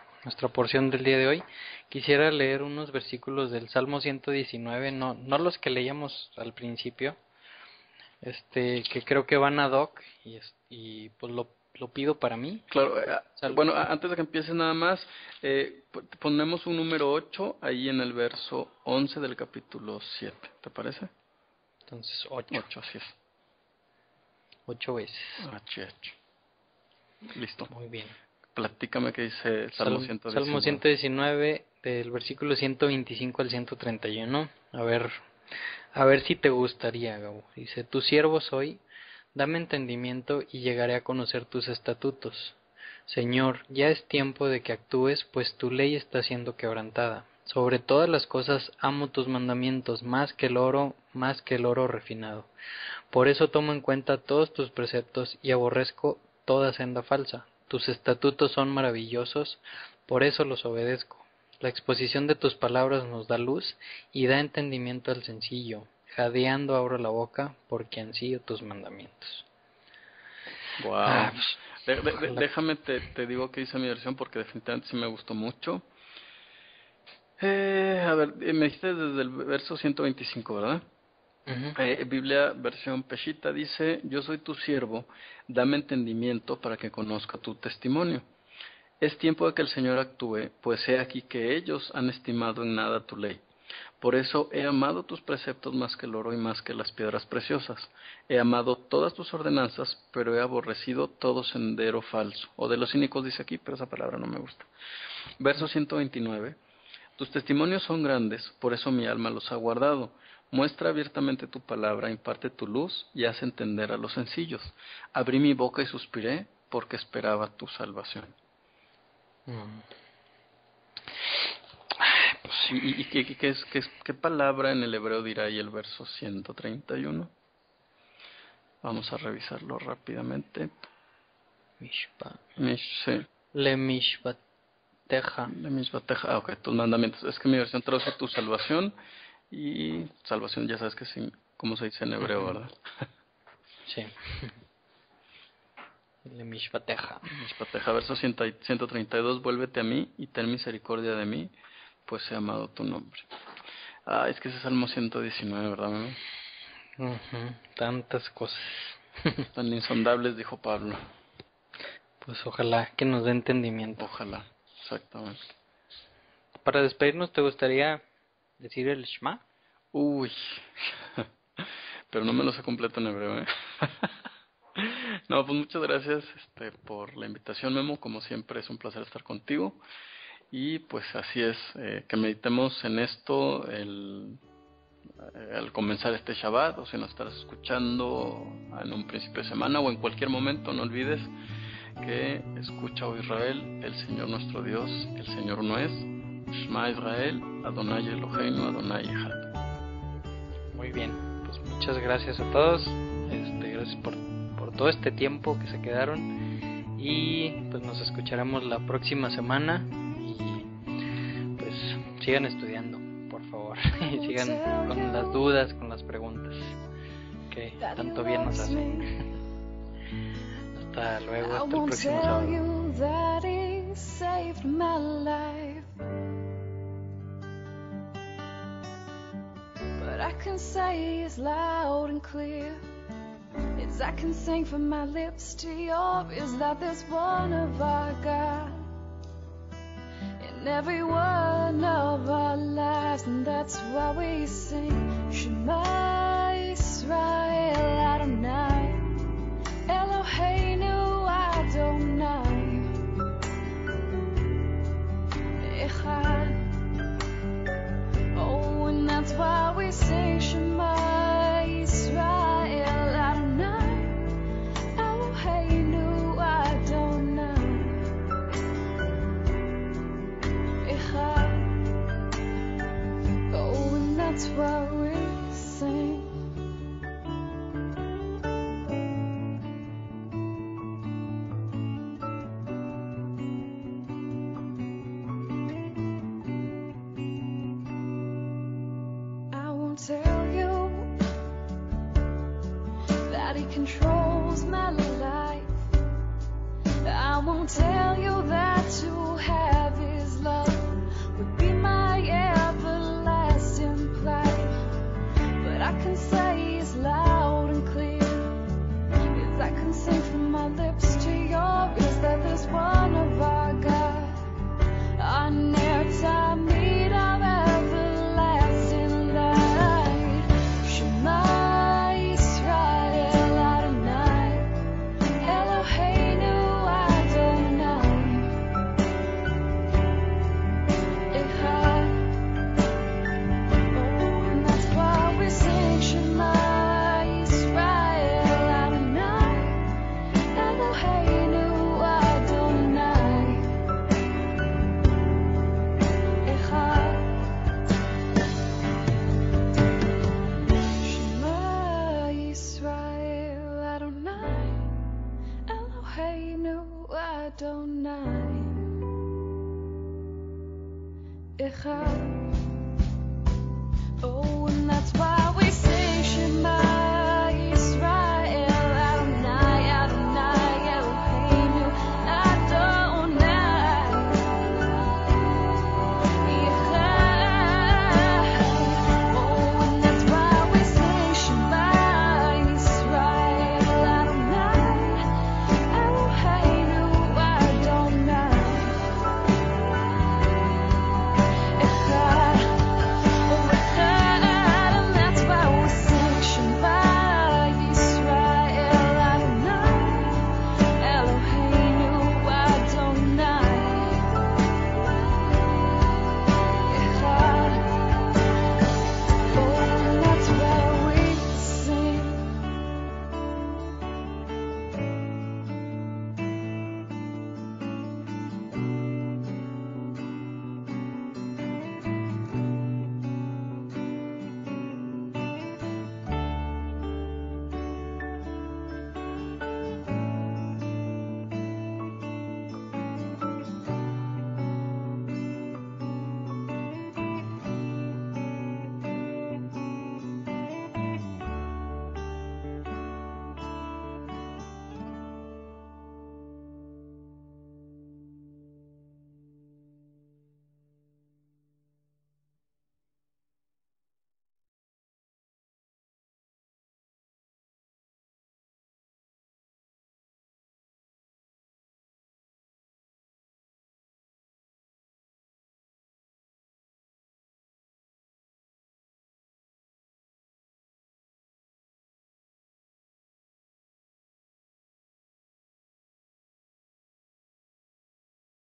porción del día de hoy. Quisiera leer unos versículos del Salmo 119, no los que leíamos al principio, que creo que van ad hoc y pues lo pido para mí. Claro, bueno, antes de que empieces nada más, ponemos un número 8 ahí en el verso 11 del capítulo 7, ¿te parece? Entonces 8. 8, así es. 8 veces. Listo. Muy bien. Platícame qué dice el Salmo 119. Salmo 119, del versículo 125 al 131. A ver si te gustaría, Gabo. Dice, tu siervo soy, dame entendimiento y llegaré a conocer tus estatutos. Señor, ya es tiempo de que actúes, pues tu ley está siendo quebrantada. Sobre todas las cosas amo tus mandamientos más que el oro refinado. Por eso tomo en cuenta todos tus preceptos y aborrezco toda senda falsa. Tus estatutos son maravillosos, por eso los obedezco. La exposición de tus palabras nos da luz y da entendimiento al sencillo. Jadeando abro la boca porque ansío tus mandamientos. Wow. Déjame te digo que hice mi versión porque definitivamente sí me gustó mucho. A ver, me dijiste desde el verso 125, ¿verdad? Biblia versión Peshita dice, yo soy tu siervo, dame entendimiento para que conozca tu testimonio. Es tiempo de que el Señor actúe, pues he aquí que ellos han estimado en nada tu ley. Por eso he amado tus preceptos más que el oro y más que las piedras preciosas. He amado todas tus ordenanzas, pero he aborrecido todo sendero falso. O de los cínicos dice aquí, pero esa palabra no me gusta. Verso 129. Tus testimonios son grandes, por eso mi alma los ha guardado. Muestra abiertamente tu palabra, imparte tu luz y haz entender a los sencillos. Abrí mi boca y suspiré, porque esperaba tu salvación. Pues, ¿y qué palabra en el hebreo dirá ahí el verso 131? Vamos a revisarlo rápidamente. Sí. Le Mishpateja. Le Mishpateja. Ok, tus mandamientos. Es que mi versión traduce tu salvación. Y salvación ya sabes que sí, como se dice en hebreo, ¿verdad? Sí. Le Mishpateja. Mishpateja, verso 132. Vuélvete a mí y ten misericordia de mí, pues he amado tu nombre. Es que ese es Salmo 119, ¿verdad, mami? Tantas cosas. Tan insondables, dijo Pablo. Pues ojalá que nos dé entendimiento. Ojalá, exactamente. Para despedirnos, ¿te gustaría decir el Shema? Uy, pero no me lo sé completo en hebreo, No, pues muchas gracias por la invitación, Memo. Como siempre es un placer estar contigo. Y pues así es, que meditemos en esto al comenzar este Shabbat, o si nos estás escuchando en un principio de semana o en cualquier momento, no olvides que escucha, oh Israel, el Señor nuestro Dios, el Señor uno es, Shema Israel, Adonai Eloheinu, Adonai Echad. Muy bien, pues muchas gracias a todos, gracias por todo este tiempo que se quedaron, y pues nos escucharemos la próxima semana, y pues sigan estudiando, por favor, y sigan con las dudas, con las preguntas, que tanto bien nos hacen. Hasta luego, hasta el próximo sábado. But I can say as loud and clear as I can sing from my lips to yours, that there's one of our God in every one of our lives, and that's why we sing Shema Yisrael Adonai Eloheinu Adonai Echad. Oh, and that's why we sing Shema Yisrael Adonai Eloheinu Adonai Echad. Oh, and that's why we sing. Tell you that he controls my life. I won't tell you that to have his love would be my everlasting plight, but I can say as loud and clear as I can sing from my lips to yours, that there's one of our God, our near time need of everlasting light. Shema Yisrael Adonai Eloheinu Adonai Echad. Oh, and that's why we sing Shema Yisrael Adonai Eloheinu Adonai Echad. Shema Yisrael Adonai Eloheinu Adonai Echad.